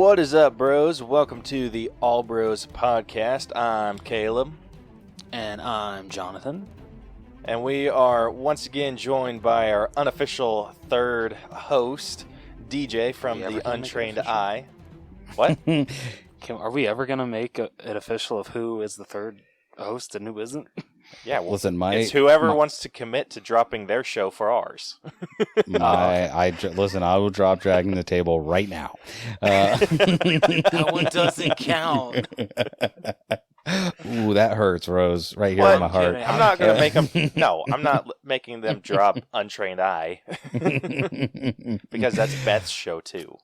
What is up, bros? Welcome to the All Bros Podcast. I'm Caleb. And I'm Jonathan. And we are once again joined by our unofficial third host, DJ from the Untrained Eye. What? Are we ever going to make it official of who is the third host and who isn't? Yeah, well, it's whoever wants to commit to dropping their show for ours. Listen, I will drop Dragging the Table right now. That one doesn't count. Ooh, that hurts, Rose, right here in my heart. I'm not going to make them. No, I'm not making them drop Untrained Eye because that's Beth's show too.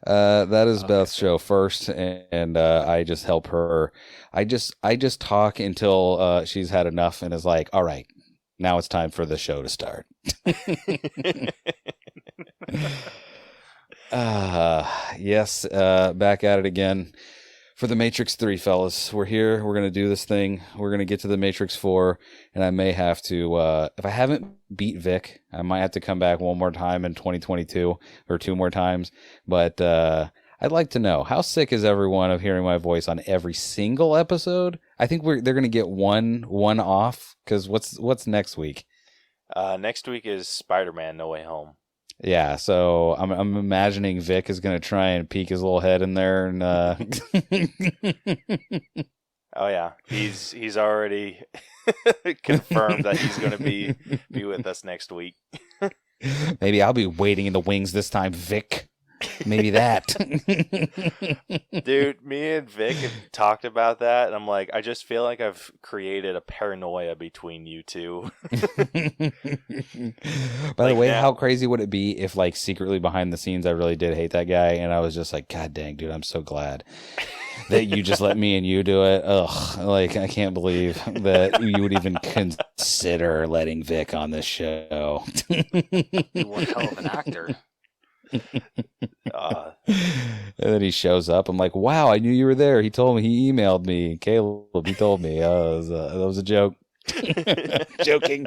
That is Beth's show first, and I just help her. I just talk until she's had enough and is like, all right, now it's time for the show to start. Yes, back at it again for the Matrix 3, fellas. We're here. We're going to do this thing. We're going to get to the Matrix 4, and I may have to, if I haven't beat Vic, I might have to come back one more time in 2022, or two more times. But I'd like to know, how sick is everyone of hearing my voice on every single episode? I think they're going to get one off, because what's next week? Next week is Spider-Man No Way Home. Yeah, so I'm imagining Vic is going to try and peek his little head in there and Oh yeah, he's already confirmed that he's going to be with us next week. Maybe I'll be waiting in the wings this time, Vic. Maybe that. Dude, me and Vic have talked about that, and I'm like, I just feel like I've created a paranoia between you two. By the way, how crazy would it be if, like, secretly behind the scenes I really did hate that guy, and I was just like, God dang, dude, I'm so glad that you just let me and you do it. Ugh, like, I can't believe that you would even consider letting Vic on this show. One hell of an actor. And then he shows up. I'm like, wow, I knew you were there. He told me. He emailed me. Caleb, he told me. That was a joke. Joking.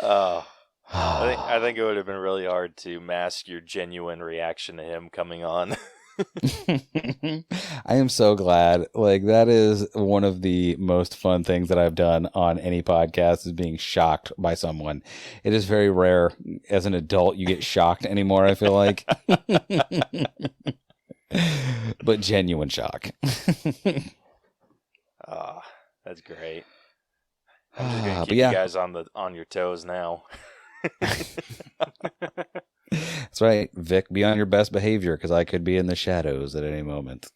I think it would have been really hard to mask your genuine reaction to him coming on. I am so glad. Like, that is one of the most fun things that I've done on any podcast, is being shocked by someone. It is very rare as an adult you get shocked anymore, I feel like. But genuine shock. That's great. I'm just gonna keep you guys on your toes now. That's right, Vic. Be on your best behavior, because I could be in the shadows at any moment.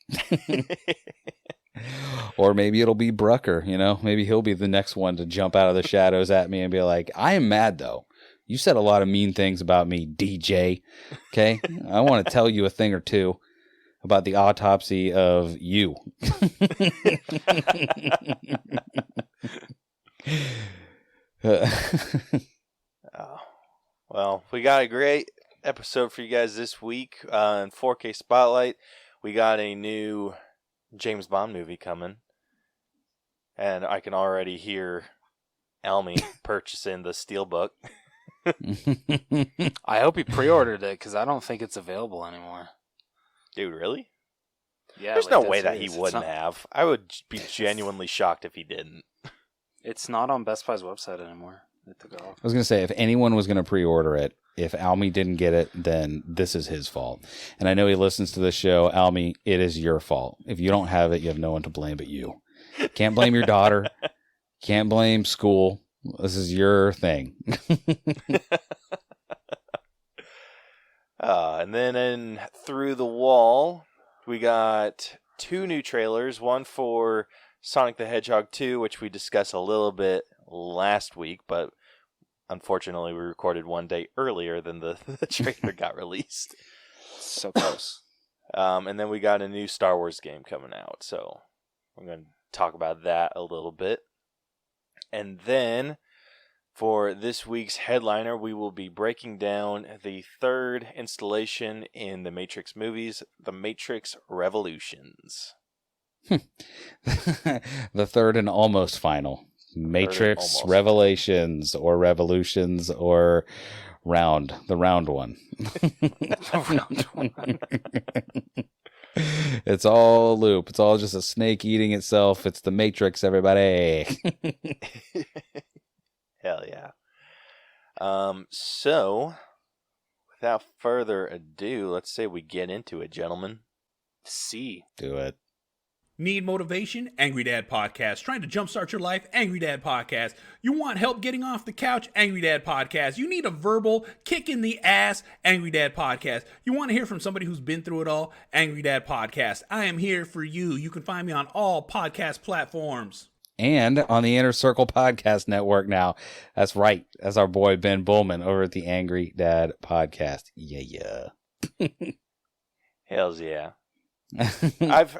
Or maybe it'll be Brucker. Maybe he'll be the next one to jump out of the shadows at me and be like, "I am mad though. You said a lot of mean things about me, DJ. Okay, I want to tell you a thing or two about the autopsy of you." Well, we got a great episode for you guys this week. In 4K Spotlight, we got a new James Bond movie coming. And I can already hear Almy purchasing the Steelbook. I hope he pre-ordered it, because I don't think it's available anymore. Dude, really? Yeah. There's no way that he wouldn't have. I would be genuinely shocked if he didn't. It's not on Best Buy's website anymore. They took it off. I was going to say, if anyone was going to pre-order it, if Almy didn't get it, then this is his fault. And I know he listens to this show. Almy, it is your fault. If you don't have it, you have no one to blame but you. Can't blame your daughter. Can't blame school. This is your thing. And then in Through the Wall, we got two new trailers. One for Sonic the Hedgehog 2, which we discussed a little bit last week, but unfortunately we recorded one day earlier than the trailer got released. So close. And then we got a new Star Wars game coming out, so we're going to talk about that a little bit. And then for this week's headliner, we will be breaking down the third installation in the Matrix movies, The Matrix Revolutions. The third and almost final. Matrix Revelations or Revolutions or the round one. It's all a loop. It's all just a snake eating itself. It's the Matrix, everybody. Hell yeah. So, without further ado, let's say we get into it, gentlemen. See. Do it. Need motivation? Angry Dad Podcast. Trying to jumpstart your life? Angry Dad Podcast. You want help getting off the couch? Angry Dad Podcast. You need a verbal kick in the ass? Angry Dad Podcast. You want to hear from somebody who's been through it all? Angry Dad Podcast. I am here for you. You can find me on all podcast platforms. And on the Inner Circle Podcast Network now. That's right. That's our boy Ben Bullman over at the Angry Dad Podcast. Yeah. Hells yeah. I've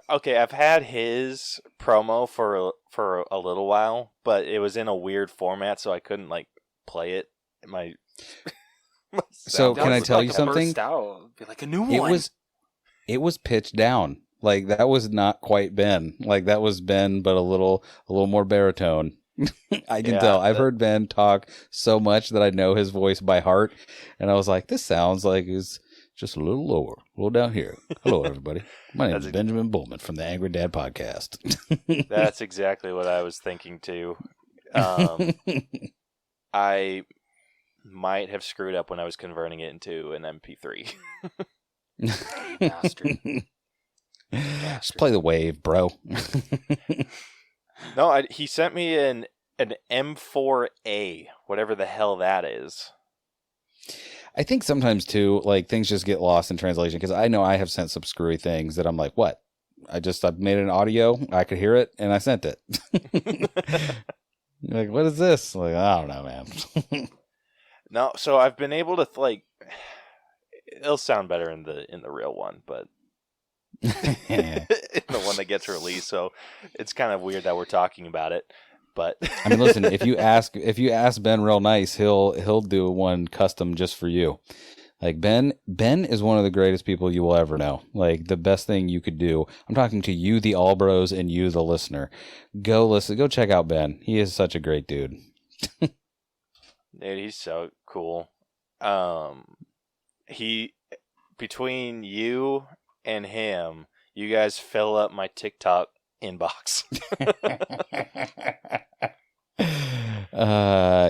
had his promo for a little while, but it was in a weird format, so I couldn't like play it. So can I tell you something? Be like a new one. It was pitched down. Like that was not quite Ben. Like that was Ben, but a little more baritone. I can tell. I've heard Ben talk so much that I know his voice by heart, and I was like, this sounds like it's just a little lower, a little down here. Hello, everybody. My name is Benjamin Bullman from the Angry Dad Podcast. That's exactly what I was thinking too. I might have screwed up when I was converting it into an MP3. Bastard. Just play the wave, bro. No, he sent me an M4A, whatever the hell that is. I think sometimes too, like things just get lost in translation because I know I have sent some screwy things that I'm like, what? I've made an audio, I could hear it, and I sent it. You're like, what is this? Like, I don't know, man. No, so I've been able to like. It'll sound better in the real one, but in the one that gets released. So it's kind of weird that we're talking about it. But I mean, listen, if you ask Ben real nice, he'll do one custom just for you. Like Ben is one of the greatest people you will ever know. Like the best thing you could do. I'm talking to you, the All Bros, and you, the listener. Go check out Ben. He is such a great dude. Dude, he's so cool. Between you and him, you guys fill up my TikTok inbox.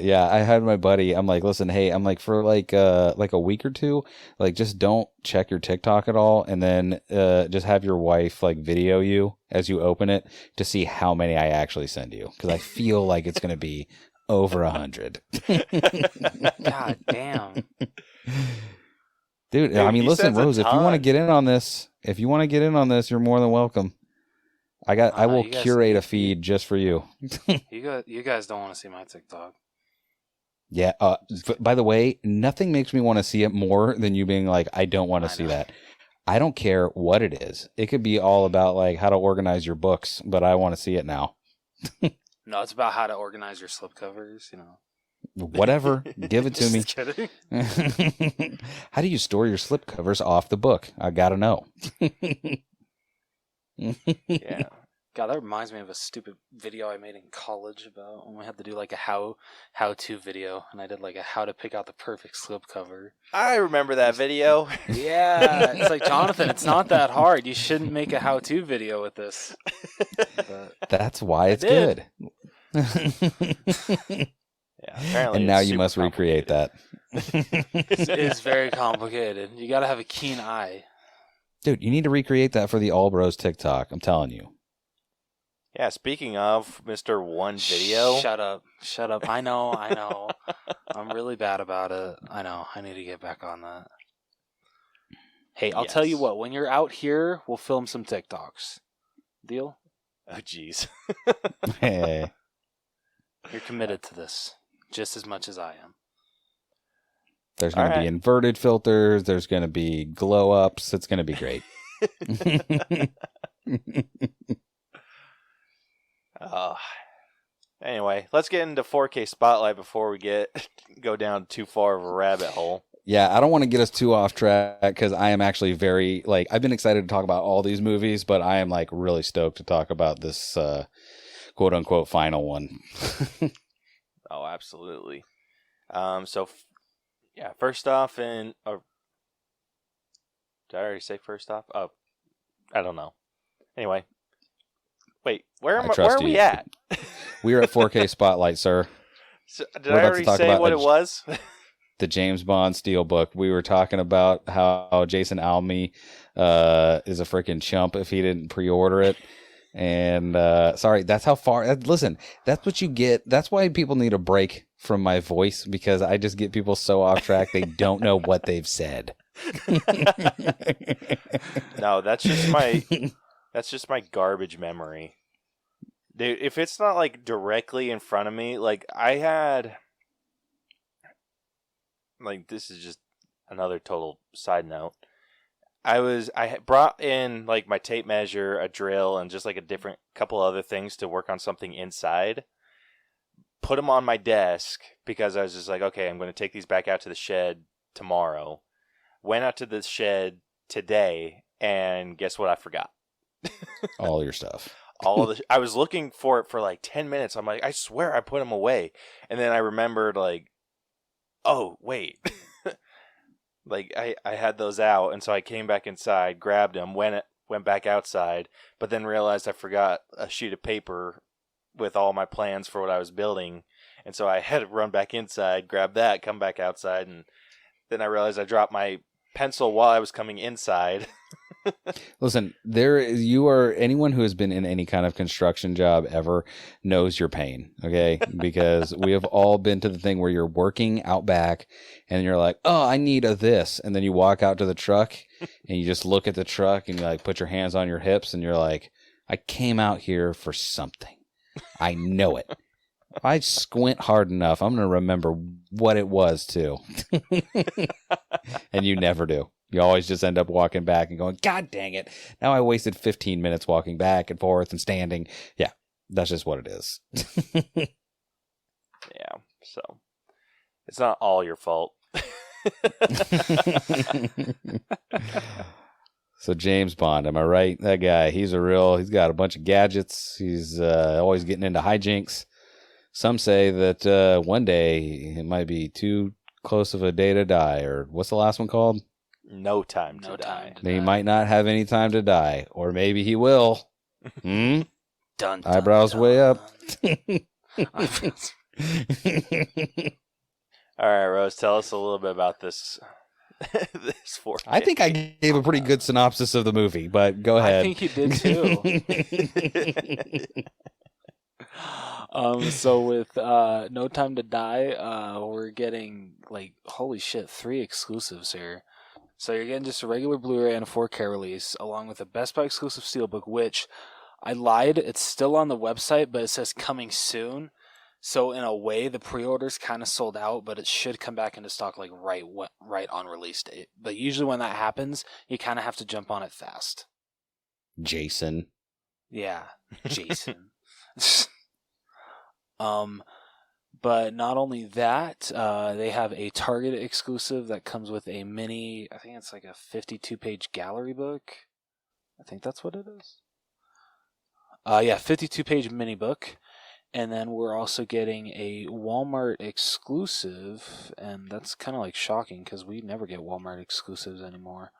Yeah, I had my buddy. I'm like, listen, hey, I'm like for like a week or two, like just don't check your TikTok at all, and then just have your wife like video you as you open it to see how many I actually send you, because I feel like it's gonna be over 100. God damn. Dude, I mean, listen, Rose, if you want to get in on this, you're more than welcome. I will curate a feed just for you. You guys don't want to see my TikTok. Yeah. By the way, nothing makes me want to see it more than you being like, I don't want to see that. I don't care what it is. It could be all about like how to organize your books, but I want to see it now. No, it's about how to organize your slipcovers, you know. Whatever. Give it to me. Just kidding. How do you store your slipcovers off the book? I gotta know. Yeah. God, that reminds me of a stupid video I made in college about when we had to do like a how-to video, and I did like a how to pick out the perfect slipcover. I remember that video. Yeah, it's like, Jonathan, it's not that hard. You shouldn't make a how-to video with this. But that's why it's good. Yeah, apparently. And now you must recreate that. It is very complicated. You got to have a keen eye. Dude, you need to recreate that for the All Bros TikTok. I'm telling you. Yeah, speaking of Mr. One Video. Shut up. I know. I'm really bad about it. I know. I need to get back on that. Hey, I'll tell you what. When you're out here, we'll film some TikToks. Deal? Oh, jeez. Hey. You're committed to this just as much as I am. There's going to be inverted filters. There's going to be glow ups. It's going to be great. Anyway, let's get into 4K Spotlight before we go down too far of a rabbit hole. Yeah, I don't want to get us too off track because I am actually very, like, I've been excited to talk about all these movies, but I am, like, really stoked to talk about this quote unquote final one. Oh, absolutely. Yeah, first off, did I already say first off? Oh, I don't know. Anyway, wait, where are we at? We are at 4K Spotlight, sir. So, did I already say what it was? The James Bond Steelbook. We were talking about how Jason Almy is a freaking chump if he didn't pre-order it. And sorry, that's how far. Listen, that's what you get. That's why people need a break from my voice, because I just get people so off track they don't know what they've said. No, that's just my garbage memory. Dude, if it's not like directly in front of me, like I had, like this is just another total side note. I had brought in like my tape measure, a drill, and just like a different couple other things to work on something inside. Put them on my desk because I was just like, okay, I'm going to take these back out to the shed tomorrow. Went out to the shed today, and guess what? I forgot. All your stuff. I was looking for it for like 10 minutes. I'm like, I swear I put them away. And then I remembered like, oh, wait. Like I had those out, and so I came back inside, grabbed them, went back outside, but then realized I forgot a sheet of paper with all my plans for what I was building, and so I had to run back inside, grab that, come back outside, and then I realized I dropped my pencil while I was coming inside. Listen, anyone who has been in any kind of construction job ever knows your pain, okay? Because we have all been to the thing where you're working out back and you're like, oh, I need this. And then you walk out to the truck and you just look at the truck and you like put your hands on your hips and you're like, I came out here for something. I know it. If I squint hard enough, I'm going to remember what it was too. And you never do. You always just end up walking back and going, God dang it. Now I wasted 15 minutes walking back and forth and standing. Yeah, that's just what it is. Yeah, so it's not all your fault. So James Bond, am I right? That guy, he's got a bunch of gadgets. He's always getting into hijinks. Some say that one day it might be too close of a day to die, or what's the last one called? No time to die. He might not have any time to die, or maybe he will. Dun, Eyebrows dun. way up. All right, Rose, tell us a little bit about this. This 4K. I think I gave a pretty good synopsis of the movie, but go ahead. I think you did too. So with No Time to Die, we're getting like holy shit, 3 exclusives here. So you're getting just a regular Blu-ray and a 4K release, along with a Best Buy exclusive Steelbook, which I lied. It's still on the website, but it says coming soon. So in a way, the pre-order's kind of sold out, but it should come back into stock like right on release date. But usually when that happens, you kind of have to jump on it fast. Jason. Yeah, Jason. But not only that, they have a Target exclusive that comes with a mini, I think it's like a 52-page gallery book. I think that's what it is. 52-page mini book. And then we're also getting a Walmart exclusive, and that's kind of like shocking because we never get Walmart exclusives anymore.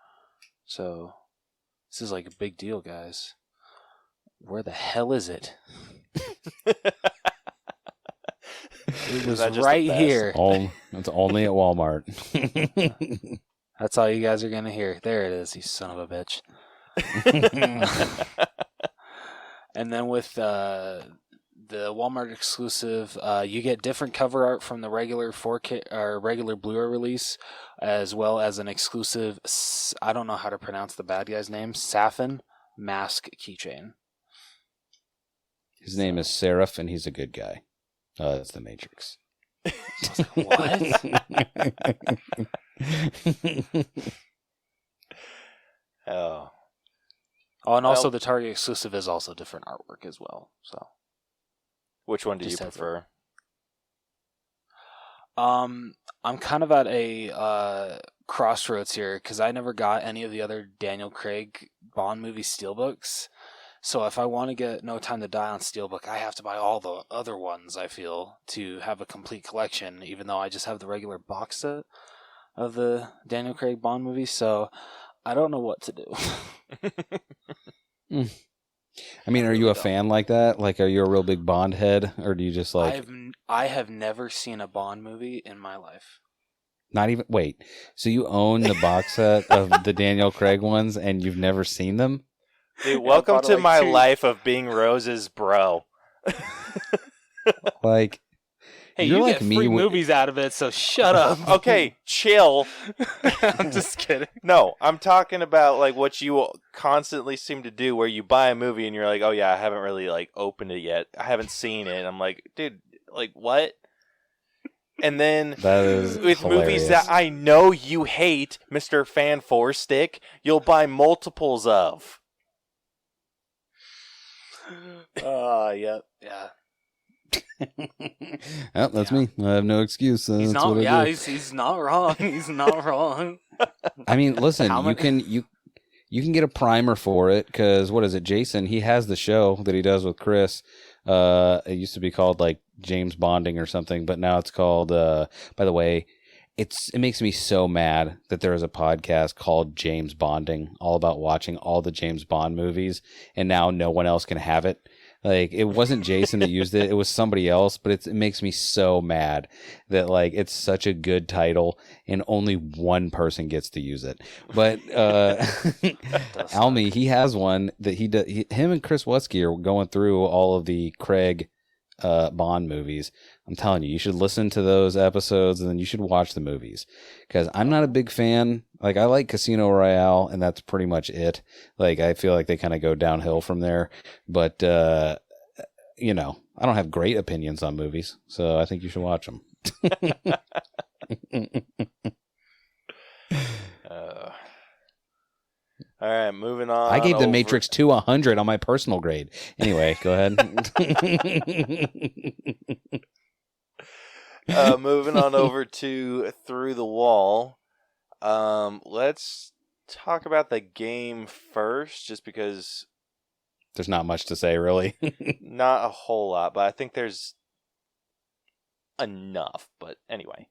So this is like a big deal, guys. Where the hell is it? It was right here. It's only at Walmart. That's all you guys are going to hear. There it is, you son of a bitch. And then with the Walmart exclusive, you get different cover art from the regular 4K or regular Blu-ray release, as well as an exclusive, I don't know how to pronounce the bad guy's name, Safin mask keychain. His name is Seraph, and he's a good guy. That's the Matrix. What? Oh, and also the Target exclusive is also different artwork as well. So, which one do you prefer? I'm kind of at a crossroads here because I never got any of the other Daniel Craig Bond movie steelbooks. So if I want to get No Time to Die on Steelbook, I have to buy all the other ones, I feel, to have a complete collection, even though I just have the regular box set. of the Daniel Craig Bond movies, so I don't know what to do. I mean, are you a fan like that? Like, are you a real big Bond head, or do you just like? I have never seen a Bond movie in my life. Not even. Wait, so you own the box set of the Daniel Craig ones, and you've never seen them? Dude, welcome to my life of being Rose's bro. Like, hey, you're you like get me free movies out of it, so shut up. Okay, chill. I'm just kidding. No, I'm talking about like what you constantly seem to do, where you buy a movie and you're like, "Oh yeah, I haven't really like opened it yet. I haven't seen it." And I'm like, "Dude, like what?" And then that is with hilarious. movies that I know you hate, Mr. Fan Four Stick, you'll buy multiples of. Yeah. Oh, that's me. I have no excuse. He's that's not. what I do. He's not wrong. He's not wrong. I mean, listen, you can get a primer for it because what is it? Jason, he has the show that he does with Chris. It used to be called like James Bonding or something, but now it's called. By the way, it makes me so mad that there is a podcast called James Bonding, all about watching all the James Bond movies, and now no one else can have it. Like, it wasn't Jason that used it. It was somebody else, but it makes me so mad that, like, it's such a good title and only one person gets to use it. But Almy, he has one that him and Chris Wutsky are going through all of the Craig Bond movies. I'm telling you, you should listen to those episodes and then you should watch the movies. Because I'm not a big fan. Like, I like Casino Royale, and that's pretty much it. Like, I feel like they kind of go downhill from there. But, you know, I don't have great opinions on movies, so I think you should watch them. All right, moving on. I gave The Matrix 2 100 on my personal grade. Anyway, go ahead. Moving on over to Through the Wall. Let's talk about the game first, just because there's not much to say, really. Not a whole lot, but I think there's enough. But anyway,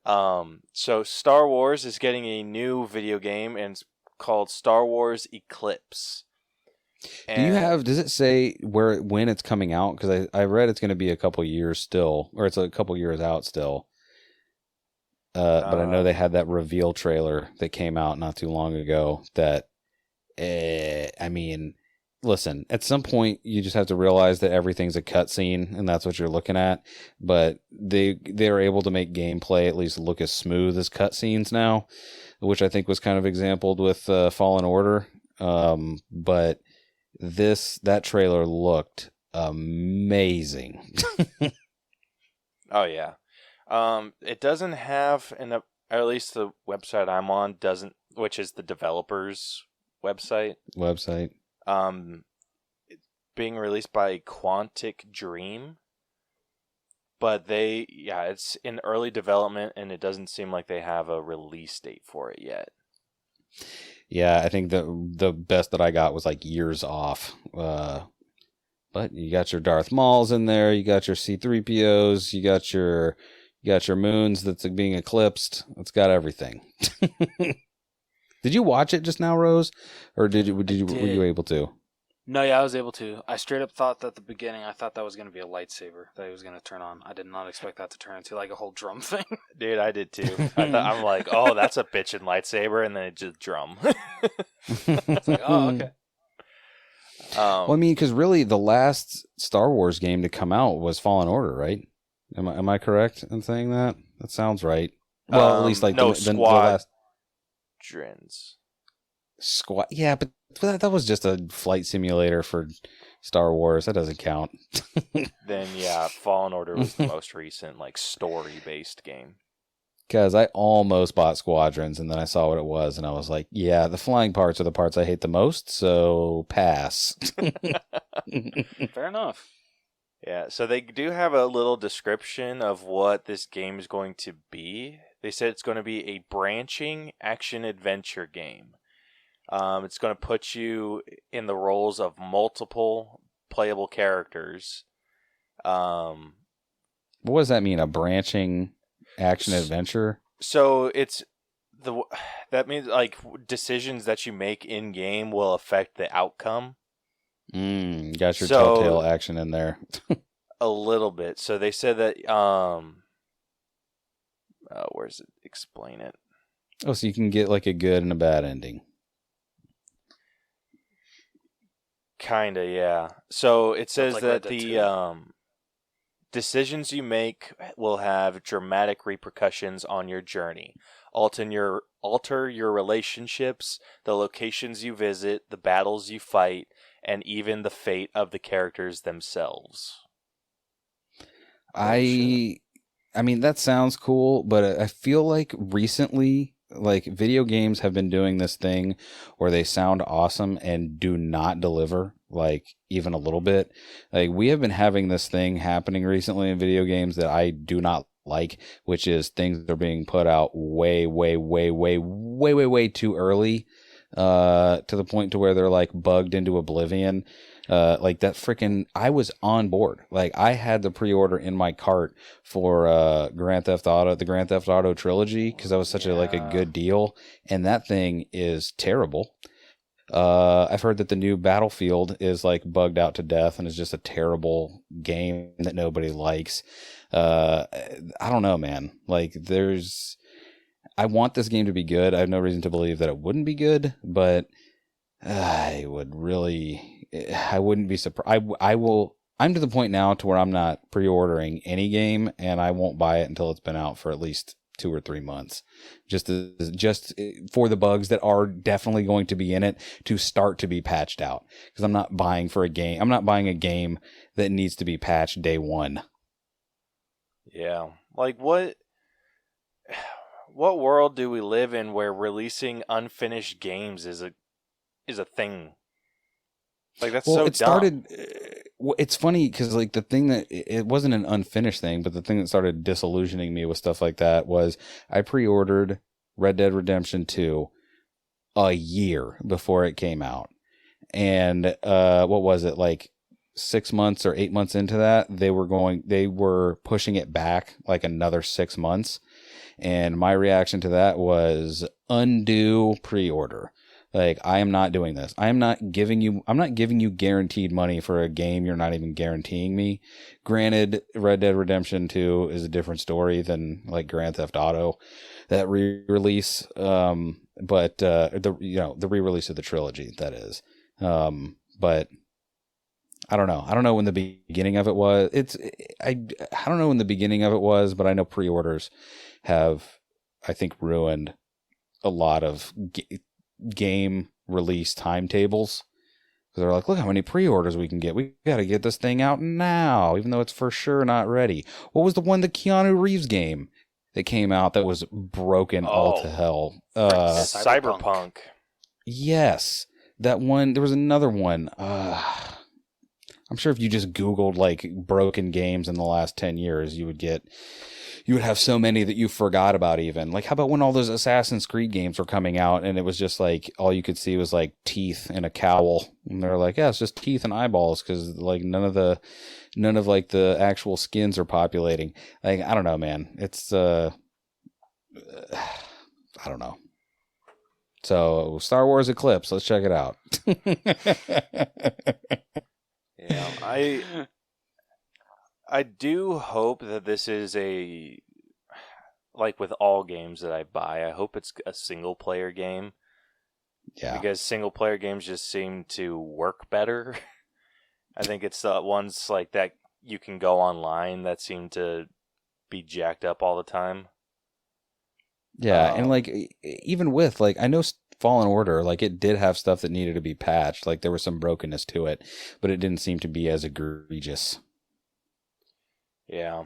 so Star Wars is getting a new video game, and it's called Star Wars Eclipse. Does it say when it's coming out? Because I read it's going to be a couple years still, or it's a couple years out still. But I know they had that reveal trailer that came out not too long ago that, I mean, listen, at some point you just have to realize that everything's a cutscene and that's what you're looking at. But they're able to make gameplay at least look as smooth as cutscenes now, which I think was kind of exampled with Fallen Order. But that trailer looked amazing. Oh yeah. It doesn't have or at least the website I'm on doesn't, which is the developers website. It's being released by Quantic Dream, but it's in early development and it doesn't seem like they have a release date for it yet. Yeah, I think the best that I got was like years off. But you got your Darth Mauls in there, you got your C-3POs, you got your moons that's being eclipsed. It's got everything. Did you watch it just now, Rose, or were you able to? No, yeah, I was able to. I straight up thought that at the beginning, I thought that was going to be a lightsaber that he was going to turn on. I did not expect that to turn into like a whole drum thing. Dude, I did too. I'm like, oh, that's a bitchin' lightsaber, and then it just drum. It's like, oh, okay. Well, I mean, because really the last Star Wars game to come out was Fallen Order, right? Am I correct in saying that? That sounds right. Well, at least like the last Squad. Yeah, but that was just a flight simulator for Star Wars. That doesn't count. Then yeah, Fallen Order was the most recent like story-based game. Because I almost bought Squadrons, and then I saw what it was, and I was like, yeah, the flying parts are the parts I hate the most, so pass. Fair enough. Yeah, so they do have a little description of what this game is going to be. They said it's going to be a branching action-adventure game. It's going to put you in the roles of multiple playable characters. What does that mean, a branching action-adventure? So it's that means like decisions that you make in game will affect the outcome. Got your telltale action in there. A little bit. So they said that where does it explain it? Oh, so you can get like a good and a bad ending. Kinda, yeah. So it says like that Red Dead the 2. decisions you make will have dramatic repercussions on your journey. Alter your relationships, the locations you visit, the battles you fight, and even the fate of the characters themselves. I mean, that sounds cool, but I feel like recently, like, video games have been doing this thing where they sound awesome and do not deliver, like, even a little bit. Like, we have been having this thing happening recently in video games that I do not like, which is things that are being put out way too early, to the point to where they're, like, bugged into oblivion. Like that freaking, I was on board. Like, I had the pre-order in my cart for the Grand Theft Auto trilogy, because that was such a good deal, and that thing is terrible. I've heard that the new Battlefield is like bugged out to death and is just a terrible game that nobody likes. I don't know, man. Like, I want this game to be good. I have no reason to believe that it wouldn't be good, but I wouldn't be surprised. I'm to the point now to where I'm not pre-ordering any game, and I won't buy it until it's been out for at least 2 or 3 months, just for the bugs that are definitely going to be in it to start to be patched out. Because I'm not buying a game that needs to be patched day one. Yeah, like what world do we live in where releasing unfinished games is a thing? Like, that's so dumb. It's funny because, like, the thing that it wasn't an unfinished thing, but the thing that started disillusioning me with stuff like that was I pre-ordered Red Dead Redemption 2 a year before it came out. And what was it, like 6 months or 8 months into that, they were pushing it back like another 6 months. And my reaction to that was undo pre-order. Like, I am not doing this. I'm not giving you guaranteed money for a game you're not even guaranteeing me. Granted, Red Dead Redemption 2 is a different story than like Grand Theft Auto, that re-release. But the re-release of the trilogy, that is. But I don't know. I don't know when the beginning of it was. I don't know when the beginning of it was, but I know pre-orders have, I think, ruined a lot of game release timetables, because they're like, look how many pre-orders we can get. We got to get this thing out now, even though it's for sure not ready. What was the Keanu Reeves game that came out that was broken all to hell? Cyberpunk. Yes, that one. There was another one. I'm sure if you just Googled like broken games in the last 10 years, you would have so many that you forgot about even. Like, how about when all those Assassin's Creed games were coming out and it was just like, all you could see was like teeth and a cowl. And they're like, yeah, it's just teeth and eyeballs, because like none of like the actual skins are populating. Like, I don't know, man. It's, I don't know. So Star Wars Eclipse, let's check it out. Yeah, I do hope that this is like with all games that I buy, I hope it's a single player game. Yeah. Because single player games just seem to work better. I think it's the ones like that you can go online that seem to be jacked up all the time. Yeah, and like, even with, like, I know Fallen Order, like, it did have stuff that needed to be patched. Like, there was some brokenness to it, but it didn't seem to be as egregious. Yeah,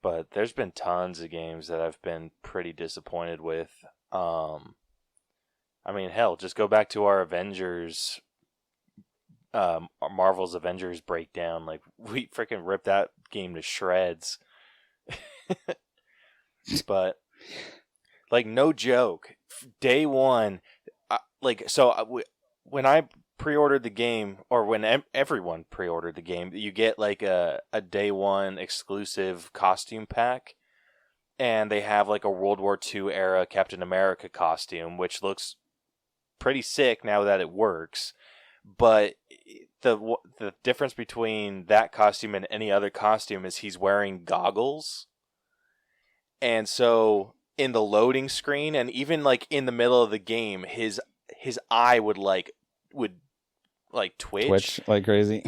but there's been tons of games that I've been pretty disappointed with. I mean, hell, just go back to our Avengers, Marvel's Avengers breakdown. Like, we freaking ripped that game to shreds. But, like, no joke, day one, when I pre-ordered the game, or when everyone pre-ordered the game, you get like a day one exclusive costume pack, and they have like a World War II era Captain America costume, which looks pretty sick now that it works. But the difference between that costume and any other costume is he's wearing goggles. And so in the loading screen and even like in the middle of the game, his eye would twitch like crazy.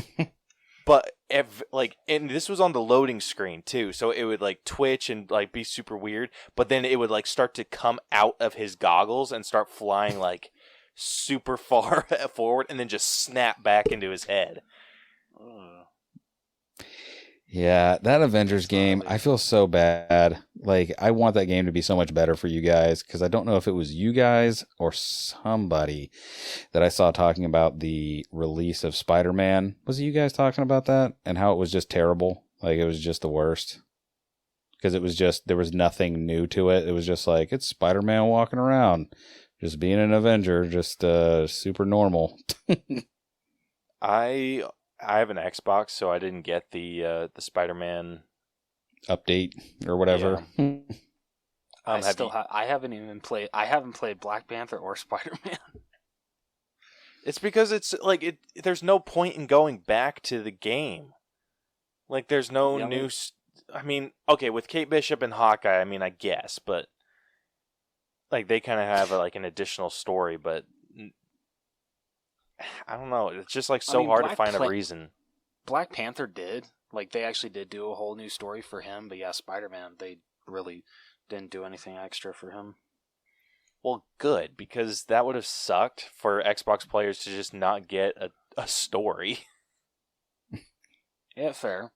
But and this was on the loading screen too, so it would like twitch and like be super weird. But then it would like start to come out of his goggles and start flying like super far forward, and then just snap back into his head. Yeah, that Avengers game, I feel so bad. Like, I want that game to be so much better for you guys, because I don't know if it was you guys or somebody that I saw talking about the release of Spider-Man. Was it you guys talking about that? And how it was just terrible? Like, it was just the worst. Because it was just, there was nothing new to it. It was just like, it's Spider-Man walking around, just being an Avenger, just super normal. I have an Xbox, so I didn't get the Spider-Man update or whatever. Yeah. I haven't played Black Panther or Spider-Man. It's because it's like there's no point in going back to the game. Like there's no new. I mean, okay, with Kate Bishop and Hawkeye, I mean, I guess, but like they kind of have like an additional story, but. I don't know. It's just like hard to find a reason. Black Panther did. Like, they actually did do a whole new story for him. But yeah, Spider-Man, they really didn't do anything extra for him. Well, good, because that would have sucked for Xbox players to just not get a story. Yeah, fair.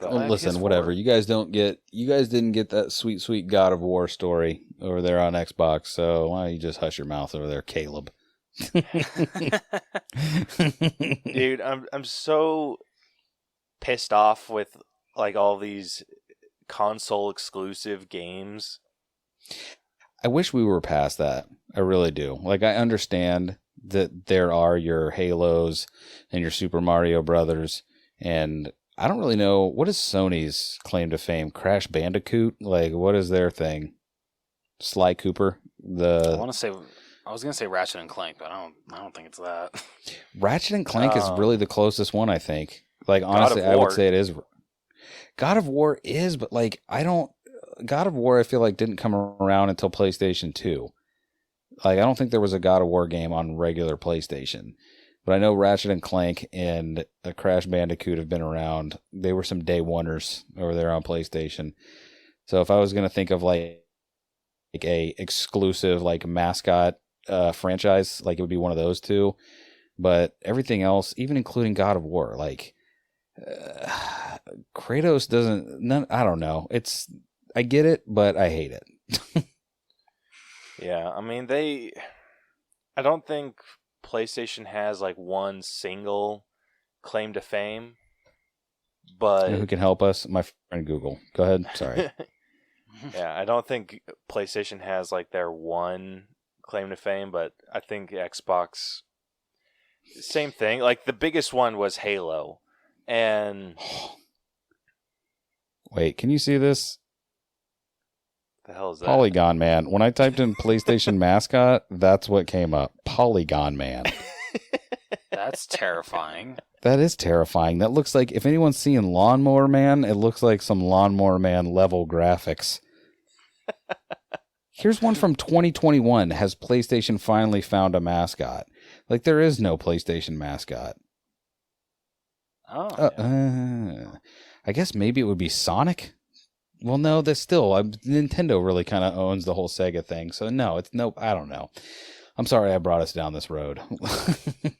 Well, listen, whatever. You guys didn't get that sweet God of War story over there on Xbox, so why don't you just hush your mouth over there, Caleb? Dude, I'm so pissed off with like all these console exclusive games. I wish we were past that. I really do. Like, I understand that there are your Halos and your Super Mario Brothers, and I don't really know, what is Sony's claim to fame? Crash Bandicoot? Like, what is their thing? Sly Cooper? I was gonna say Ratchet and Clank, but I don't think it's that. Ratchet and Clank is really the closest one, I think. Like, honestly, I would say it is. God of War is, but like, God of War, I feel like didn't come around until PlayStation 2. Like, I don't think there was a God of War game on regular PlayStation. But I know Ratchet and Clank and Crash Bandicoot have been around. They were some day oneers over there on PlayStation. So if I was gonna think of like a exclusive like mascot franchise, like it would be one of those two. But everything else, even including God of War, like Kratos I don't know. I get it, but I hate it. Yeah, I mean I don't think PlayStation has like one single claim to fame, but who can help us? My friend Google. Go ahead. Sorry. Yeah, I don't think PlayStation has like their one claim to fame, but I think Xbox, same thing. Like the biggest one was Halo, and wait, can you see this? The hell is that? Polygon Man. When I typed in PlayStation mascot, that's what came up. Polygon Man. That's terrifying. That is terrifying. That looks like, if anyone's seeing Lawnmower Man, it looks like some Lawnmower Man level graphics. Here's one from 2021. Has PlayStation finally found a mascot? Like, there is no PlayStation mascot. I guess maybe it would be Sonic? Well, no, that's still, Nintendo really kind of owns the whole Sega thing. So no, I don't know. I'm sorry I brought us down this road.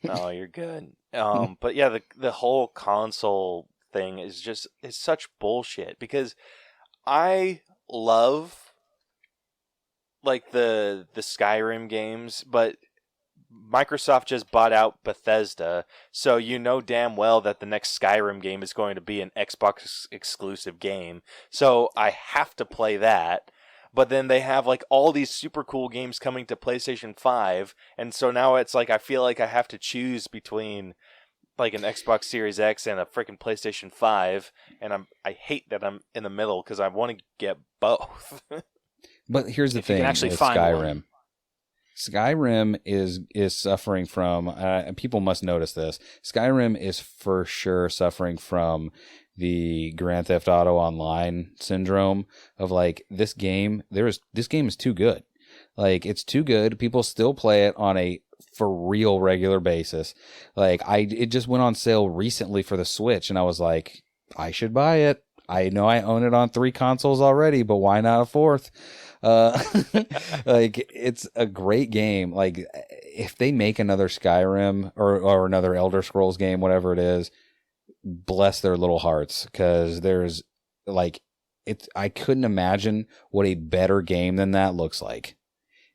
No, you're good. But yeah, the whole console thing is such bullshit, because I love like the Skyrim games, but Microsoft just bought out Bethesda, so you know damn well that the next Skyrim game is going to be an Xbox exclusive game. So I have to play that. But then they have like all these super cool games coming to PlayStation 5, and so now it's like I feel like I have to choose between like an Xbox Series X and a freaking PlayStation 5, and I hate that I'm in the middle because I want to get both. But here's the thing: actually with find Skyrim. one. Skyrim is suffering from, and people must notice this. Skyrim is for sure suffering from the Grand Theft Auto Online syndrome of like this game is too good. Like it's too good. People still play it on a for real regular basis. Like it just went on sale recently for the Switch, and I was like, I should buy it. I know I own it on 3 consoles already, but why not a 4th? Like it's a great game. Like if they make another Skyrim or another Elder Scrolls game, whatever it is, bless their little hearts, because there's like I couldn't imagine what a better game than that looks like.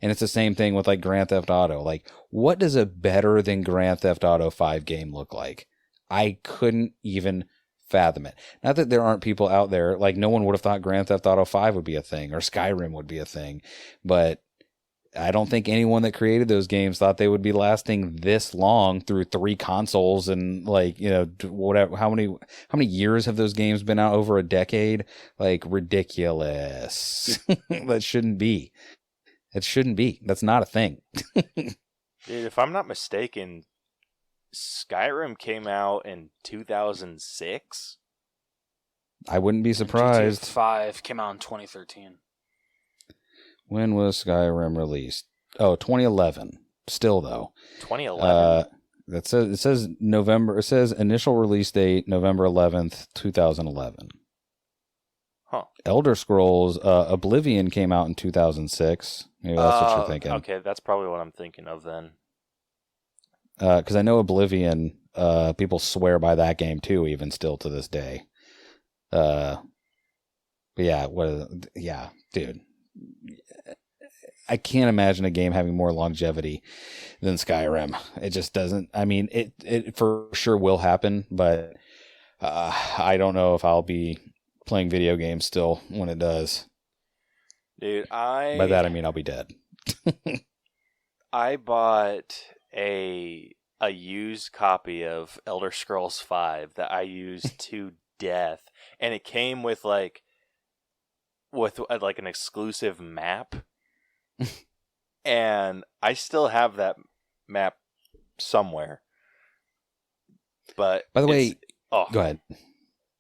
And it's the same thing with like Grand Theft Auto. Like, what does a better than Grand Theft Auto 5 game look like? I couldn't even fathom it. Not that there aren't people out there, like no one would have thought Grand Theft Auto 5 would be a thing or Skyrim would be a thing. But I don't think anyone that created those games thought they would be lasting this long through 3 consoles and like, you know, whatever. How many years have those games been out? Over a decade? Like ridiculous. That shouldn't be. It shouldn't be. That's not a thing. Dude, if I'm not mistaken, Skyrim came out in 2006. I wouldn't be surprised. GTA 5 came out in 2013. When was Skyrim released? Oh, 2011. Still though. 2011. It says November. It says initial release date November 11th, 2011. Huh. Elder Scrolls Oblivion came out in 2006. Maybe that's what you're thinking. Okay, that's probably what I'm thinking of then. Because I know Oblivion, people swear by that game too, even still to this day. But yeah, dude. I can't imagine a game having more longevity than Skyrim. It just doesn't. I mean, it for sure will happen, but I don't know if I'll be playing video games still when it does. Dude, by that I mean I'll be dead. I bought a used copy of Elder Scrolls 5 that I used to death, and it came with like an exclusive map. And I still have that map somewhere. But by the way, go ahead.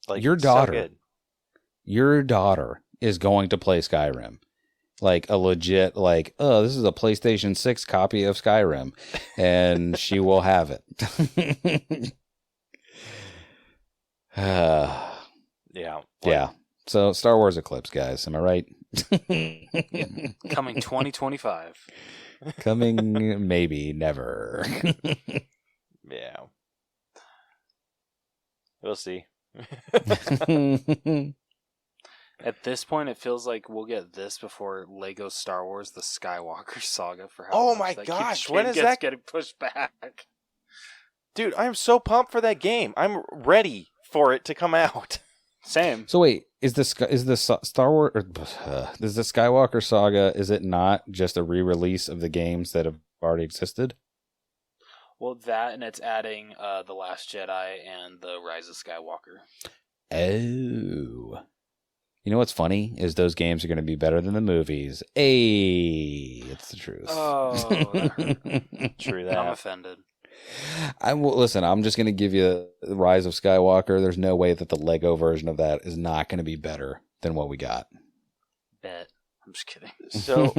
Like your daughter, so good. Your daughter is going to play Skyrim. Like a legit, like, oh, this is a PlayStation 6 copy of Skyrim, and she will have it. Yeah. So Star Wars Eclipse, guys, am I right? Coming 2025. Coming maybe never. Yeah. We'll see. At this point, it feels like we'll get this before Lego Star Wars: The Skywalker Saga. For how Oh much my that gosh, game when is gets that getting pushed back? Dude, I'm so pumped for that game. I'm ready for it to come out. Same. So wait, is the Star Wars or is the Skywalker Saga? Is it not just a re-release of the games that have already existed? Well, that and it's adding The Last Jedi and The Rise of Skywalker. Oh. You know what's funny is those games are going to be better than the movies. Hey, it's the truth. Oh, True that. I'm offended. Listen, I'm just going to give you The Rise of Skywalker. There's no way that the Lego version of that is not going to be better than what we got. Bet. I'm just kidding. So,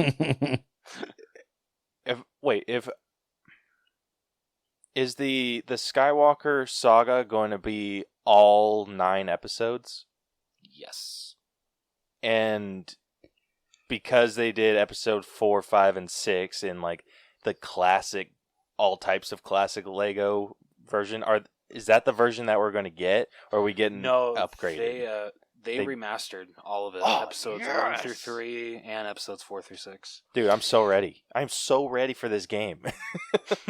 is the Skywalker Saga going to be all 9 episodes? Yes. And because they did episode 4, 5, and 6 in like the classic, all types of classic Lego version, is that the version that we're going to get, or are we getting upgraded? They remastered all of it. Episodes 1 through 3 and episodes 4 through 6. Dude, I'm so ready. I'm so ready for this game.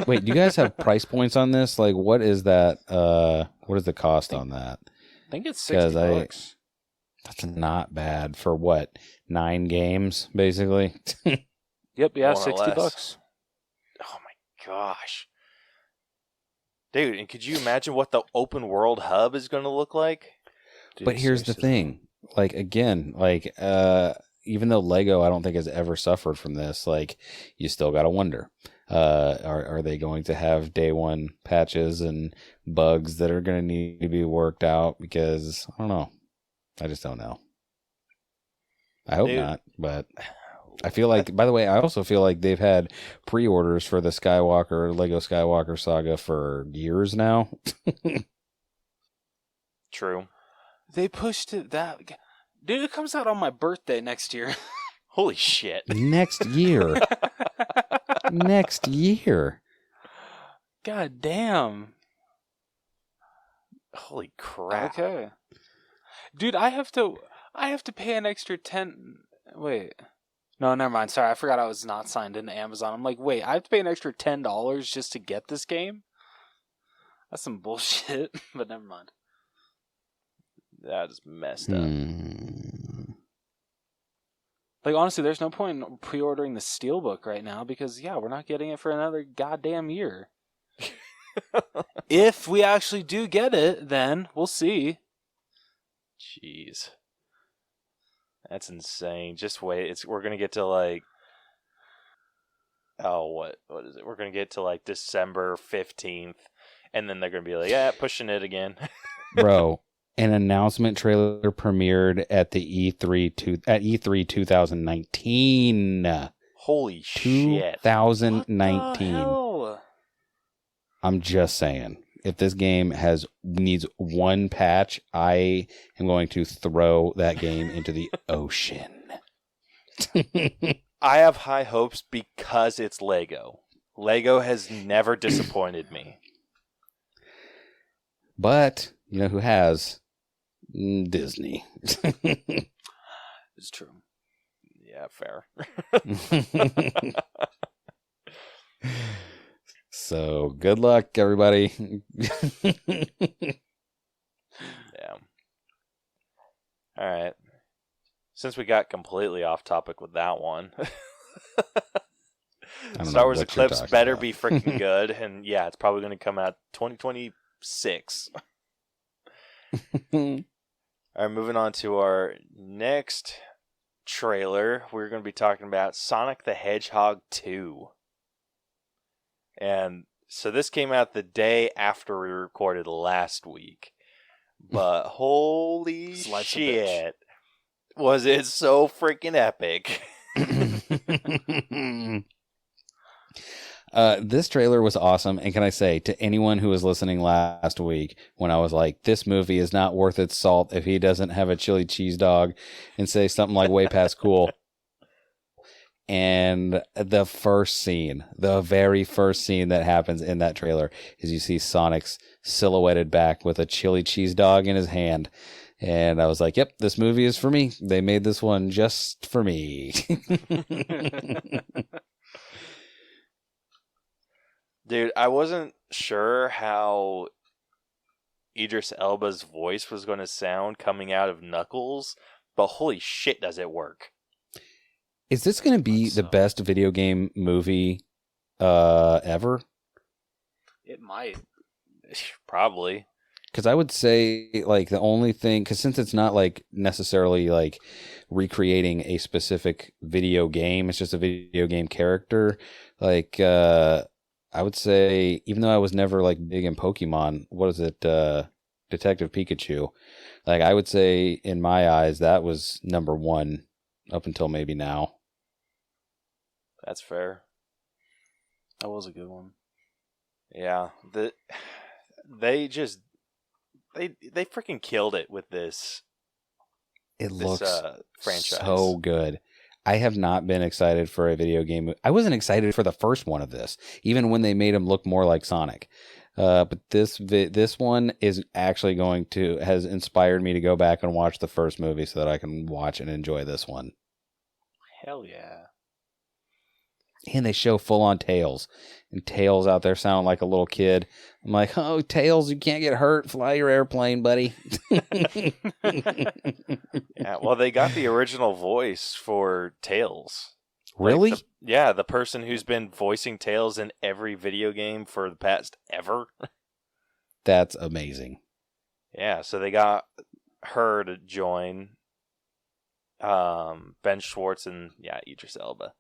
Wait, do you guys have price points on this? Like, what is that? What is the cost on that? I think it's $60. That's not bad for what? 9 games, basically. Yep, yeah, More or $60. less. Oh my gosh. Dude, and could you imagine what the open world hub is going to look like? Dude, But here's the seriously. thing. Like, again, like, even though Lego, I don't think has ever suffered from this, like, you still got to wonder, are they going to have day one patches and bugs that are going to need to be worked out? Because, I don't know. I just don't know. I hope Dude. not, but I feel like, by the way, I also feel like they've had pre-orders for the Lego Skywalker saga for years now. True. They pushed it that... Dude, it comes out on my birthday next year. Holy shit. Next year. Next year. God damn. Holy crap. Okay. Dude, I have to pay an extra 10... Wait. No, never mind. Sorry, I forgot I was not signed into Amazon. I'm like, wait, I have to pay an extra $10 just to get this game? That's some bullshit, but never mind. That is messed up. Like, honestly, there's no point in pre-ordering the Steelbook right now because, yeah, we're not getting it for another goddamn year. If we actually do get it, then we'll see. Jeez. That's insane. Just wait. We're gonna get to like what is it? We're gonna get to like December 15th, and then they're gonna be like, yeah, pushing it again. Bro, an announcement trailer premiered at the E3 2019. Holy shit. 2019. What the hell? I'm just saying. If this game needs one patch, I am going to throw that game into the ocean. I have high hopes because it's Lego. Lego has never disappointed me. But, you know who has? Disney. It's true. Yeah, fair. So, good luck, everybody. Yeah. All right. Since we got completely off topic with that one, Star Wars Eclipse better be freaking good. And yeah, it's probably going to come out 2026. All right, moving on to our next trailer. We're going to be talking about Sonic the Hedgehog 2. And so this came out the day after we recorded last week. But holy shit, was it so freaking epic. This trailer was awesome. And can I say to anyone who was listening last week when I was like, this movie is not worth its salt if he doesn't have a chili cheese dog and say something like way past cool. And the very first scene that happens in that trailer is you see Sonic's silhouetted back with a chili cheese dog in his hand. And I was like, yep, this movie is for me. They made this one just for me. Dude, I wasn't sure how Idris Elba's voice was going to sound coming out of Knuckles, but holy shit does it work. Is this going to be the best video game movie ever? It might. Probably. Because I would say, like, the only thing, because since it's not, like, necessarily, like, recreating a specific video game, it's just a video game character, like, I would say, even though I was never, like, big in Pokemon, what is it, Detective Pikachu, like, I would say, in my eyes, that was number one up until maybe now. That's fair. That was a good one. Yeah. They freaking killed it with this. It looks franchise. So good. I have not been excited for a video game. I wasn't excited for the first one of this, even when they made him look more like Sonic. But this one is actually has inspired me to go back and watch the first movie so that I can watch and enjoy this one. Hell yeah. And they show full-on Tails. And Tails out there sounding like a little kid. I'm like, oh, Tails, you can't get hurt. Fly your airplane, buddy. Yeah, well, they got the original voice for Tails. Really? Like the person who's been voicing Tails in every video game for the past ever. That's amazing. Yeah, so they got her to join Ben Schwartz and Idris Elba.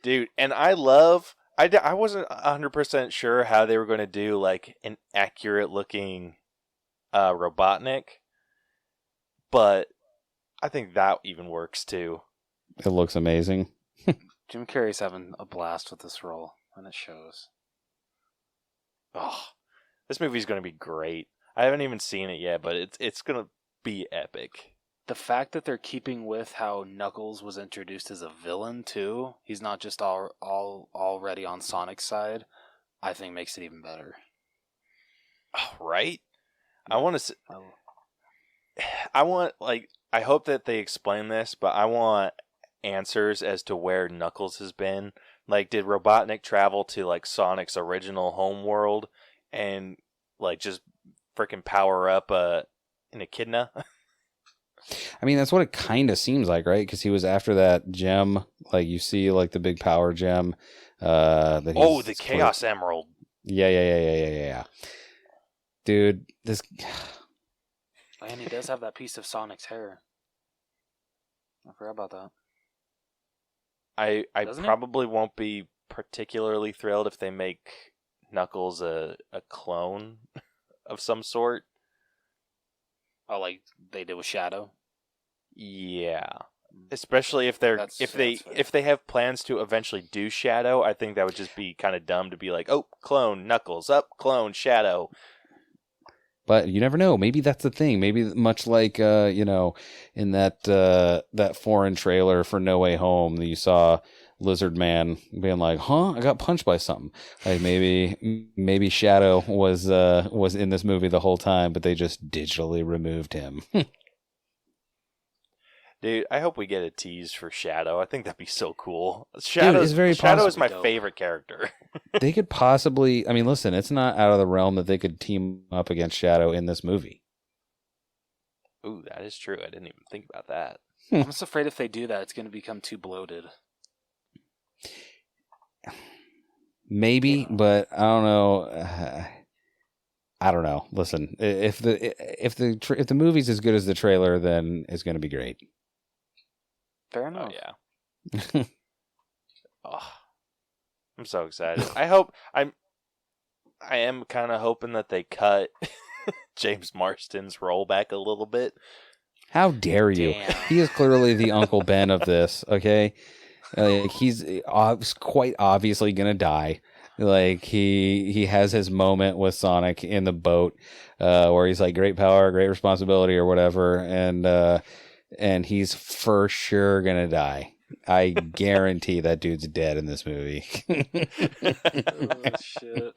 Dude, and I wasn't 100% sure how they were going to do like an accurate looking Robotnik, but I think that even works too. It looks amazing. Jim Carrey's having a blast with this role, and it shows. Oh, this movie's going to be great. I haven't even seen it yet, but it's going to be epic. The fact that they're keeping with how Knuckles was introduced as a villain too, he's not just already on Sonic's side, I think makes it even better. Oh, right? I hope that they explain this, but I want answers as to where Knuckles has been. Like, did Robotnik travel to like Sonic's original home world and like just freaking power up an echidna? I mean, that's what it kind of seems like, right? Because he was after that gem. Like, you see, like, the big power gem. The Chaos Emerald. Yeah. Dude, this... And he does have that piece of Sonic's hair. I forgot about that. I probably won't be particularly thrilled if they make Knuckles a clone of some sort. Oh, like they did with Shadow? Yeah. Especially if they have plans to eventually do Shadow, I think that would just be kind of dumb to be like, oh, clone Knuckles, clone Shadow. But you never know. Maybe that's the thing. Maybe much like in that foreign trailer for No Way Home, you saw Lizard Man being like, "Huh, I got punched by something." Like maybe Shadow was in this movie the whole time, but they just digitally removed him. Dude, I hope we get a tease for Shadow. I think that'd be so cool. Shadow is my favorite character. They could possibly, I mean, listen, it's not out of the realm that they could team up against Shadow in this movie. Ooh, that is true. I didn't even think about that. I'm just afraid if they do that, it's going to become too bloated. Maybe, but I don't know. I don't know. Listen, if the movie's as good as the trailer, then it's going to be great. Fair enough. Oh, yeah. Oh, I'm so excited. I am kind of hoping that they cut James Marsden's role back a little bit. How dare you? Damn. He is clearly the Uncle Ben of this, okay? He's quite obviously going to die. Like, he has his moment with Sonic in the boat where he's like, great power, great responsibility, or whatever, and he's for sure going to die. I guarantee that dude's dead in this movie. Oh, shit.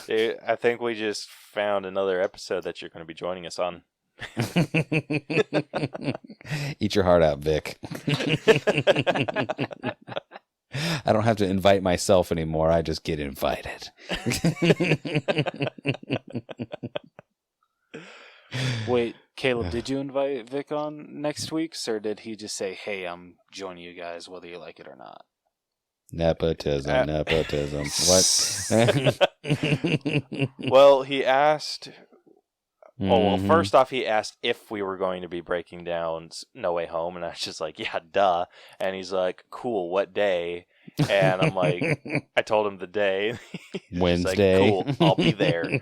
Dude, I think we just found another episode that you're going to be joining us on. Eat your heart out, Vic. I don't have to invite myself anymore. I just get invited. Wait, Caleb, did you invite Vic on next week's, or did he just say, hey, I'm joining you guys whether you like it or not? Nepotism. What? Well, he asked... Oh, well, first off, he asked if we were going to be breaking down No Way Home, and I was just like, yeah, duh. And he's like, cool, what day? And I'm like, I told him the day. Wednesday. Like, cool, I'll be there.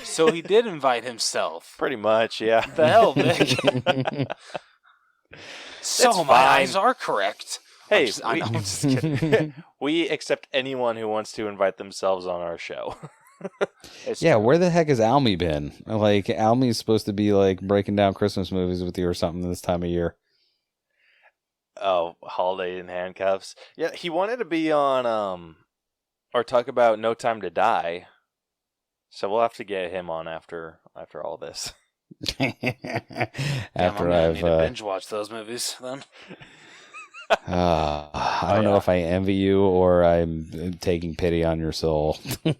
So he did invite himself. Pretty much, yeah. The hell, Vic? So my eyes are correct. Hey, I'm just kidding. We accept anyone who wants to invite themselves on our show. Yeah, where the heck has Almy been? Like, Almy's supposed to be like breaking down Christmas movies with you or something this time of year. Oh, Holiday in Handcuffs. Yeah, he wanted to be on or talk about No Time to Die. So we'll have to get him on after all this. After I've need to binge watch those movies then. I don't know if I envy you or I'm taking pity on your soul. Oh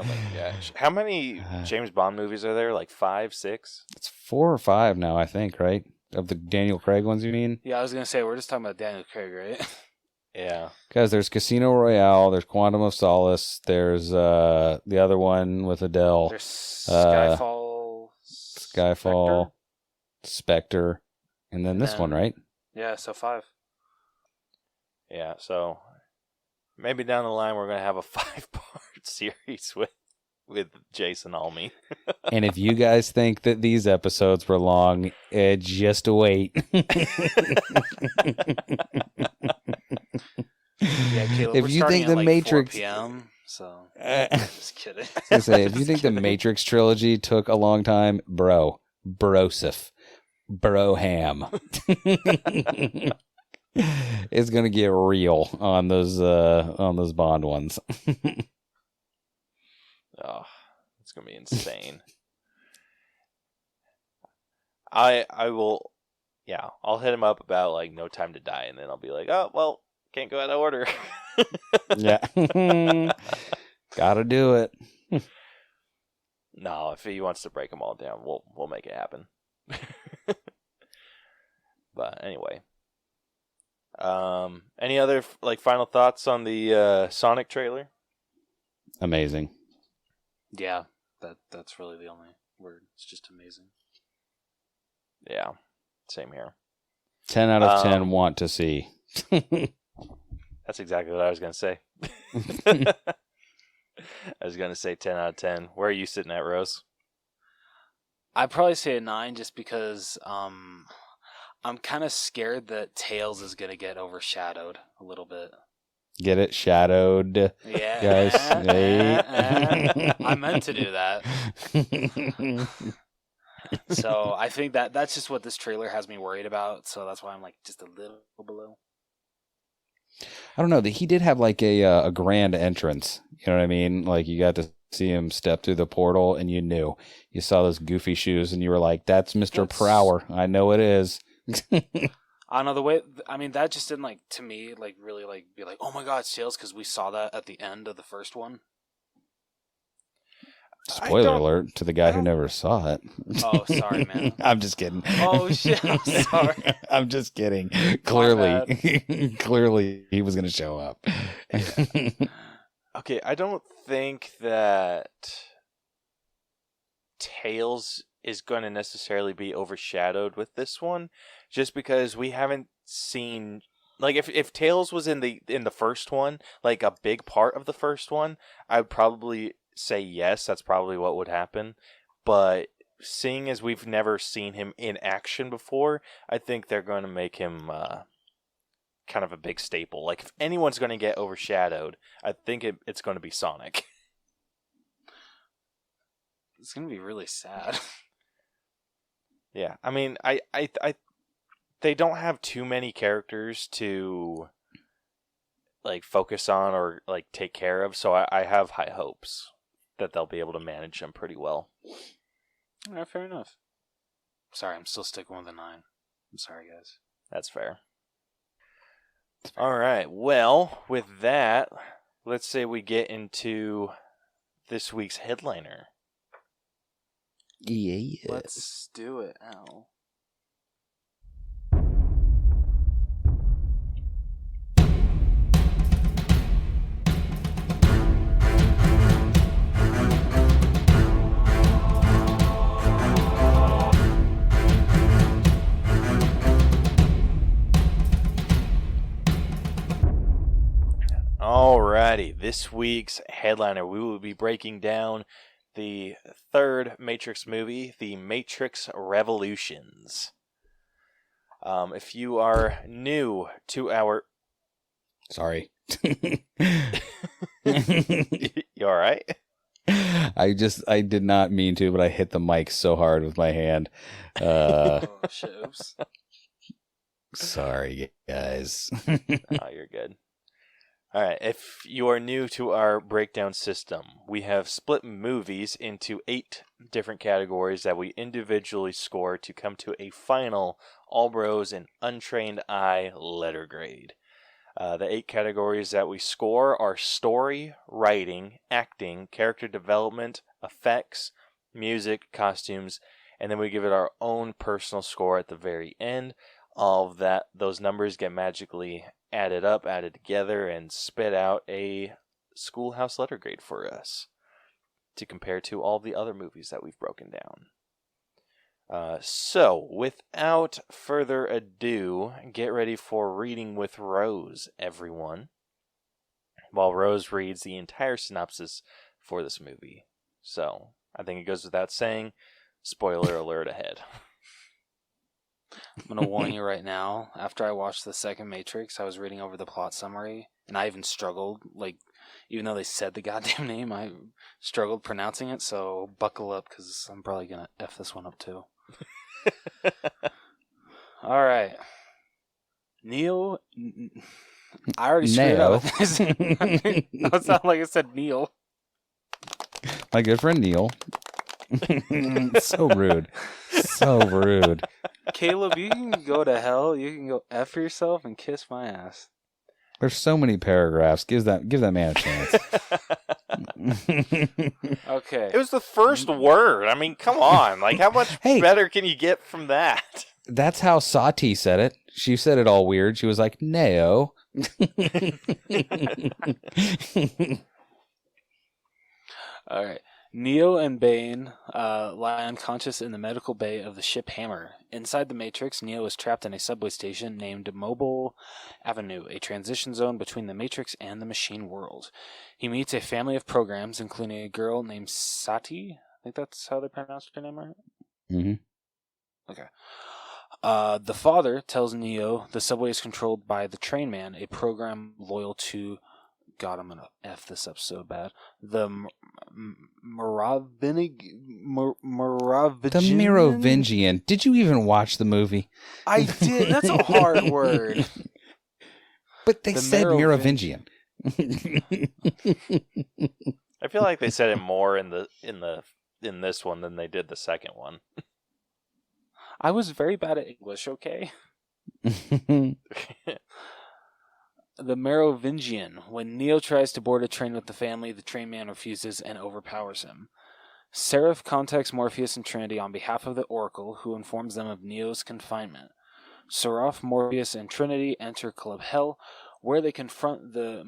my gosh. How many James Bond movies are there? Like 5, 6? It's 4 or 5 now, I think, right? Of the Daniel Craig ones, you mean? Yeah, I was going to say, we're just talking about Daniel Craig, right? Yeah. Because there's Casino Royale, there's Quantum of Solace, there's the other one with Adele. There's Skyfall. Spectre, and then this one, right? Yeah, so 5. Yeah, so maybe down the line we're going to have a 5-part series with Jason Almy. And if you guys think that these episodes were long, just wait. Yeah, Caleb, if we're you starting think at the like Matrix, 4 p.m., so just kidding. I was gonna say, if you think the Matrix trilogy took a long time, brosif, broham, it's gonna get real on those Bond ones. Oh, it's gonna be insane. I will, yeah, I'll hit him up about like No Time to Die, and then I'll be like, oh well, can't go out of order. Yeah, gotta do it. No, if he wants to break them all down, we'll make it happen. But anyway, any other like final thoughts on the Sonic trailer? Amazing. Yeah, that's really the only word. It's just amazing. Yeah, same here. 10 out of 10 want to see. That's exactly what I was going to say. I was going to say 10 out of 10. Where are you sitting at, Rose? I'd probably say a 9 just because I'm kind of scared that Tails is going to get overshadowed a little bit. Get it? Shadowed. Yeah. Guys. I meant to do that. So I think that's just what this trailer has me worried about. So that's why I'm like just a little below. I don't know. He did have like a grand entrance. You know what I mean? Like you got to see him step through the portal, and you knew. You saw those goofy shoes, and you were like, "That's Mr. Prower. I know it is." I don't know the way. I mean, that just didn't like to me like really like be like, "Oh my God, it's Tails," because we saw that at the end of the first one. Spoiler alert to the guy who never saw it. Oh, sorry, man. I'm just kidding. Oh shit! I'm sorry. I'm just kidding. Clearly, he was going to show up. Okay, I don't think that Tails is going to necessarily be overshadowed with this one, just because we haven't seen. Like if Tails was in the first one, like a big part of the first one, I would probably say yes, that's probably what would happen. But seeing as we've never seen him in action before, I think they're going to make him kind of a big staple. Like if anyone's going to get overshadowed, I think it's going to be Sonic. It's going to be really sad. Yeah, I mean, I they don't have too many characters to like focus on or like take care of, so I have high hopes that they'll be able to manage them pretty well. All right, fair enough. Sorry, I'm still sticking with a 9. I'm sorry, guys. That's fair. All right, well, with that, let's say we get into this week's headliner. Yeah. Let's do it, Al. Alrighty, this week's headliner, we will be breaking down the third Matrix movie, The Matrix Revolutions. If you are new to our... Sorry. You alright? I did not mean to, but I hit the mic so hard with my hand. Oh, shit, oops. Sorry, guys. Oh, you're good. Alright, if you are new to our breakdown system, we have split movies into 8 different categories that we individually score to come to a final All Bros and Untrained Eye letter grade. The 8 categories that we score are story, writing, acting, character development, effects, music, costumes, and then we give it our own personal score at the very end. all of those numbers get magically added up, added together, and spit out a schoolhouse letter grade for us to compare to all the other movies that we've broken down. So, without further ado, get ready for Reading with Rose, everyone. While Rose reads the entire synopsis for this movie. So, I think it goes without saying, spoiler alert ahead. I'm going to warn you right now, after I watched the second Matrix, I was reading over the plot summary, and I even struggled, even though they said the goddamn name, I struggled pronouncing it, so buckle up, because I'm probably going to F this one up too. Alright. Neil... I already screwed up with this. It sounded like I said Neil. My good friend Neil. So rude. So rude. Caleb, you can go to hell. You can go F yourself and kiss my ass. There's so many paragraphs. Give that man a chance. Okay. It was the first word. I mean, come on. Like, how much better can you get from that? That's how Sati said it. She said it all weird. She was like, Neo. All right. Neo and Bane lie unconscious in the medical bay of the ship Hammer. Inside the Matrix, Neo is trapped in a subway station named Mobile Avenue, a transition zone between the Matrix and the machine world. He meets a family of programs, including a girl named Sati. I think that's how they pronounced her name, right? Mm-hmm. Okay. The father tells Neo the subway is controlled by the Train Man, a program loyal to... God, I'm going to F this up so bad. The Merovingian. Did you even watch the movie? I did. That's a hard word. But they said Merovingian. I feel like they said it more in this one than they did the second one. I was very bad at English, okay? The Merovingian. When Neo tries to board a train with the family, the train man refuses and overpowers him. Seraph contacts Morpheus and Trinity on behalf of the Oracle, who informs them of Neo's confinement. Seraph, Morpheus, and Trinity enter Club Hell, where they confront the...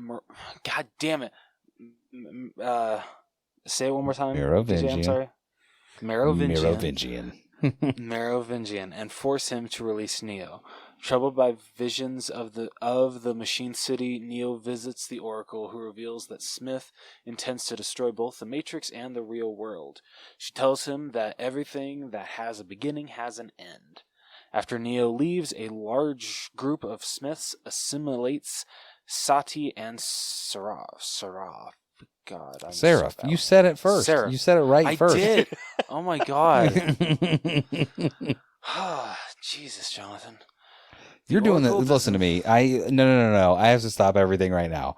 God damn it! Say it one more time. Merovingian. DJ, I'm sorry. Merovingian. Merovingian, and force him to release Neo. Troubled by visions of the machine city, Neo visits the Oracle, who reveals that Smith intends to destroy both the Matrix and the real world. She tells him that everything that has a beginning has an end. After Neo leaves, a large group of Smiths assimilates Sati and Seraph. God, Seraph. You said it first. Seraph. You said it right first. I did. Oh my God. Jesus, Jonathan. You're doing this. Listen to me. No. I have to stop everything right now.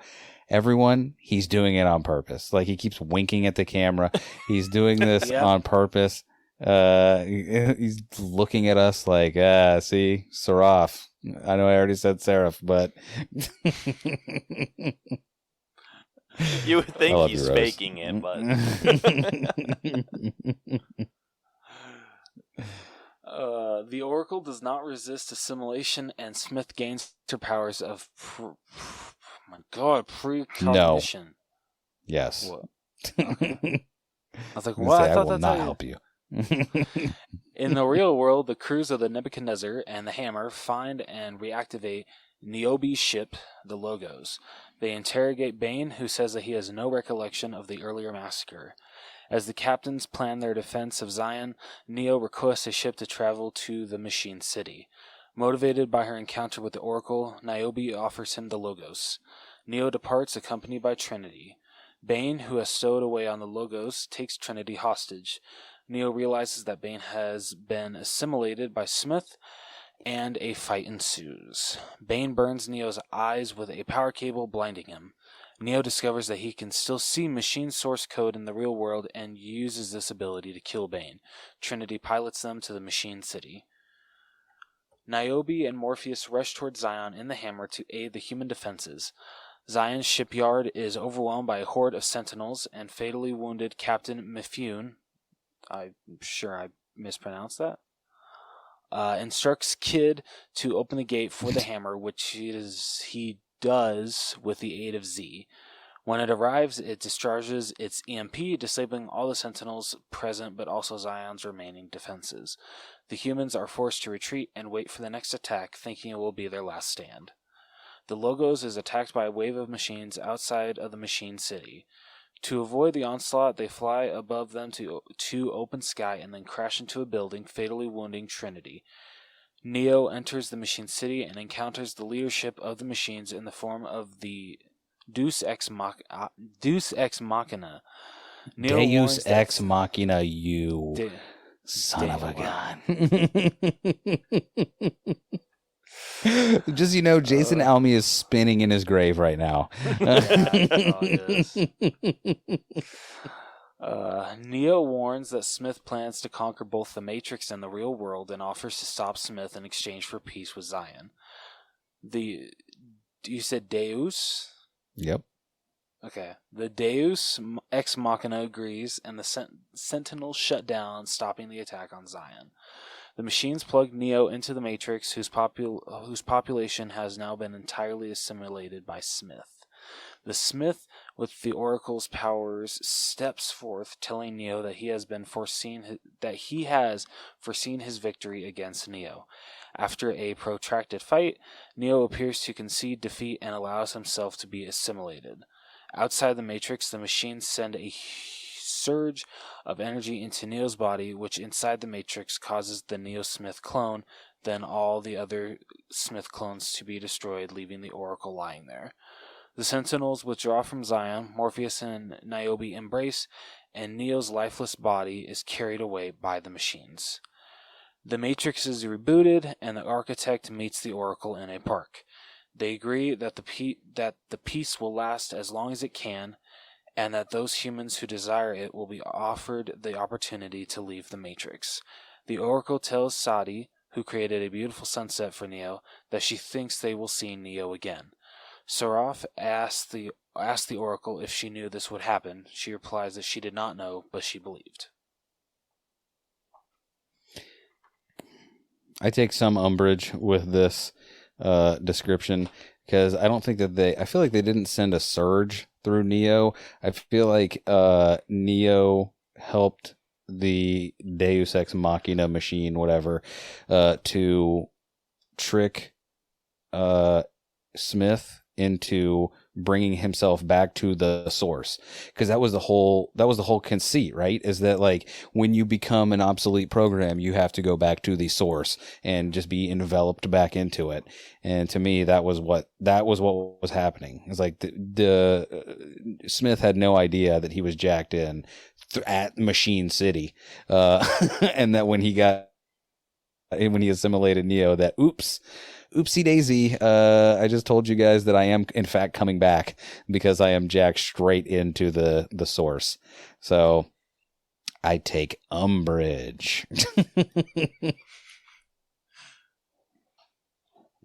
Everyone, he's doing it on purpose. Like, he keeps winking at the camera. He's doing this on purpose. He's looking at us like, see, Seraph. I know I already said Seraph, but you would think he's faking it, but the Oracle does not resist assimilation, and Smith gains her powers of precognition. No. Yes. What? Okay. I was like, what? I will not help you. In the real world, the crews of the Nebuchadnezzar and the Hammer find and reactivate Niobe's ship, the Logos. They interrogate Bane, who says that he has no recollection of the earlier massacre. As the captains plan their defense of Zion, Neo requests a ship to travel to the Machine City. Motivated by her encounter with the Oracle, Niobe offers him the Logos. Neo departs accompanied by Trinity. Bane, who has stowed away on the Logos, takes Trinity hostage. Neo realizes that Bane has been assimilated by Smith, and a fight ensues. Bane burns Neo's eyes with a power cable, blinding him. Neo discovers that he can still see machine source code in the real world and uses this ability to kill Bane. Trinity pilots them to the Machine City. Niobe and Morpheus rush toward Zion in the Hammer to aid the human defenses. Zion's shipyard is overwhelmed by a horde of Sentinels, and fatally wounded Captain Mifune, I'm sure I mispronounced that, instructs Kid to open the gate for the hammer, which he does with the aid of Z. When it arrives, it discharges its EMP, disabling all the Sentinels present, but also Zion's remaining defenses. The humans are forced to retreat and wait for the next attack, thinking it will be their last stand. The Logos is attacked by a wave of machines outside of the Machine City. To avoid the onslaught, they fly above them to open sky and then crash into a building, fatally wounding Trinity. Neo enters the Machine City and encounters the leadership of the machines in the form of the Deus Ex Machina. Deus Ex Machina, you son of a gun. Just, Jason Almy is spinning in his grave right now. Neo warns that Smith plans to conquer both the Matrix and the real world and offers to stop Smith in exchange for peace with Zion. You said Deus? Yep. Okay. The Deus Ex Machina agrees, and the Sentinels shut down, stopping the attack on Zion. The machines plug Neo into the Matrix, whose population has now been entirely assimilated by Smith. The Smith, with the Oracle's powers, steps forth, telling Neo that he has foreseen his victory against Neo. After a protracted fight, Neo appears to concede defeat and allows himself to be assimilated. Outside the Matrix, the machines send a surge of energy into Neo's body, which inside the Matrix causes the Neo-Smith clone, then all the other Smith clones to be destroyed, leaving the Oracle lying there. The Sentinels withdraw from Zion, Morpheus and Niobe embrace, and Neo's lifeless body is carried away by the machines. The Matrix is rebooted, and the Architect meets the Oracle in a park. They agree that the peace will last as long as it can, and that those humans who desire it will be offered the opportunity to leave the Matrix. The Oracle tells Sadi, who created a beautiful sunset for Neo, that she thinks they will see Neo again. Seraph asks the Oracle if she knew this would happen. She replies that she did not know, but she believed. I take some umbrage with this description, because I don't think that I feel like they didn't send a surge through Neo. I feel like Neo helped the Deus Ex Machina machine, whatever, to trick Smith into bringing himself back to the source, because that was the whole conceit, right? Is that, like, when you become an obsolete program, you have to go back to the source and just be enveloped back into it. And to me, that was what was happening. It's like the Smith had no idea that he was jacked in at Machine City, and that when he assimilated Neo, that oopsie daisy, I just told you guys that I am in fact coming back, because I am jacked straight into the source. So I take umbrage.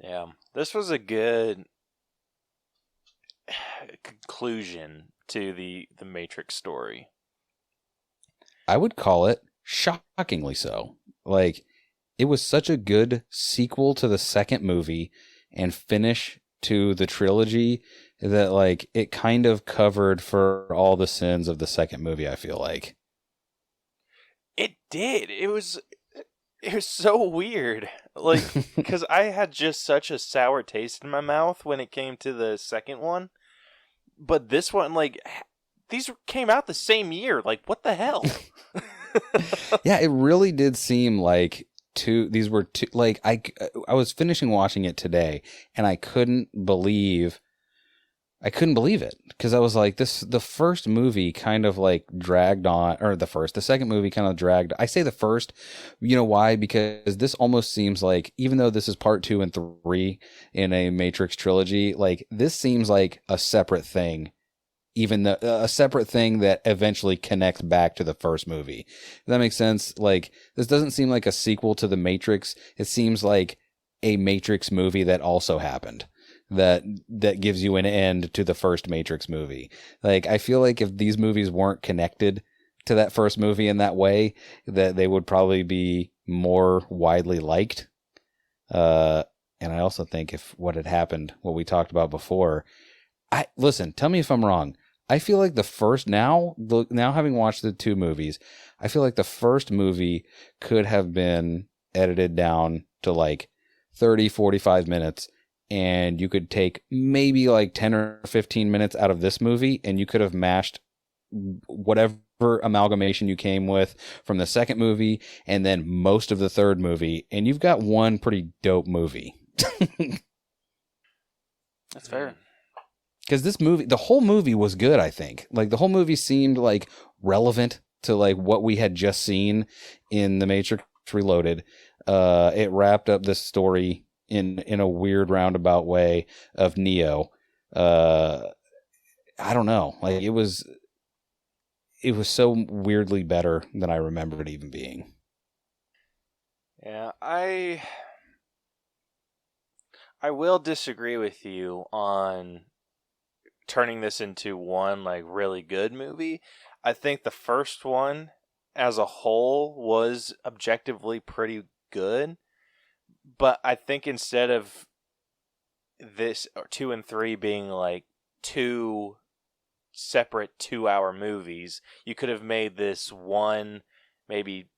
Yeah, this was a good conclusion to the Matrix story. I would call it shockingly so. Like, it was such a good sequel to the second movie and finish to the trilogy that, like, it kind of covered for all the sins of the second movie, I feel like. It did. It was so weird. Like, because I had just such a sour taste in my mouth when it came to the second one. But this one, like, these came out the same year. Like, what the hell? Yeah, it really did seem like these were two, like, I was finishing watching it today, and I couldn't believe it, because I was like, the first movie kind of like dragged on, or the second movie kind of dragged. I say the first, you know why? Because this almost seems like, even though this is part 2 and 3 in a Matrix trilogy, like, this seems like a separate thing. Even a separate thing that eventually connects back to the first movie. Does that make sense? Like, this doesn't seem like a sequel to The Matrix. It seems like a Matrix movie that also happened, that gives you an end to the first Matrix movie. Like, I feel like if these movies weren't connected to that first movie in that way, that they would probably be more widely liked. And I also think if what had happened, what we talked about before, listen, tell me if I'm wrong. I feel like now having watched the two movies, I feel like the first movie could have been edited down to like 30, 45 minutes, and you could take maybe like 10 or 15 minutes out of this movie, and you could have mashed whatever amalgamation you came with from the second movie and then most of the third movie, and you've got one pretty dope movie. That's fair. Because this movie, the whole movie was good, I think. Like, the whole movie seemed like relevant to like what we had just seen in The Matrix Reloaded. It wrapped up this story in a weird roundabout way of Neo. I don't know. Like, it was so weirdly better than I remember it even being. Yeah, I will disagree with you on turning this into one like really good movie. I think the first one as a whole was objectively pretty good, but I think instead of this 2 and 3 being like two separate 2-hour movies, you could have made this one maybe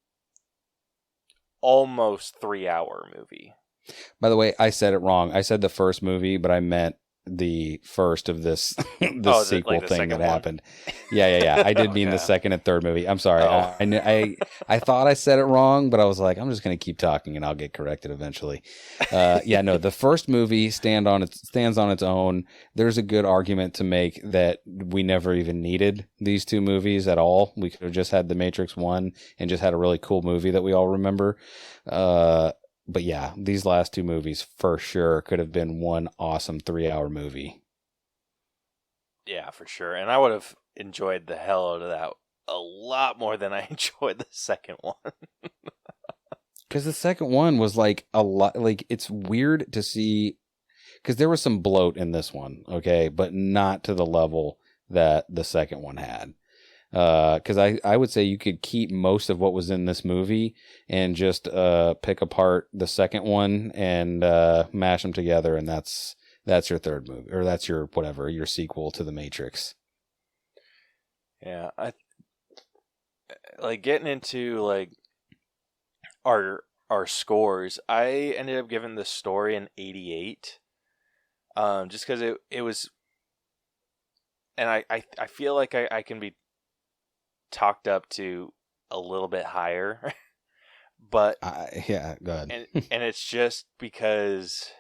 almost 3-hour movie. By the way, I said it wrong. I said the first movie, but I meant the first of this sequel thing that happened. Yeah. I did mean the second and third movie. I'm sorry. Oh. I thought I said it wrong, but I was like, I'm just going to keep talking and I'll get corrected eventually. The first movie stands on its own. There's a good argument to make that we never even needed these two movies at all. We could have just had The Matrix 1 and just had a really cool movie that we all remember. But yeah, these last two movies for sure could have been one awesome 3-hour movie. Yeah, for sure. And I would have enjoyed the hell out of that a lot more than I enjoyed the second one. Because the second one was like a lot, like it's weird to see, because there was some bloat in this one, okay, but not to the level that the second one had. Because I would say you could keep most of what was in this movie and just pick apart the second one and mash them together, and that's your third movie, or that's your whatever, your sequel to The Matrix. Yeah, I like getting into like our scores. I ended up giving the story an 88, just because it was, and I feel like I can be talked up to a little bit higher, but go ahead. and it's just because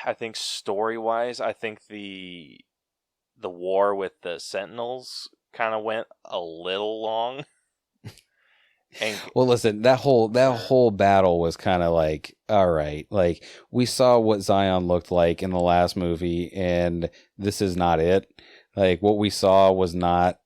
I think story-wise, I think the war with the Sentinels kind of went a little long. And well, listen, that whole battle was kind of like, all right, like we saw what Zion looked like in the last movie, and this is not it. Like what we saw was not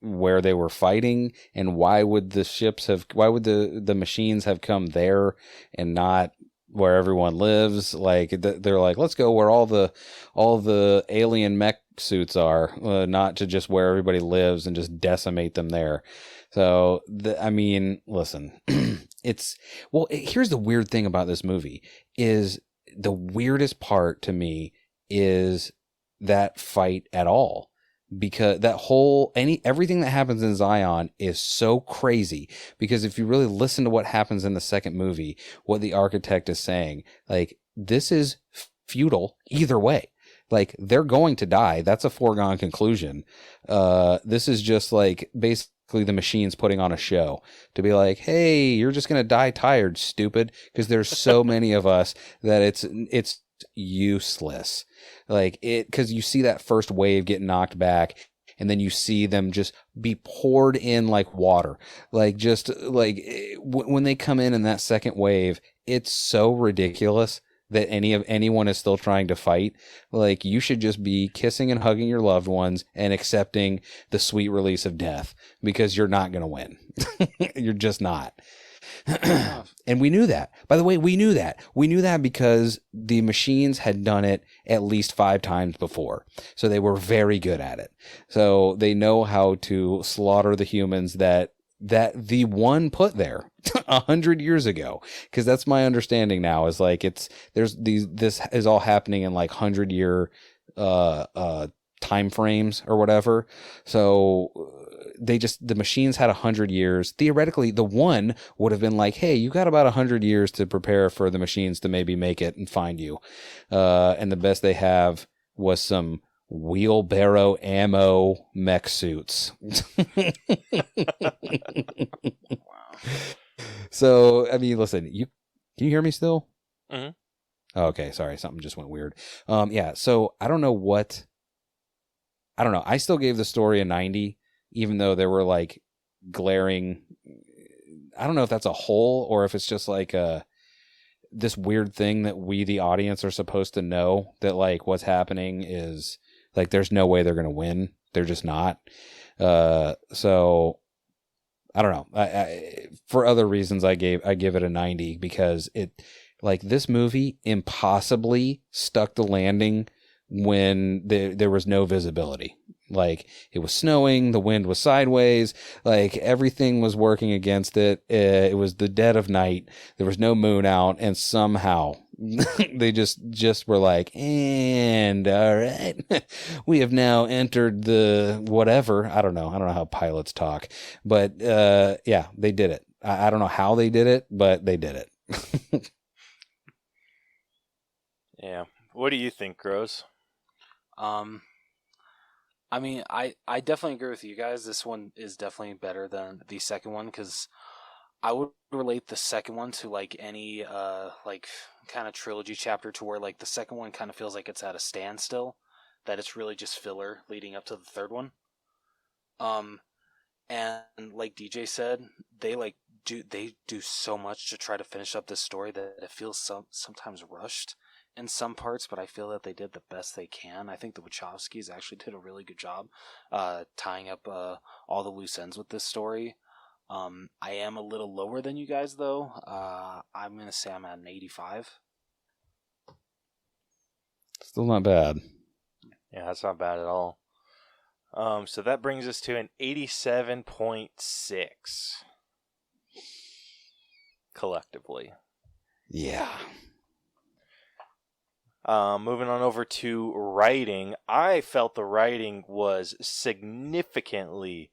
where they were fighting, and why would the machines have come there and not where everyone lives? Like they're like, let's go where all the alien mech suits are, not to just where everybody lives and just decimate them there. So I mean, listen, here's the weird thing about this movie is the weirdest part to me is that fight at all. Because everything that happens in Zion is so crazy. Because if you really listen to what happens in the second movie, what the architect is saying, like, this is futile either way. Like, they're going to die. That's a foregone conclusion. This is just like basically the machines putting on a show to be like, hey, you're just going to die tired, stupid. Because there's so many of us that it's useless. Like because you see that first wave get knocked back, and then you see them just be poured in like water. Like just like when they come in that second wave, it's so ridiculous that anyone is still trying to fight. Like you should just be kissing and hugging your loved ones and accepting the sweet release of death, because you're not going to win. You're just not. And we knew that. By the way, we knew that because the machines had done it at least 5 times before. So they were very good at it. So they know how to slaughter the humans that that the one put there 100 years ago, because that's my understanding now, is like this is all happening in like 100-year time frames or whatever. So the machines had 100 years. Theoretically, the one would have been like, hey, you got about 100 years to prepare for the machines to maybe make it and find you. And the best they have was some wheelbarrow ammo mech suits. Wow. So, I mean, listen, can you hear me still? Mm-hmm. Oh, okay, sorry, something just went weird. Yeah, so I don't know. I still gave the story a 90, even though there were like glaring. I don't know if that's a hole or if it's just like this weird thing that we, the audience, are supposed to know, that like what's happening is like there's no way they're gonna win. They're just not. So I don't know. I for other reasons I give it a 90, because it, like, this movie impossibly stuck the landing when there was no visibility. Like, it was snowing, the wind was sideways, like everything was working against it. It was the dead of night, there was no moon out, and somehow they just were like, and all right, we have now entered the whatever. I don't know how pilots talk, but yeah, they did it. I don't know how they did it, but they did it. Yeah. What do you think, Gross? I mean, I definitely agree with you guys. This one is definitely better than the second one, because I would relate the second one to like any like kind of trilogy chapter, to where like the second one kind of feels like it's at a standstill, that it's really just filler leading up to the third one. And like DJ said, they do so much to try to finish up this story that it feels sometimes rushed in some parts, but I feel that they did the best they can. I think the Wachowskis actually did a really good job tying up all the loose ends with this story. I am a little lower than you guys, though. I'm going to say I'm at an 85. Still not bad. Yeah, that's not bad at all. So that brings us to an 87.6 collectively. Yeah. Moving on over to writing, I felt the writing was significantly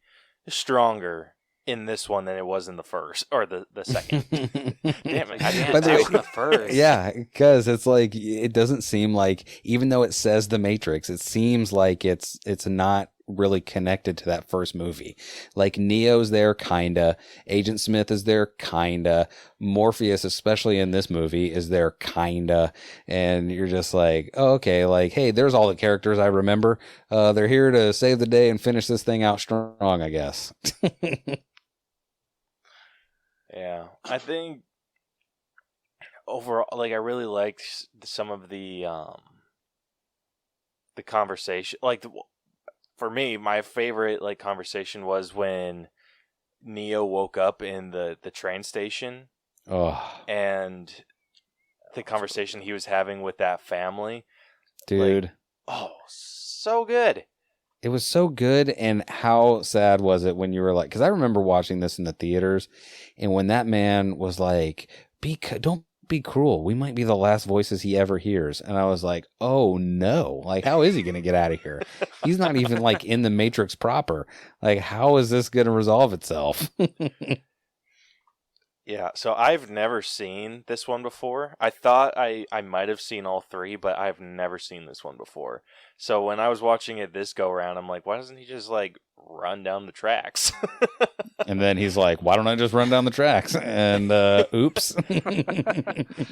stronger in this one than it was in the first, or the second. Damn it! I didn't By the way, in the first. Yeah, because it's like, it doesn't seem like, even though it says The Matrix, it seems like it's not really connected to that first movie. Like, Neo's there, kinda. Agent Smith is there, kinda. Morpheus, especially in this movie, is there, kinda. And you're just like, oh, okay, like, hey, there's all the characters I remember. They're here to save the day and finish this thing out strong, I guess. Yeah, I think overall, like, I really liked some of the conversation. Like, for me, my favorite like conversation was when Neo woke up in the train station. Oh, and the conversation he was having with that family, dude. Like, oh, so good. It was so good. And how sad was it when you were like, because I remember watching this in the theaters, and when that man was like, don't be cruel, we might be the last voices he ever hears. And I was like, oh no, like, how is he going to get out of here? He's not even like in the Matrix proper. Like, how is this going to resolve itself? Yeah, so I've never seen this one before. I thought I might have seen all three, but I've never seen this one before. So when I was watching it this go around, I'm like, why doesn't he just like run down the tracks? And then he's like, why don't I just run down the tracks? And oops.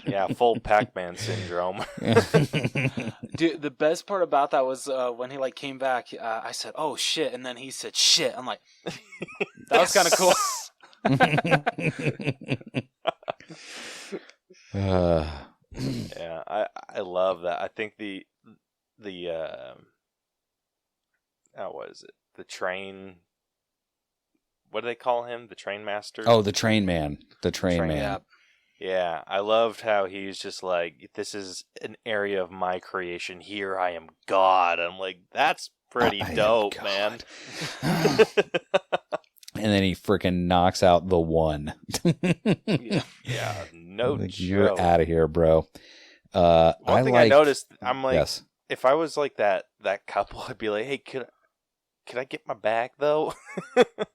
Yeah, full Pac-Man syndrome. Dude, the best part about that was when he like came back, I said, oh shit, and then he said shit. I'm like, that was kind of cool. Yeah, I love that. I think the what is it? The train. What do they call him? The train master? Oh, the train man. The train man. Yeah. Yeah, I loved how he's just like, this is an area of my creation. Here I am God. I'm like, that's pretty dope, man. And and then he freaking knocks out the one. Yeah, no like, joke. you're out of here, bro. One thing I noticed, I'm like, yes. if I was like that couple, I'd be like, hey, could I get my bag though?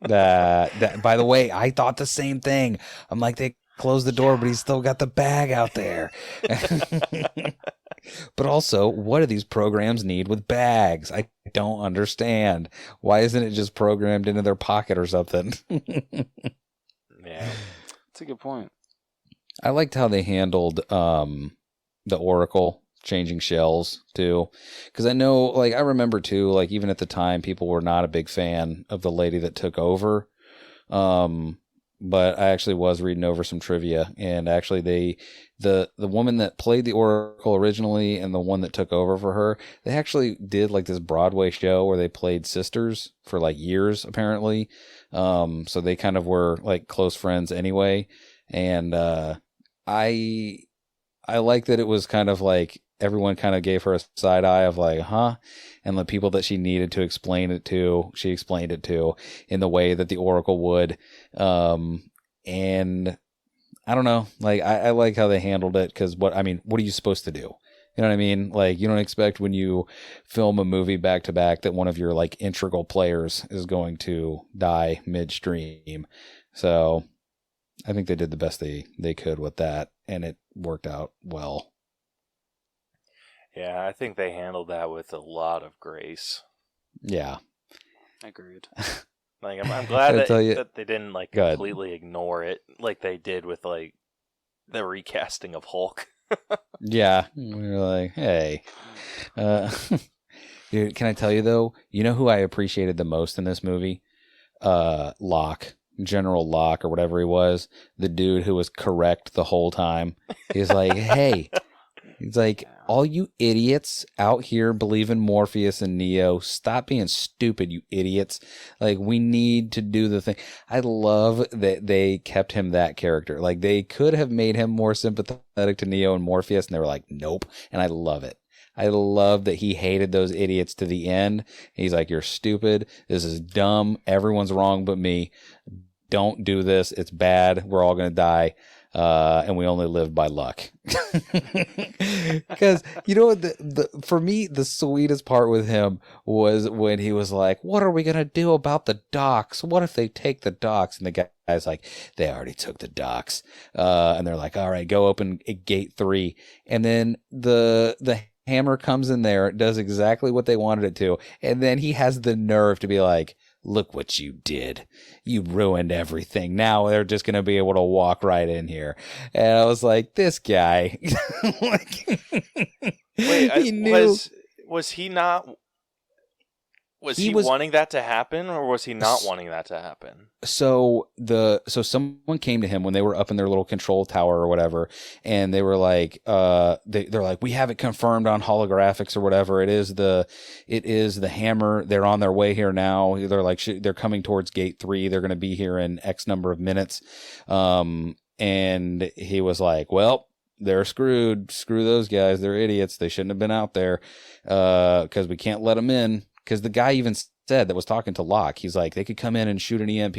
That by the way, I thought the same thing. I'm like, they closed the door, but he's still got the bag out there. But also, what do these programs need with bags? I don't understand. Why isn't it just programmed into their pocket or something? Yeah, That's a good point. I liked how they handled the Oracle changing shells too, because I know, like, I remember too, like, even at the time, people were not a big fan of the lady that took over. But I actually was reading over some trivia, and actually the woman that played the Oracle originally and the one that took over for her, they actually did like this Broadway show where they played sisters for like years apparently. So they kind of were like close friends anyway. And I like that it was kind of like everyone kind of gave her a side eye of like, huh? And the people that she needed to explain it to, she explained it to in the way that the Oracle would. And I don't know, like, I like how they handled it, because what are you supposed to do? You know what I mean? Like, you don't expect when you film a movie back to back that one of your like integral players is going to die midstream. So I think they did the best they could with that, and it worked out well. Yeah, I think they handled that with a lot of grace. Yeah. Agreed. Like, I'm glad that they didn't like Go completely ignore it like they did with like the recasting of Hulk. Yeah. We were like, hey. Dude, can I tell you though, you know who I appreciated the most in this movie? Locke. General Locke or whatever he was. The dude who was correct the whole time. He's like, hey. He's like, all you idiots out here believing Morpheus and Neo, stop being stupid, you idiots. Like, we need to do the thing. I love that they kept him that character. Like, they could have made him more sympathetic to Neo and Morpheus, and they were like, nope. And I love it. I love that he hated those idiots to the end. He's like, you're stupid. This is dumb. Everyone's wrong but me. Don't do this. It's bad. We're all going to die. And we only live by luck. Because, you know what, for me, the sweetest part with him was when he was like, what are we going to do about the docks? What if they take the docks? And the guy's like, they already took the docks. And they're like, all right, go open gate 3. And then the hammer comes in there, does exactly what they wanted it to. And then he has the nerve to be like, look what you did. You ruined everything. Now they're just going to be able to walk right in here. And I was like, this guy. Like, Wait, he knew. Was he not... Was he wanting that to happen, or was he not wanting that to happen? So someone came to him when they were up in their little control tower or whatever, and they were like, they're like, we have it confirmed on holographics or whatever. It is the hammer. They're on their way here now. They're like, they're coming towards gate 3. They're going to be here in X number of minutes. And he was like, well, they're screwed. Screw those guys. They're idiots. They shouldn't have been out there, because we can't let them in. Because the guy even said, that was talking to Locke, he's like, they could come in and shoot an EMP.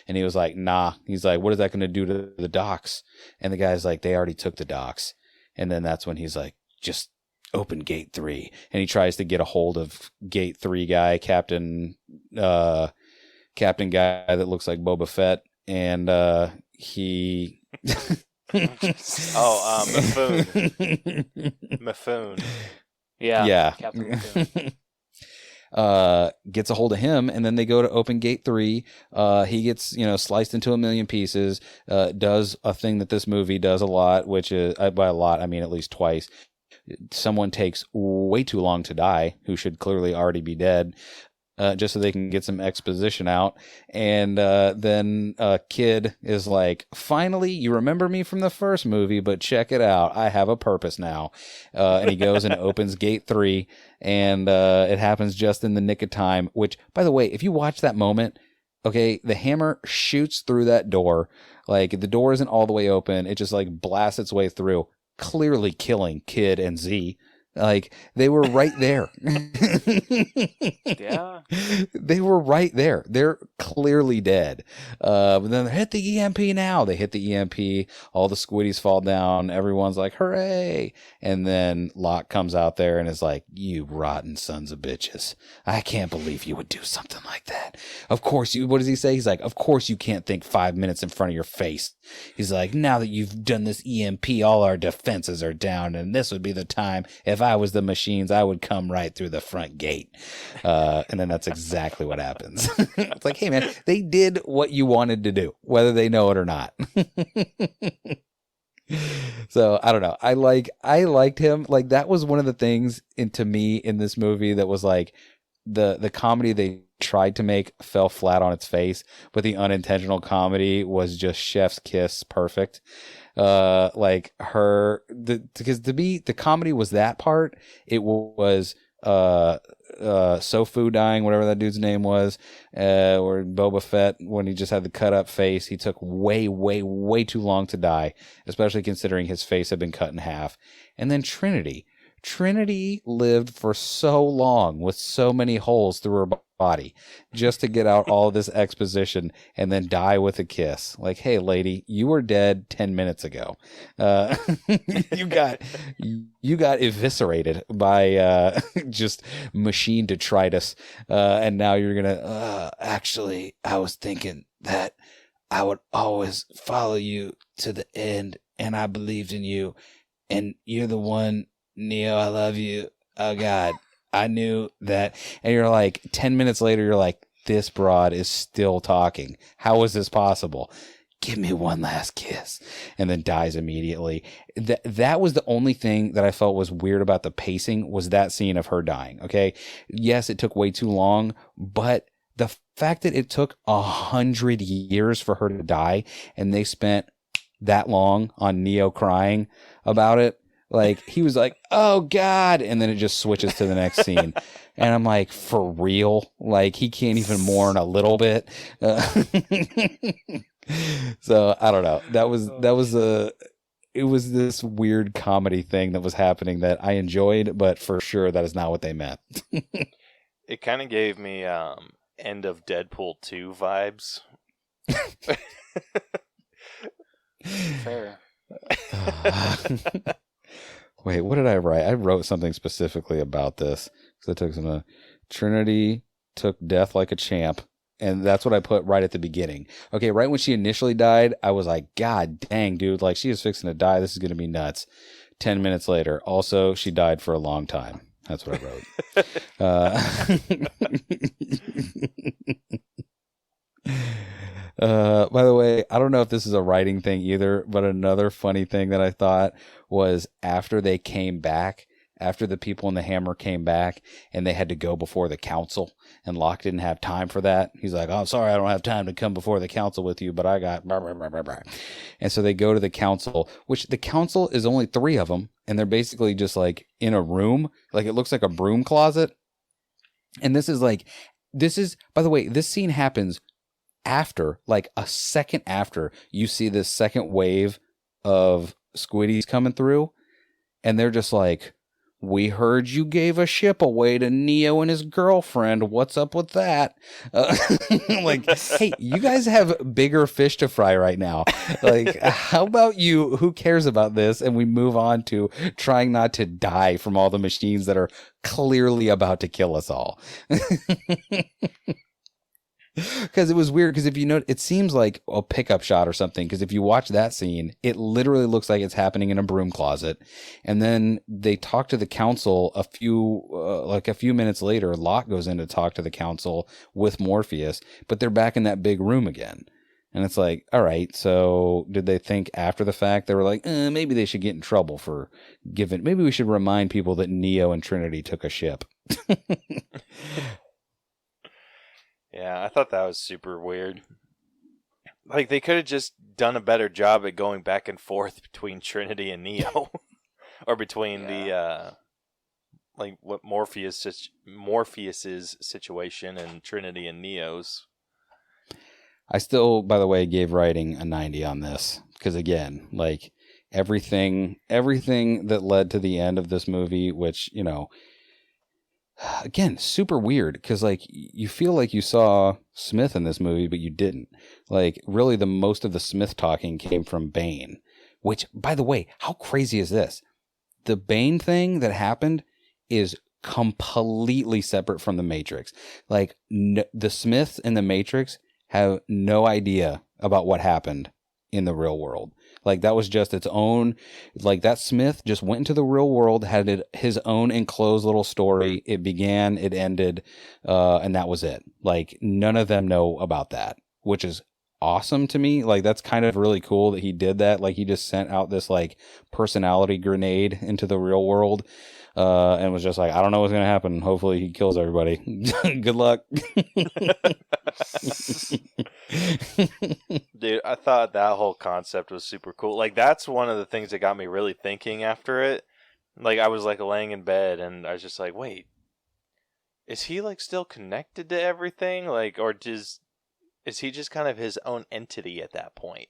And he was like, nah. He's like, what is that going to do to the docks? And the guy's like, they already took the docks. And then that's when he's like, just open gate 3. And he tries to get a hold of gate 3 guy, captain guy that looks like Boba Fett. And he... Mifune. Mifune. Yeah. Captain Mifune. Gets a hold of him, and then they go to open gate 3. He gets, sliced into a million pieces, does a thing that this movie does a lot, which is, by a lot, I mean at least twice. Someone takes way too long to die, who should clearly already be dead, just so they can get some exposition out. And then Kid is like, finally, you remember me from the first movie, but check it out. I have a purpose now. And he goes and opens gate 3, and it happens just in the nick of time, which, by the way, if you watch that moment, okay, the hammer shoots through that door. Like, the door isn't all the way open. It just, like, blasts its way through, clearly killing Kid and Z. Like, they were right there. Yeah. They were right there. They're clearly dead. But then they hit the EMP now. They hit the EMP. All the squiddies fall down. Everyone's like, hooray. And then Locke comes out there and is like, you rotten sons of bitches. I can't believe you would do something like that. Of course you, what does he say? He's like, of course you can't think 5 minutes in front of your face. He's like, now that you've done this EMP, all our defenses are down. And this would be the time. If I was the machines, I would come right through the front gate. And then that's exactly what happens. It's like, hey man, they did what you wanted to do, whether they know it or not. So I don't know. I liked him. Like, that was one of the things to me in this movie that was like the comedy they tried to make fell flat on its face, but the unintentional comedy was just chef's kiss perfect. Like because to me the comedy was that part. It was Sofu dying, whatever that dude's name was, or Boba Fett when he just had the cut up face. He took way too long to die, especially considering his face had been cut in half. And then Trinity lived for so long with so many holes through her body just to get out all this exposition and then die with a kiss. Like, hey lady, you were dead 10 minutes ago. You got eviscerated by just machine detritus, and now you're gonna actually I was thinking that I would always follow you to the end, and I believed in you, and you're the one. Neo, I love you. Oh God, I knew that. And you're like, 10 minutes later, you're like, this broad is still talking. How is this possible? Give me one last kiss. And then dies immediately. That was the only thing that I felt was weird about the pacing, was that scene of her dying. Okay. Yes, it took way too long, but the fact that it took 100 years for her to die and they spent that long on Neo crying about it. Like, he was like, oh God. And then it just switches to the next scene. And I'm like, for real? Like, he can't even mourn a little bit. So I don't know. It was this weird comedy thing that was happening that I enjoyed, but for sure that is not what they meant. It kind of gave me end of Deadpool 2 vibes. Fair. Wait, what did I write? I wrote something specifically about this. So I took some. Trinity took death like a champ, and that's what I put right at the beginning. Okay, right when she initially died, I was like, God dang, dude, like, she is fixing to die. This is going to be nuts. 10 minutes later, also, she died for a long time. That's what I wrote. By the way, I don't know if this is a writing thing either, but another funny thing that I thought was after they came back, after the people in the hammer came back and they had to go before the council, and Locke didn't have time for that. He's like, oh, I'm sorry, I don't have time to come before the council with you, but I got blah, blah, blah, blah, blah. And so they go to the council, which the council is only 3 of them, and they're basically just like in a room, like it looks like a broom closet. And this is, by the way, this scene happens after, like a second after you see this second wave of squiddies coming through, and they're just like, we heard you gave a ship away to Neo and his girlfriend. What's up with that? Like, hey, you guys have bigger fish to fry right now. Like, how about you? Who cares about this? And we move on to trying not to die from all the machines that are clearly about to kill us all. Because it was weird, because if you know, it seems like a pickup shot or something, because if you watch that scene, it literally looks like it's happening in a broom closet. And then they talk to the council a few minutes later. Locke goes in to talk to the council with Morpheus, but they're back in that big room again. And it's like, all right, so did they think after the fact? They were like, maybe they should get in trouble for maybe we should remind people that Neo and Trinity took a ship. Yeah, I thought that was super weird. Like, they could have just done a better job at going back and forth between Trinity and Neo. Or between the, what Morpheus's situation and Trinity and Neo's. I still, by the way, gave writing a 90 on this. Because again, like, everything that led to the end of this movie, which, you know, again, super weird because like you feel like you saw Smith in this movie, but you didn't. Like really, the most of the Smith talking came from Bane. Which, by the way, how crazy is this? The Bane thing that happened is completely separate from the Matrix. Like the Smiths in the Matrix have no idea about what happened in the real world. Like that was just its own, like that Smith just went into the real world, had his own enclosed little story. It began, it ended, and that was it. Like none of them know about that, which is awesome to me. Like that's kind of really cool that he did that. Like he just sent out this like personality grenade into the real world. And was just like, I don't know what's going to happen. Hopefully he kills everybody. Good luck. Dude, I thought that whole concept was super cool. Like, that's one of the things that got me really thinking after it. Like, I was, like, laying in bed, and I was just like, wait, is he, like, still connected to everything? Like, or is he just kind of his own entity at that point?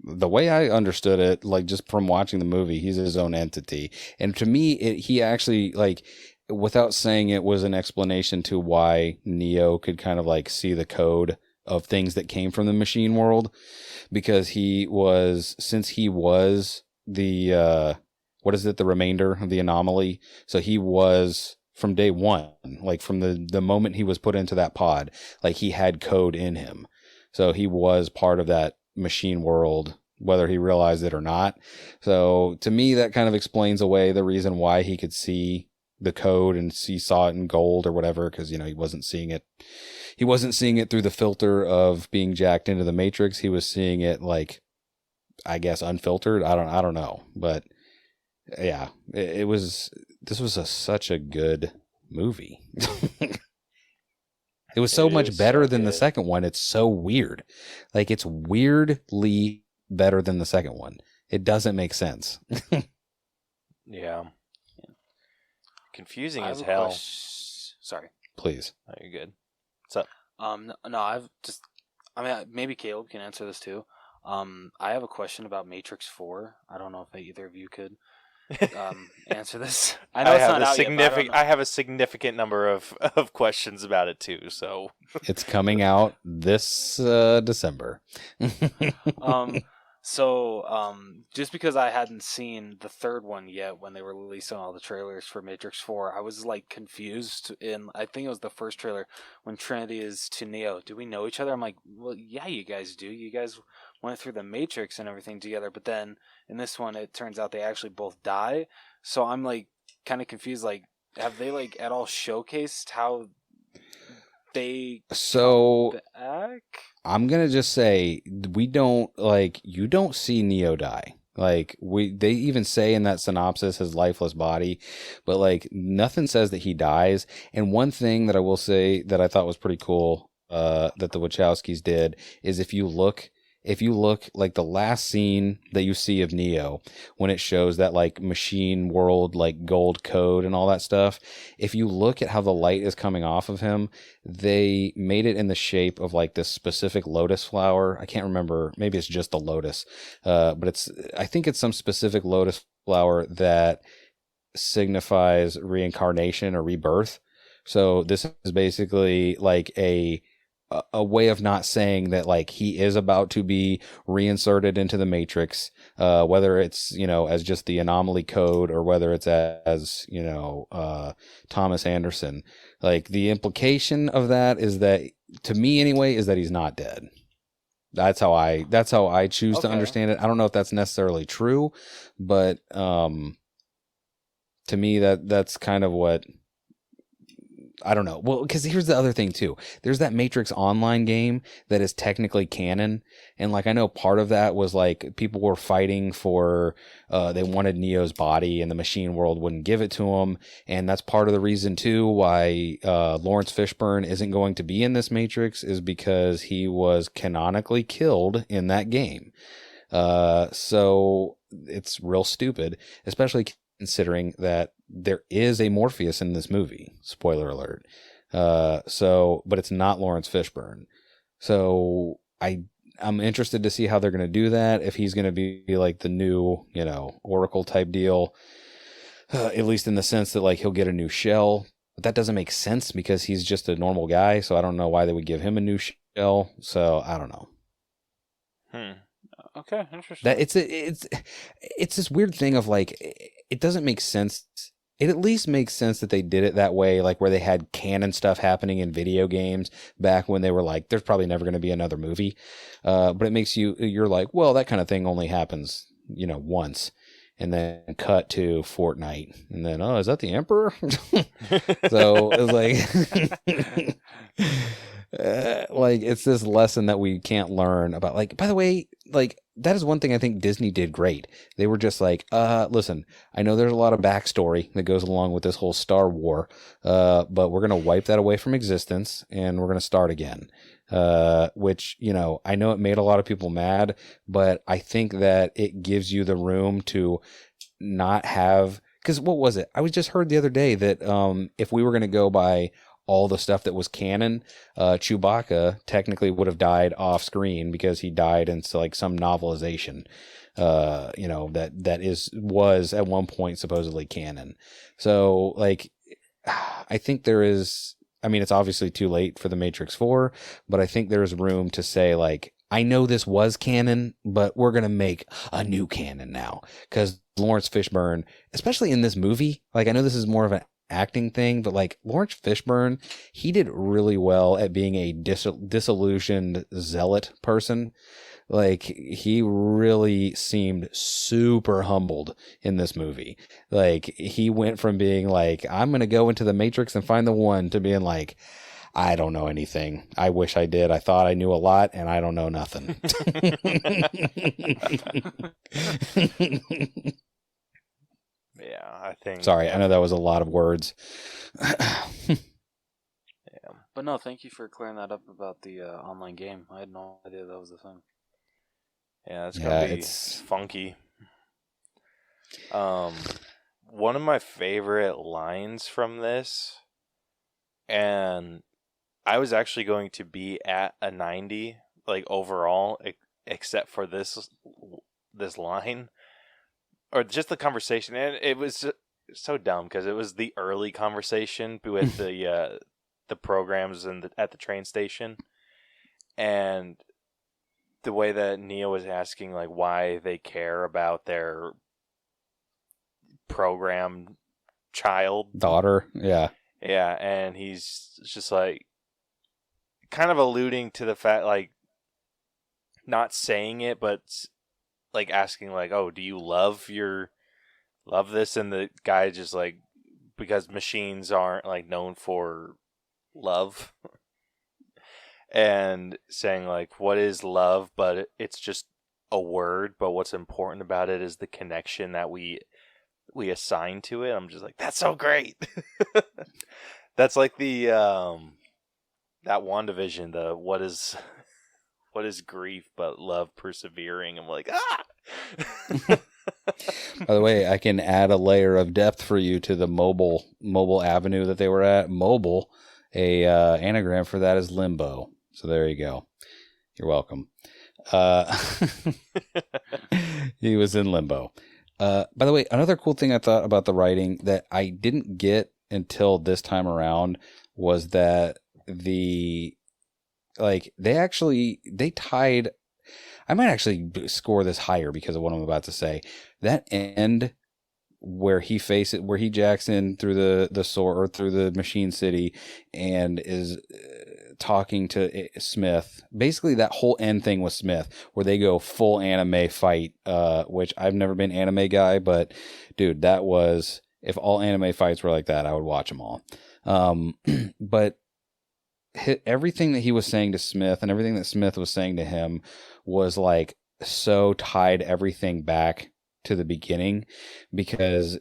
The way I understood it, like just from watching the movie, he's his own entity. And to me, he actually, like, without saying it, was an explanation to why Neo could kind of like see the code of things that came from the machine world. Because since he was the, the remainder of the anomaly. So he was from day one, like from the moment he was put into that pod, like he had code in him. So he was part of that machine world, whether he realized it or not. So to me, that kind of explains away the reason why he could see the code and saw it in gold or whatever, because he wasn't seeing it through the filter of being jacked into the Matrix. He was seeing it, like, I guess, unfiltered. I don't know, but yeah, this was such a good movie. It was so much better than the second one. It's so weird. Like, it's weirdly better than the second one. It doesn't make sense. Yeah. Confusing as hell. Sorry. Please. Oh, you're good. What's up? No, maybe Caleb can answer this too. I have a question about Matrix 4. I don't know if either of you could answer this. I know it's not out yet, I have a significant number of questions about it too. So it's coming out this December. Just because I hadn't seen the third one yet when they were releasing all the trailers for Matrix 4, I was like confused I think it was the first trailer when Trinity is to Neo. Do we know each other? I'm like, well, yeah, you guys do. You guys went through the Matrix and everything together, but then in this one, it turns out they actually both die. So I'm like kind of confused. Like, have they like at all showcased how they come back? I'm gonna just say you don't see Neo die. Like they even say in that synopsis his lifeless body, but like nothing says that he dies. And one thing that I will say that I thought was pretty cool, that the Wachowskis did is if you look like the last scene that you see of Neo, when it shows that like machine world, like gold code and all that stuff, if you look at how the light is coming off of him, they made it in the shape of like this specific lotus flower. I can't remember. Maybe it's just a lotus. But I think it's some specific lotus flower that signifies reincarnation or rebirth. So this is basically like a way of not saying that like he is about to be reinserted into the Matrix, whether it's, as just the anomaly code or whether it's as Thomas Anderson. Like the implication of that is that, to me anyway, is that he's not dead. That's how I choose to understand it. I don't know if that's necessarily true, but to me that's kind of what, I don't know. Well, because here's the other thing too. There's that Matrix Online game that is technically canon, and like I know part of that was like people were fighting for, they wanted Neo's body, and the machine world wouldn't give it to him, and that's part of the reason too why Lawrence Fishburne isn't going to be in this Matrix, is because he was canonically killed in that game. So it's real stupid, especially considering that there is a Morpheus in this movie. Spoiler alert. But it's not Lawrence Fishburne. So I'm interested to see how they're going to do that. If he's going to be like the new, Oracle type deal, at least in the sense that like he'll get a new shell But that doesn't make sense because he's just a normal guy. So I don't know why they would give him a new shell. So I don't know. Okay, interesting. That it's this weird thing of like, it doesn't make sense. It at least makes sense that they did it that way, like where they had canon stuff happening in video games back when they were like, there's probably never going to be another movie. But it makes you're like, well, that kind of thing only happens, once. And then cut to Fortnite. And then, oh, is that the Emperor? So it was like, like it's this lesson that we can't learn about. Like, by the way, like that is one thing I think Disney did great. They were just like, listen, I know there's a lot of backstory that goes along with this whole Star War, but we're going to wipe that away from existence and we're going to start again. Which, I know it made a lot of people mad, but I think that it gives you the room to not have, because what was it? I was just heard the other day that if we were going to go by all the stuff that was canon, Chewbacca technically would have died off screen because he died in like some novelization, that was at one point supposedly canon. So like, I think there is, I mean, it's obviously too late for The Matrix 4, but I think there's room to say like, I know this was canon, but we're going to make a new canon now. Because Lawrence Fishburne, especially in this movie, like I know this is more of an acting thing, but like Lawrence Fishburne, he did really well at being a disillusioned zealot person. Like he really seemed super humbled in this movie. Like he went from being like, I'm going to go into the Matrix and find the one, to being like, I don't know anything. I wish I did. I thought I knew a lot and I don't know nothing. Yeah, I think. Sorry, I know that was a lot of words. Yeah. But no, thank you for clearing that up about the online game. I had no idea that was a thing. Yeah, it's gonna be funky. One of my favorite lines from this, and I was actually going to be at a 90, like overall, except for this line, or just the conversation, and it was so dumb because it was the early conversation with the programs at the train station, and the way that Neo was asking like why they care about their program daughter, yeah, and he's just like kind of alluding to the fact, like not saying it, but like asking like, oh, do you love this? And the guy just like, because machines aren't like known for love. And saying like, what is love? But it's just a word, but what's important about it is the connection that we assign to it. I'm just like, that's so great. That's like the that WandaVision, the what is grief but love persevering. I'm like, By the way, I can add a layer of depth for you to the mobile avenue that they were at. Mobile, a anagram for that is limbo. So there you go. You're welcome. He was in limbo. By the way, another cool thing I thought about the writing that I didn't get until this time around was that they tied. I might actually score this higher because of what I'm about to say. That end where he jacks in through the sword or through the machine city and is talking to Smith. Basically, that whole end thing with Smith, where they go full anime fight, which I've never been anime guy, but dude, that was, if all anime fights were like that, I would watch them all. But everything that he was saying to Smith and everything that Smith was saying to him was like so tied everything back to the beginning, because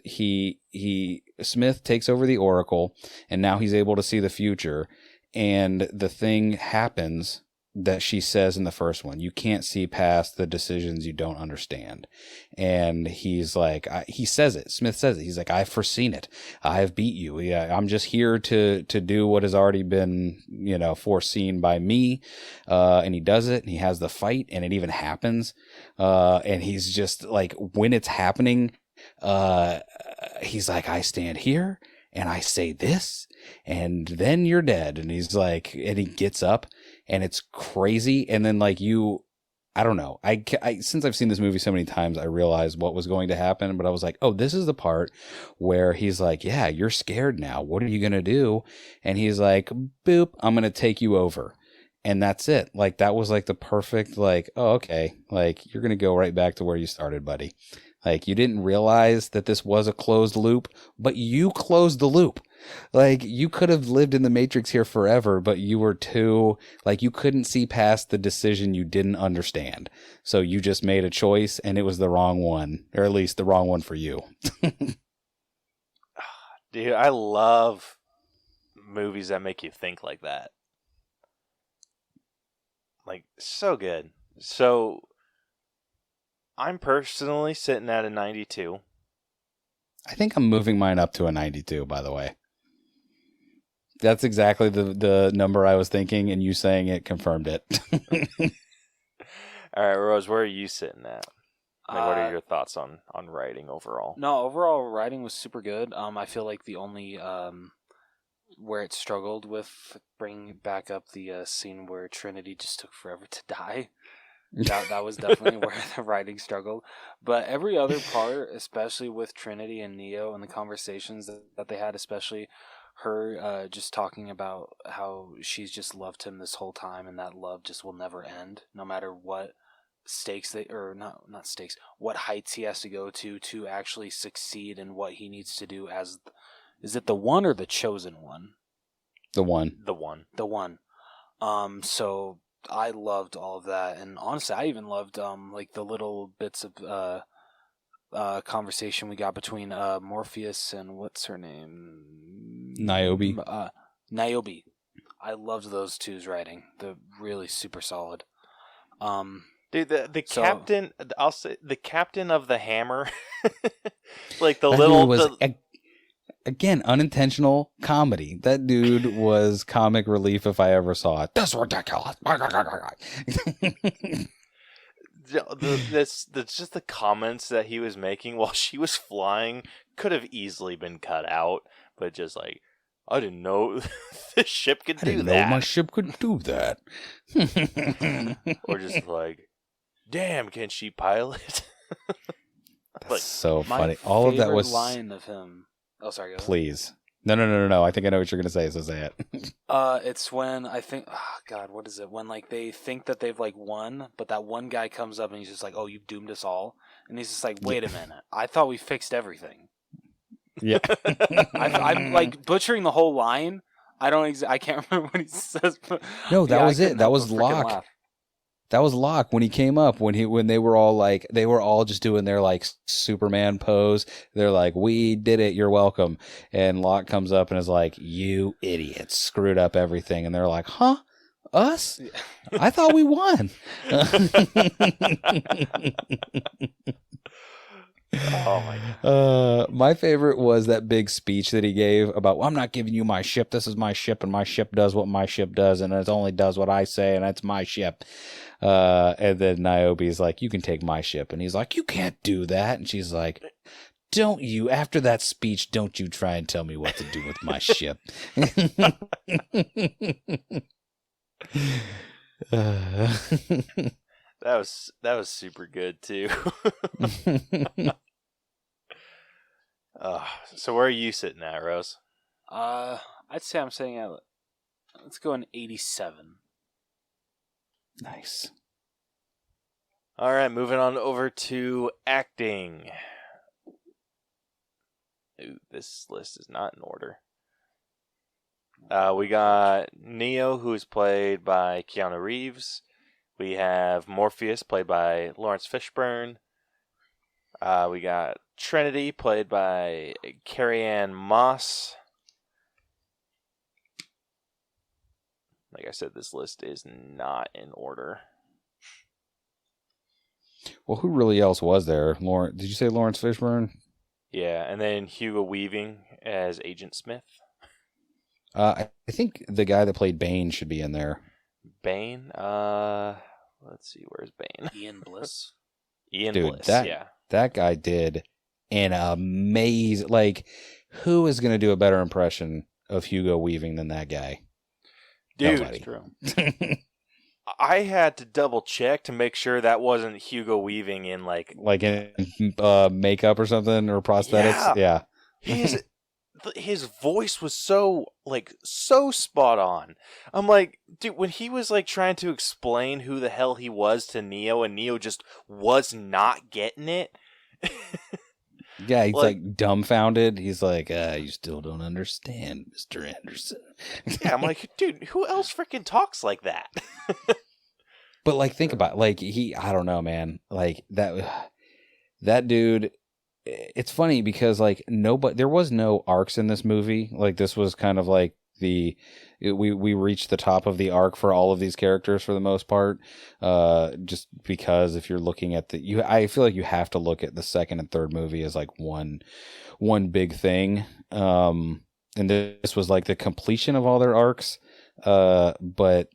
Smith takes over the Oracle and now he's able to see the future. And the thing happens that she says in the first one, you can't see past the decisions you don't understand. And he's like, he says it. Smith says it. He's like, I've foreseen it. I've beat you. Yeah, I'm just here to do what has already been, foreseen by me. And he does it, and he has the fight, and it even happens. And he's just like, when it's happening, he's like, I stand here and I say this, and then you're dead. And he's like, and he gets up, and it's crazy. And then like I don't know. I since I've seen this movie so many times, I realized what was going to happen. But I was like, oh, this is the part where he's like, yeah, you're scared now. What are you going to do? And he's like, boop, I'm going to take you over. And that's it. Like, that was like the perfect, like, oh, okay. Like, you're going to go right back to where you started, buddy. Like, you didn't realize that this was a closed loop, but you closed the loop. Like, you could have lived in the Matrix here forever, but you were too, like, you couldn't see past the decision you didn't understand. So you just made a choice, and it was the wrong one, or at least the wrong one for you. Dude, I love movies that make you think like that. Like, so good. So, I'm personally sitting at a 92. I think I'm moving mine up to a 92, by the way. That's exactly the number I was thinking, and you saying it confirmed it. All right, Rose, where are you sitting at? Like, what are your thoughts on writing overall? No, overall writing was super good. I feel like the only where it struggled with bringing back up the scene where Trinity just took forever to die. That was definitely where the writing struggled. But every other part, especially with Trinity and Neo and the conversations that they had, especially her just talking about how she's just loved him this whole time, and that love just will never end, no matter what stakes not stakes, what heights he has to go to actually succeed in what he needs to do as, is it the one or the chosen one? The one. The one. The one. So I loved all of that, and honestly, I even loved like the little bits of conversation we got between Morpheus and what's her name? Niobe. Niobe. I loved those two's writing. They're really super solid. Dude, the captain, I'll say the captain of the hammer, like the that little dude was again unintentional comedy. That dude was comic relief if I ever saw it. That's ridiculous. That's just the comments that he was making while she was flying could have easily been cut out, but just like, I didn't know this ship could do that. I didn't know my ship could do that. Or just like, damn, can she pilot? That's like, so funny. All of that was line of him. Oh, sorry. Go ahead. Please. No. I think I know what you're gonna say. So say it. It's when I think. Oh, God, what is it? When like they think that they've like won, but that one guy comes up and he's just like, "Oh, you've doomed us all," and he's just like, "Wait a minute, I thought we fixed everything." Yeah. I'm like butchering the whole line. I can't remember what he says. But no, that was it. That was Locke. Locke. That was Locke when he came up, when they were all just doing their like Superman pose. They're like, "We did it, you're welcome." And Locke comes up and is like, "You idiots screwed up everything." And they're like, "Huh? Us? I thought we won." Oh my God. My favorite was that big speech that he gave about, well, I'm not giving you my ship. This is my ship, and my ship does what my ship does, and it only does what I say, and that's my ship. And then Niobe's like, you can take my ship. And he's like, you can't do that. And she's like, after that speech, don't you try and tell me what to do with my ship. That was super good too. So where are you sitting at, Rose? I'd say I'm sitting at, let's go an 87. Nice. All right, moving on over to acting. Ooh, this list is not in order. We got Neo, who is played by Keanu Reeves. We have Morpheus, played by Lawrence Fishburne. We got Trinity, played by Carrie-Anne Moss. Like I said, this list is not in order. Well, who really else was there? Did you say Lawrence Fishburne? Yeah, and then Hugo Weaving as Agent Smith. I think the guy that played Bane should be in there. Bane? Let's see, where's Bane? Ian Bliss. Ian Dude, Bliss, yeah. That guy did an amazing... Like, who is going to do a better impression of Hugo Weaving than that guy. Dude, Nobody. True. I had to double check to make sure that wasn't Hugo Weaving in like in makeup or something or prosthetics. Yeah. His voice was so spot on. I'm like, dude, when he was like trying to explain who the hell he was to Neo, and Neo just was not getting it. Yeah, he's like dumbfounded. He's like, you still don't understand, Mr. Anderson. Yeah, I'm like, dude, who else freaking talks like that? But like, think about I don't know, man. Like that dude. It's funny because like there was no arcs in this movie. Like this was kind of like we reached the top of the arc for all of these characters for the most part. Just because if you're looking at I feel like you have to look at the second and third movie as like one big thing. And this was like the completion of all their arcs. But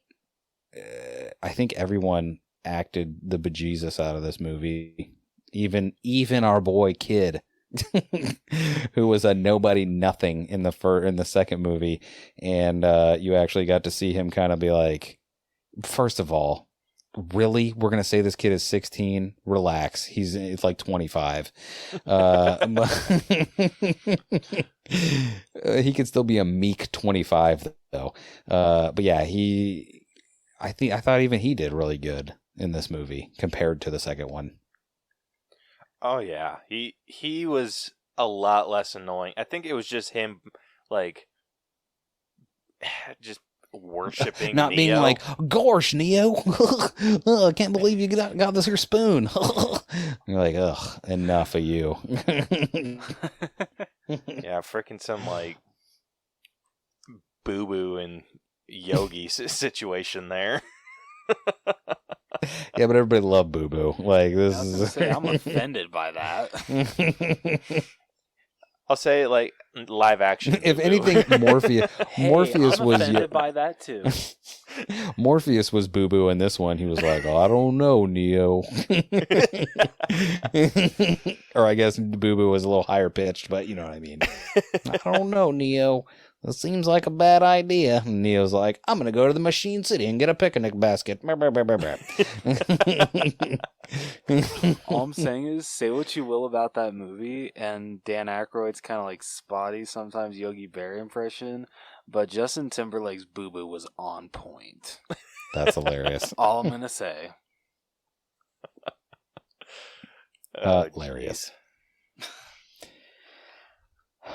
I think everyone acted the bejesus out of this movie. Even our boy Kid, who was a nobody nothing in the second movie, and you actually got to see him kind of be like, first of all, really, we're gonna say this kid is 16? Relax, it's like 25. He could still be a meek 25 though. But yeah, I thought even he did really good in this movie compared to the second one. Oh yeah, he was a lot less annoying. I think it was just him, like, just worshiping not Neo. Being like, gosh, Neo, I can't believe you got this here spoon. You're like, ugh, enough of you. Yeah, freaking some like Boo Boo and Yogi situation there. Yeah, but everybody loved Boo Boo. Like this is. I'm offended by that. I'll say like live action. If Boo-Boo. anything, Morpheus I'm was offended by that too. Morpheus was Boo Boo in this one. He was like, I don't know, Neo. Or I guess Boo Boo was a little higher pitched, but you know what I mean. I don't know, Neo. That seems like a bad idea. And Neo's like, I'm going to go to the Machine City and get a picnic basket. All I'm saying is, say what you will about that movie, and Dan Aykroyd's kind of like spotty, sometimes Yogi Bear impression, but Justin Timberlake's Boo Boo was on point. That's hilarious. All I'm going to say. Hilarious.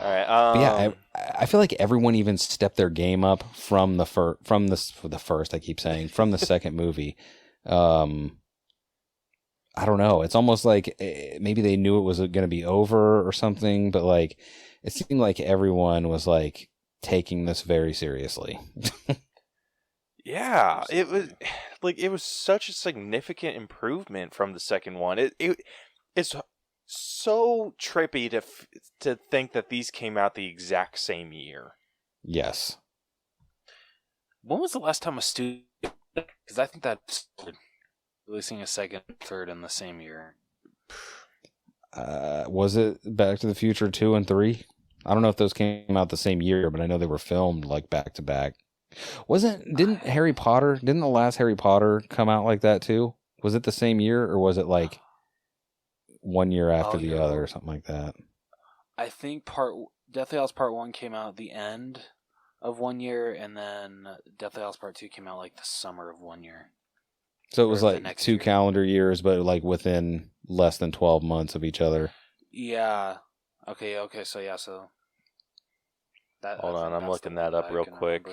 All right. Yeah, I feel like everyone even stepped their game up from the first. I keep saying from the second movie. I don't know. It's almost like maybe they knew it was going to be over or something, but like it seemed like everyone was like taking this very seriously. Yeah, it was such a significant improvement from the second one. It's so trippy to think that these came out the exact same year. Yes. When was the last time a studio? Because I think that releasing a second, third in the same year. Was it Back to the Future 2 and 3? I don't know if those came out the same year, but I know they were filmed like back to back. Didn't the last Harry Potter come out like that too? Was it the same year or was it like 1 year after the other or something like that? I think Deathly Hallows Part 1 came out at the end of 1 year, and then Deathly Hallows Part 2 came out like the summer of 1 year. So it was like 2 calendar years, but like within less than 12 months of each other. Yeah. Okay, so yeah, so... Hold on, I'm looking that up real quick.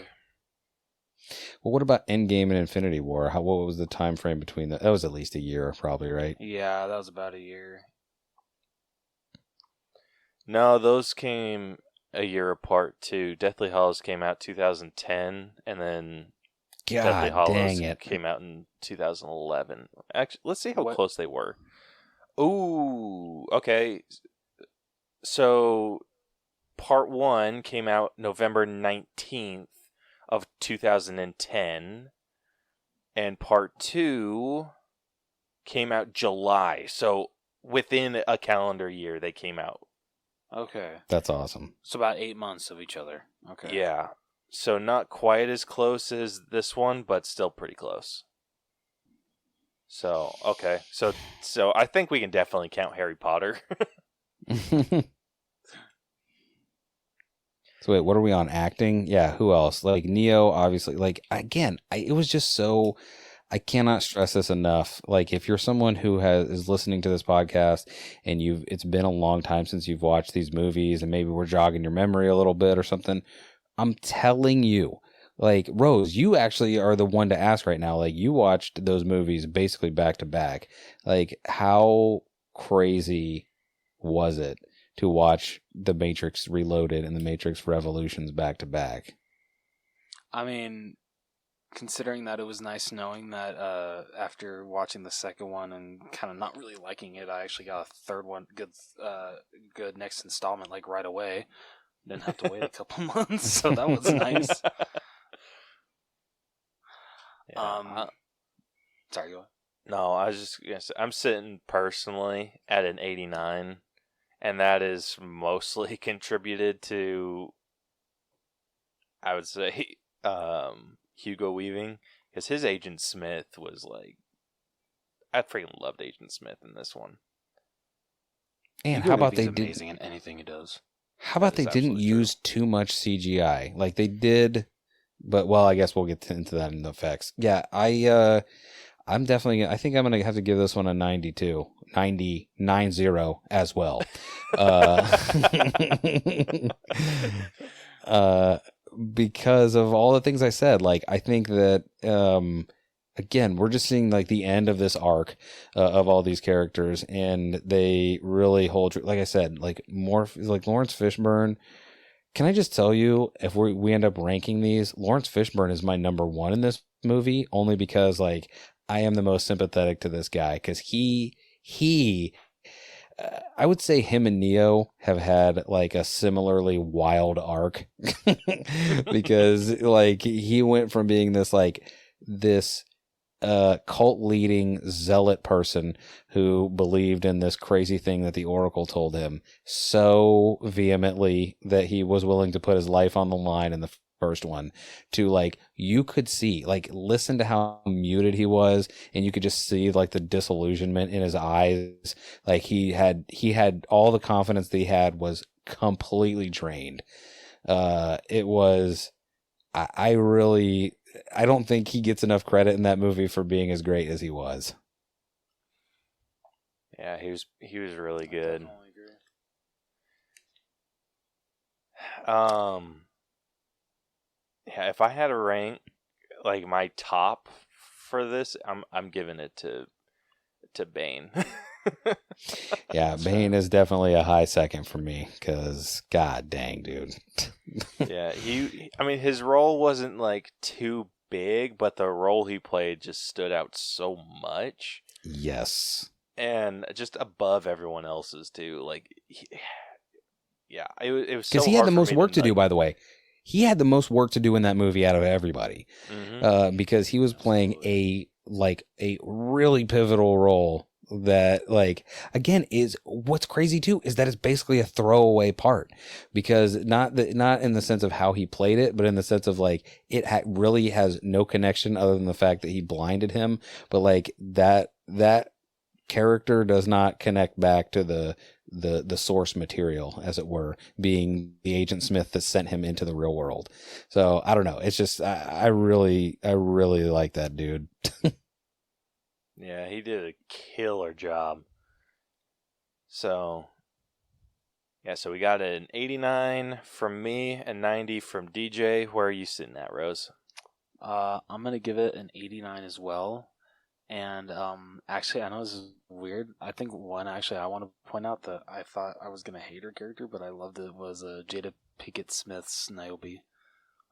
Well, what about Endgame and Infinity War? What was the time frame between that? That was at least a year, probably, right? Yeah, that was about a year. No, those came a year apart too. Deathly Hallows came out 2010, and then Deathly Hallows came out in 2011. Actually, let's see how close they were. Ooh, okay. So, Part 1 came out November 19th of 2010, and Part 2 came out July. So, within a calendar year, they came out. Okay. That's awesome. So about 8 months of each other. Okay. Yeah. So not quite as close as this one, but still pretty close. So, okay. So I think we can definitely count Harry Potter. So wait, what are we on? Acting? Yeah, who else? Like Neo, obviously. Like, again, it was just so... I cannot stress this enough. Like, if you're someone who is listening to this podcast and it's been a long time since you've watched these movies and maybe we're jogging your memory a little bit or something, I'm telling you, like, Rose, you actually are the one to ask right now. Like, you watched those movies basically back to back. Like, how crazy was it to watch The Matrix Reloaded and The Matrix Revolutions back to back? I mean, considering that it was nice knowing that after watching the second one and kind of not really liking it, I actually got a third one, good next installment, like right away. Didn't have to wait a couple months, so that was nice. Yeah. Sorry, go on. No, I was just gonna say, I'm sitting personally at an 89, and that is mostly contributed to, I would say, Hugo Weaving, because his Agent Smith was like, I freaking loved Agent Smith in this one. And Hugo how about Weaving's they amazing in anything he does. How about they didn't use too much CGI? Like they did, but well, I guess we'll get into that in the effects. Yeah, I'm definitely. I think I'm gonna have to give this one a 92, 90 as well. Because of all the things I said, like I think that again, we're just seeing like the end of this arc of all these characters, and they really hold. Like I said, like more like Lawrence Fishburne. Can I just tell you, if we end up ranking these, Lawrence Fishburne is my number one in this movie, only because like I am the most sympathetic to this guy, because he I would say him and Neo have had like a similarly wild arc because like he went from being this cult leading zealot person who believed in this crazy thing that the Oracle told him so vehemently that he was willing to put his life on the line in the first one, to like you could see, like, listen to how muted he was, and you could just see like the disillusionment in his eyes. Like he had all the confidence that he had was completely drained. It was I don't think he gets enough credit in that movie for being as great as he was. Yeah, he was really good. Yeah, if I had to rank like my top for this, I'm giving it to Bane. Yeah, Bane is definitely a high second for me, because god dang, dude. Yeah, I mean, his role wasn't like too big, but the role he played just stood out so much. Yes. And just above everyone else's too. Like, yeah, it was so because he had the most work to do, like, by the way. He had the most work to do in that movie out of everybody, because he was playing a really pivotal role that, like, again, is what's crazy too is that it's basically a throwaway part, because not in the sense of how he played it, but in the sense of like it really has no connection other than the fact that he blinded him, but like that character does not connect back to the source material, as it were, being the Agent Smith that sent him into the real world. So I don't know. It's just I really like that dude. Yeah, he did a killer job. So yeah, so we got an 89 from me and 90 from DJ. Where are you sitting at, Rose? I'm gonna give it an 89 as well. And actually, I know this is weird. I think one, actually, I want to point out that I thought I was going to hate her character, but I loved it, was Jada Pinkett Smith's Niobe.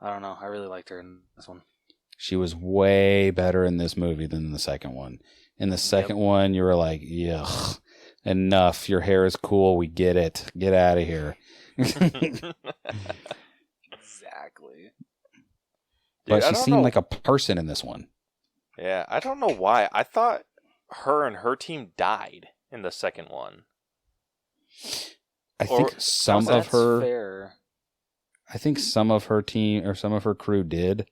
I don't know. I really liked her in this one. She was way better in this movie than in the second one. In the second one, you were like, yuck, enough. Your hair is cool. We get it. Get out of here. Exactly. But she seemed like a person in this one. Yeah, I don't know why. I thought her and her team died in the second one. I think some of That's her. fair. I think some of her team or some of her crew did,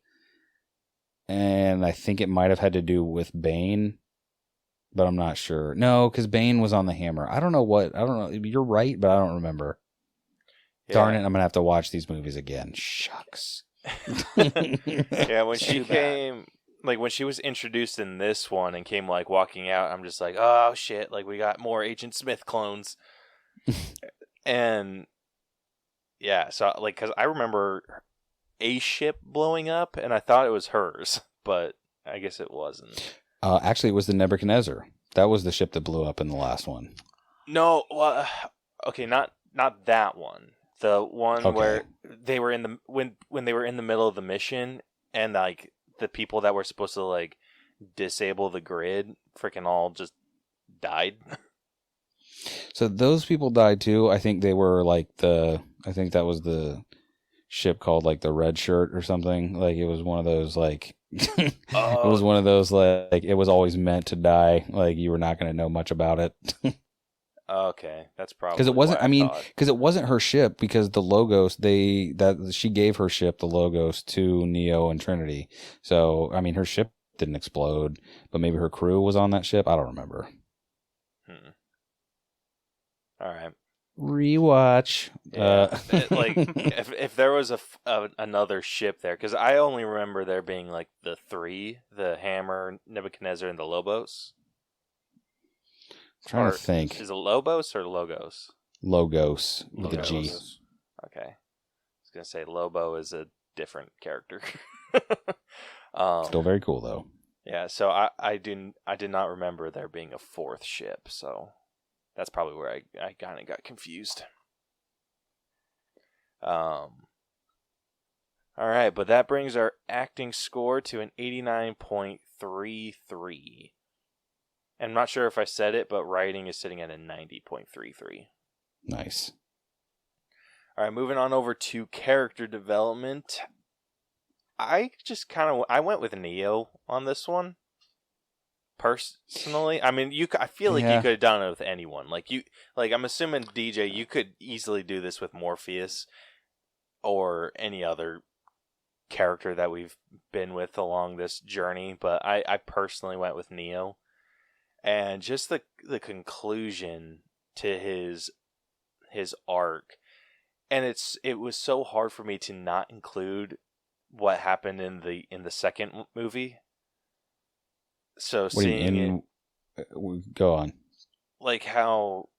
and I think it might have had to do with Bane, but I'm not sure. No, because Bane was on the hammer. I don't know. You're right, but I don't remember. Yeah. Darn it! I'm gonna have to watch these movies again. Shucks. Yeah, when she came, like when she was introduced in this one and came like walking out, I'm just like, oh shit! Like we got more Agent Smith clones, and yeah, so like because I remember a ship blowing up, and I thought it was hers, but I guess it wasn't. Actually, it was the Nebuchadnezzar. That was the ship that blew up in the last one. No, well, okay, not that one. The one where they were in the when they were in the middle of the mission, and like the people that were supposed to like disable the grid, freaking all just died. So those people died too. I think they were like I think that was the ship called like the Red Shirt or something. Like it was one of those like. It was one of those like it was always meant to die. Like you were not going to know much about it. Okay, that's probably because it wasn't. why I mean, thought. because it wasn't her ship. Because the Logos, she gave her ship, the Logos, to Neo and Trinity. So I mean, her ship didn't explode, but maybe her crew was on that ship. I don't remember. All right. Rewatch. Yeah, like if there was another ship there, because I only remember there being like the three: the Hammer, Nebuchadnezzar, and the Lobos. Trying to think. Is it Lobos or Logos? Logos with a G. Okay, I was gonna say Lobo is a different character. Still very cool though. Yeah, so I did not remember there being a fourth ship, so that's probably where I kind of got confused. All right, but that brings our acting score to an 89.33. I'm not sure if I said it, but writing is sitting at a 90.33. Nice. All right, moving on over to character development. I went with Neo on this one. Personally, I mean, I feel like you could have done it with anyone. I'm assuming DJ, you could easily do this with Morpheus or any other character that we've been with along this journey. But I personally went with Neo, and just the conclusion to his arc, and it was so hard for me to not include what happened in the second movie. So seeing it, go on, like how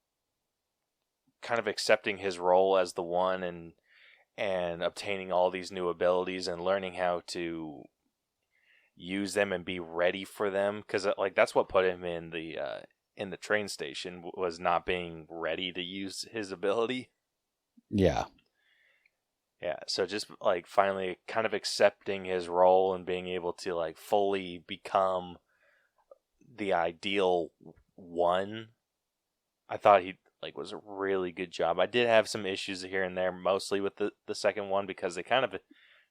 kind of accepting his role as the one and obtaining all these new abilities and learning how to use them and be ready for them, because like that's what put him in the train station, was not being ready to use his ability. Yeah. So just like finally kind of accepting his role and being able to like fully become the ideal one, I thought he like was a really good job. I did have some issues here and there, mostly with the second one, because they kind of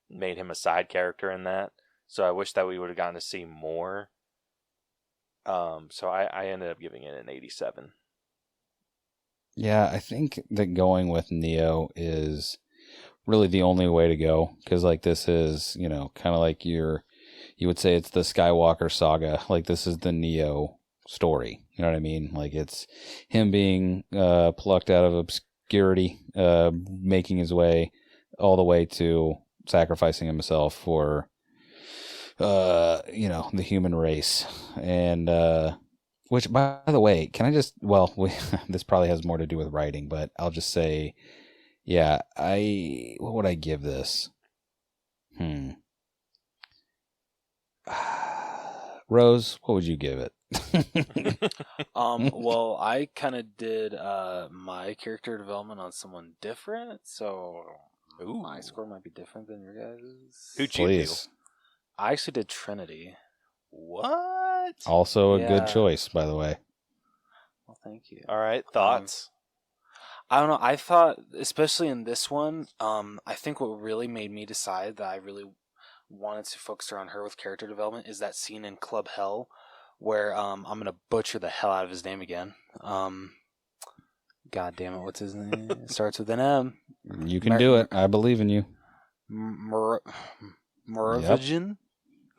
made him a side character in that. So I wish that we would have gotten to see more. So I ended up giving it an 87. Yeah, I think that going with Neo is really the only way to go, because like this is, kind of like you would say it's the Skywalker saga. Like this is the Neo story. You know what I mean? Like it's him being plucked out of obscurity, making his way all the way to sacrificing himself for the human race. And which, by the way, can I just this probably has more to do with writing, but I'll just say, yeah, what would I give this? Rose, what would you give it? Well, I kind of did my character development on someone different, so my score might be different than your guys'. Who'd you do? I actually did Trinity. What? Also a good choice, by the way. Well, thank you. All right, thoughts? I don't know. I thought, especially in this one, I think what really made me decide that I really wanted to focus around her with character development is that scene in Club Hell where I'm going to butcher the hell out of his name again. God damn it, what's his name? It starts with an M. You can do it. I believe in you. Merovingian?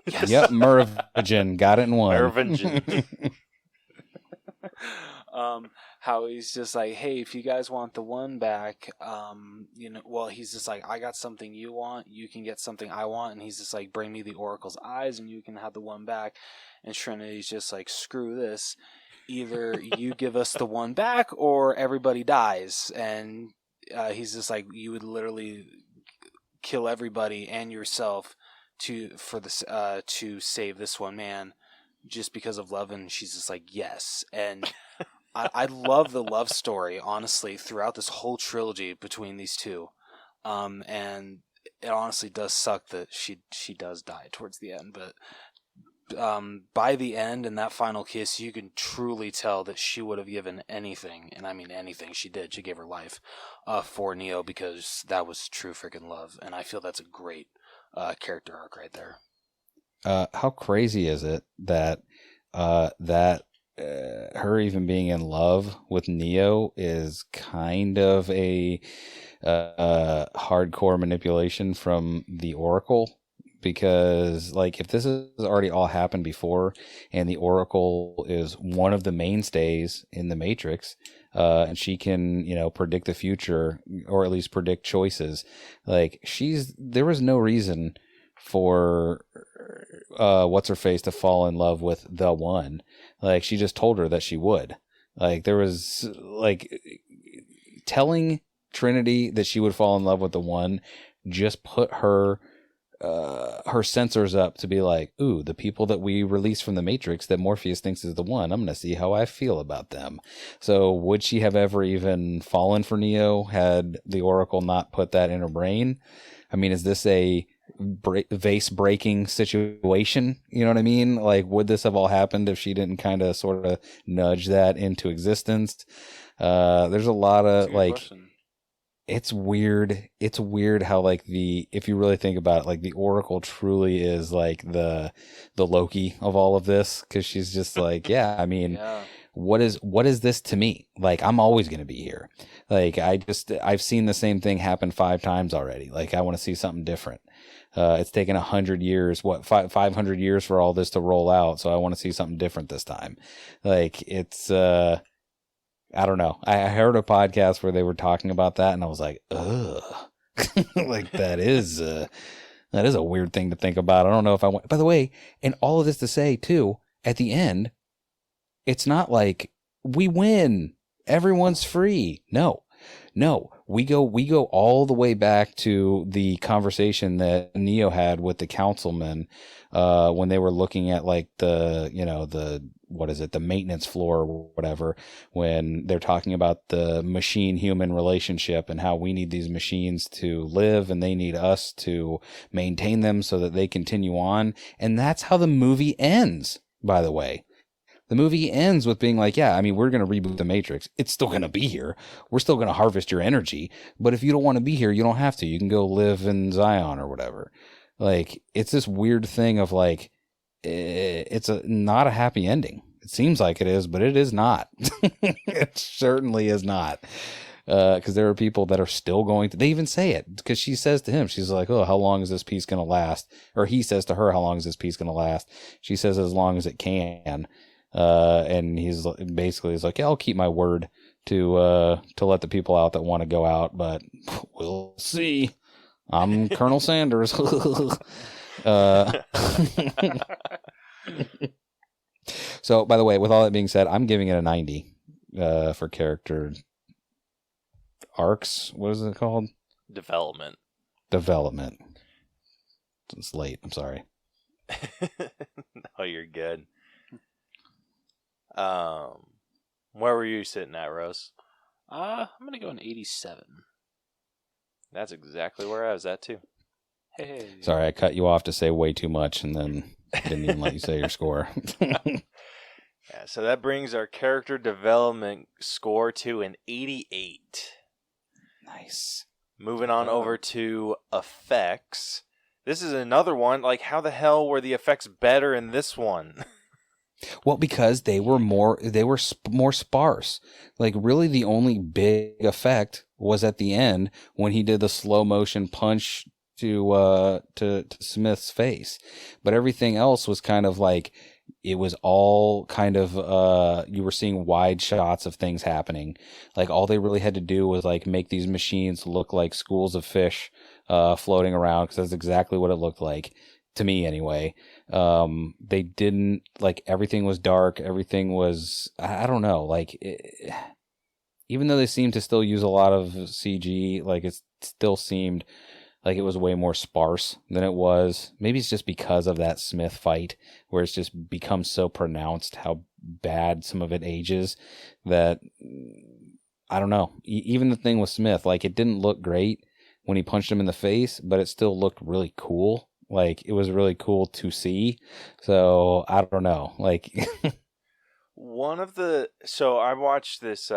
Yes. Yep, Merovingian. Got it in one. Merovingian. How he's just like, hey, if you guys want the one back, he's just like, I got something you want, you can get something I want, and he's just like, bring me the Oracle's eyes and you can have the one back. And Trinity's just like, screw this. Either you give us the one back or everybody dies. And he's just like, you would literally kill everybody and yourself to save this one man just because of love. And she's just like, yes. And I love the love story, honestly, throughout this whole trilogy between these two. And it honestly does suck that she does die towards the end, but by the end and that final kiss, you can truly tell that she would have given anything, and I mean anything. She did. She gave her life for Neo because that was true freaking love, and I feel that's a great character arc right there. How crazy is it that her even being in love with Neo is kind of a hardcore manipulation from the Oracle? Because, like, if this has already all happened before, and the Oracle is one of the mainstays in the Matrix, and she can, predict the future, or at least predict choices, like, there was no reason for what's-her-face to fall in love with the one. Like, she just told her that she would. Like, there was, like, telling Trinity that she would fall in love with the one just put her sensors up to be like, ooh, the people that we release from the Matrix that Morpheus thinks is the one, I'm going to see how I feel about them. So would she have ever even fallen for Neo had the Oracle not put that in her brain? I mean, is this a vase breaking situation? You know what I mean? Like, would this have all happened if she didn't kind of sort of nudge that into existence? There's a lot of question. It's weird. It's weird how, like, if you really think about it, like, the Oracle truly is like the Loki of all of this, because she's just like, yeah, I mean, yeah. What is this to me? Like, I'm always going to be here. Like, I've seen the same thing happen 5 times already. Like, I want to see something different. It's taken 100 years, 500 years for all this to roll out. So I want to see something different this time. Like, it's, I don't know. I heard a podcast where they were talking about that, and I was like, ugh. Like, that is a weird thing to think about. I don't know if I want. By the way, and all of this to say, too, at the end, it's not like we win. Everyone's free. No. We go all the way back to the conversation that Neo had with the councilman when they were looking at, like, the maintenance floor or whatever, when they're talking about the machine-human relationship and how we need these machines to live and they need us to maintain them so that they continue on. And that's how the movie ends, by the way. The movie ends with being like, yeah, I mean, we're going to reboot the Matrix. It's still going to be here. We're still going to harvest your energy. But if you don't want to be here, you don't have to. You can go live in Zion or whatever. Like, it's this weird thing of, like, it's not a happy ending. It seems like it is, but it is not. It certainly is not. Because there are people that are still going to, they even say it, because she says to him, she's like, oh, how long is this piece going to last? Or he says to her, how long is this piece going to last? She says, as long as it can. And he's like, yeah, I'll keep my word to let the people out that want to go out, but we'll see. I'm Colonel Sanders. So, by the way, with all that being said, I'm giving it a 90 for character arcs. What is it called? Development. It's late. I'm sorry. No, you're good. Where were you sitting at, Rose? I'm gonna go an 87. That's exactly where I was at too. Hey. Sorry, I cut you off to say way too much and then didn't even let you say your score. Yeah, so that brings our character development score to an 88. Nice. Moving on over to effects. This is another one. Like, how the hell were the effects better in this one? Well, because they were more sparse. Like really the only big effect was at the end when he did the slow motion punch to Smith's face. But everything else was kind of like it was all kind of you were seeing wide shots of things happening. Like all they really had to do was like make these machines look like schools of fish floating around, because that's exactly what it looked like to me anyway. They didn't, like, everything was dark, everything was, I don't know, like even though they seemed to still use a lot of CG, like it still seemed like it was way more sparse than it was. Maybe it's just because of that Smith fight where it's just become so pronounced how bad some of it ages that I don't know. Even the thing with Smith, like, it didn't look great when he punched him in the face, but it still looked really cool. Like, it was really cool to see. So I don't know. Like, so I watched this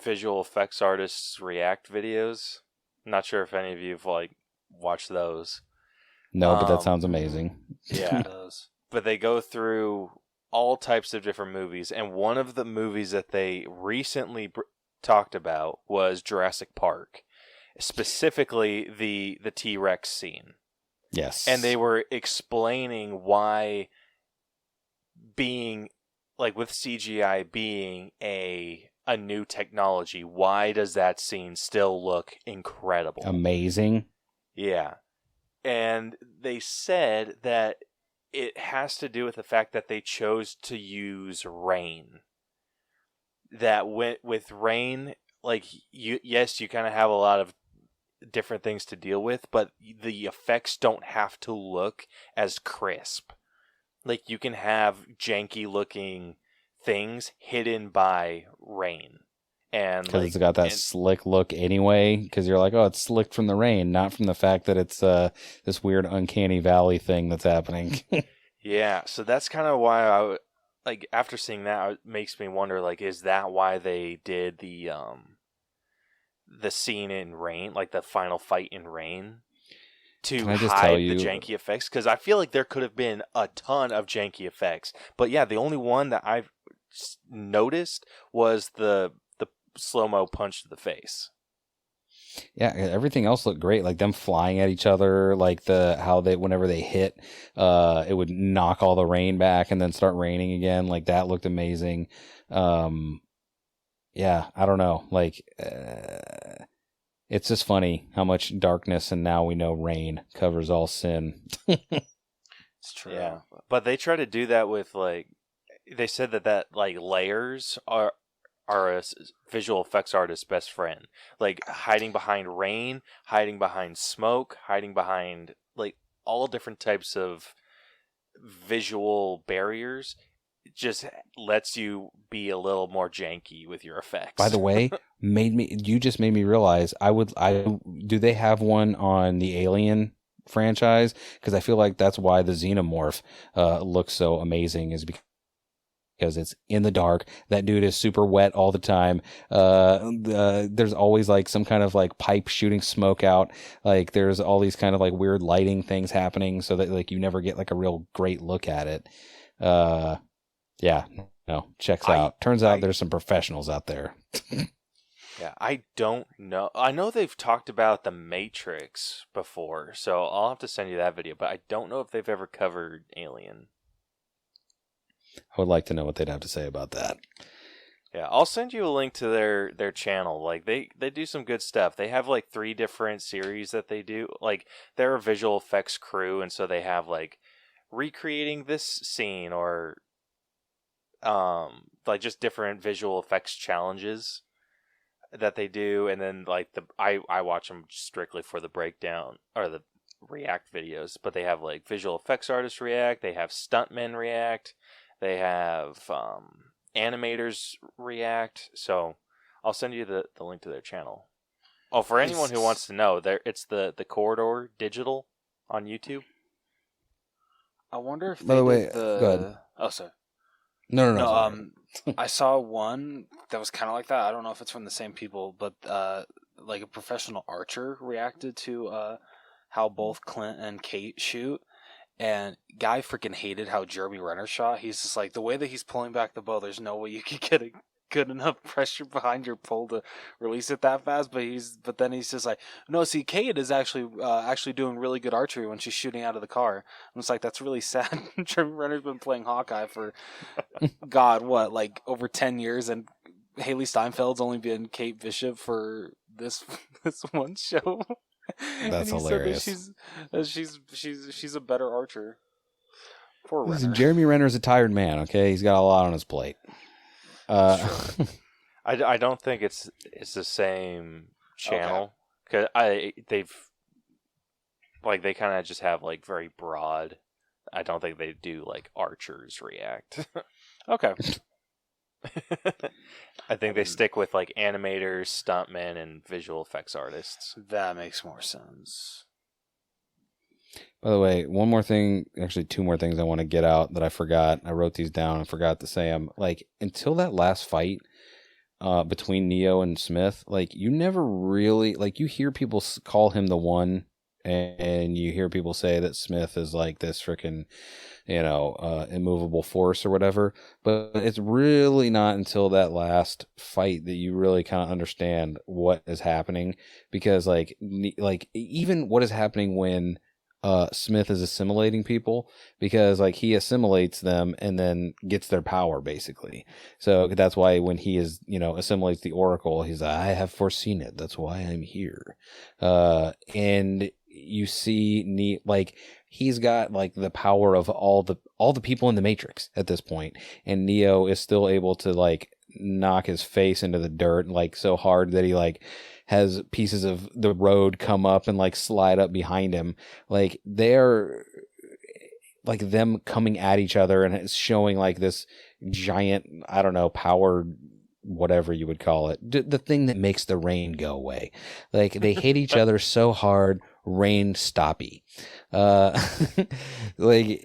visual effects artists react videos. I'm not sure if any of you've like watched those. No, but that sounds amazing. Yeah, it does. But they go through all types of different movies, and one of the movies that they recently talked about was Jurassic Park, specifically the T-Rex scene. Yes. And they were explaining why, being like with CGI being a new technology, why does that scene still look incredible? Amazing. Yeah. And they said that it has to do with the fact that they chose to use rain. That with rain, like, you kind of have a lot of different things to deal with, but the effects don't have to look as crisp. Like, you can have janky looking things hidden by rain, and because it's got that slick look anyway, because you're like, oh, it's slicked from the rain, not from the fact that it's this weird uncanny valley thing that's happening. Yeah, so that's kind of why like, after seeing that, it makes me wonder, like, is that why they did the scene in rain, like the final fight in rain, to hide the janky effects? Because I feel like there could have been a ton of janky effects, but yeah, the only one that I've noticed was the slow-mo punch to the face. Yeah, everything else looked great. Like them flying at each other, like how they, whenever they hit, it would knock all the rain back and then start raining again. Like that looked amazing. Yeah, I don't know. Like, it's just funny how much darkness and now we know rain covers all sin. It's true. Yeah, but they try to do that with, like, they said that like layers are a visual effects artist's best friend. Like, hiding behind rain, hiding behind smoke, hiding behind, like, all different types of visual barriers, just lets you be a little more janky with your effects. By the way, you just made me realize do they have one on the Alien franchise? Because I feel like that's why the Xenomorph looks so amazing, is because it's in the dark. That dude is super wet all the time. There's always like some kind of like pipe shooting smoke out. Like there's all these kind of like weird lighting things happening, so that like you never get like a real great look at it. Yeah, no, checks out. Turns out there's some professionals out there. Yeah, I don't know. I know they've talked about The Matrix before, so I'll have to send you that video, but I don't know if they've ever covered Alien. I would like to know what they'd have to say about that. Yeah, I'll send you a link to their channel. Like, they do some good stuff. They have like 3 different series that they do. Like, they're a visual effects crew, and so they have like recreating this scene, or like just different visual effects challenges that they do. And then like I watch them strictly for the breakdown or the react videos, but they have like visual effects artists react, they have stuntmen react, they have animators react. So I'll send you the link to their channel. Oh, for anyone who wants to know, it's the Corridor Digital on YouTube. I wonder if by the way, go ahead. Oh, sorry. No. I saw one that was kind of like that. I don't know if it's from the same people, but like a professional archer reacted to how both Clint and Kate shoot, And Guy freaking hated how Jeremy Renner shot. He's just like, the way that he's pulling back the bow, there's no way you could get a good enough pressure behind your pull to release it that fast. But then he's just like, no, see, Kate is actually doing really good archery when she's shooting out of the car. And it's like, that's really sad. Jeremy Renner's been playing Hawkeye for like over 10 years, and Haley Steinfeld's only been Kate Bishop for this one show. That's hilarious. She's a better archer. Poor Renner. Listen, Jeremy Renner's a tired man. Okay, he's got a lot on his plate. I don't think it's the same channel, because they kind of just have like very broad. I don't think they do like archers react. Okay. I think they stick with like animators, stuntmen, and visual effects artists. That makes more sense. By the way, one more thing, actually two more things I want to get out that I forgot. I wrote these down and forgot to say them. Like, until that last fight between Neo and Smith, like, you never really, like, you hear people call him the One, and you hear people say that Smith is like this freaking, immovable force or whatever. But it's really not until that last fight that you really kind of understand what is happening, because like even what is happening when Smith is assimilating people, because like he assimilates them and then gets their power basically. So that's why when he is, assimilates the Oracle, he's like, I have foreseen it. That's why I'm here. And you see, like, he's got like the power of all the people in the Matrix at this point, and Neo is still able to like knock his face into the dirt like so hard that he like has pieces of the road come up and like slide up behind him. Like, they're like them coming at each other, and it's showing like this giant, I don't know, power, whatever you would call it, the thing that makes the rain go away. Like, they hit each other so hard, rain stoppy. Like,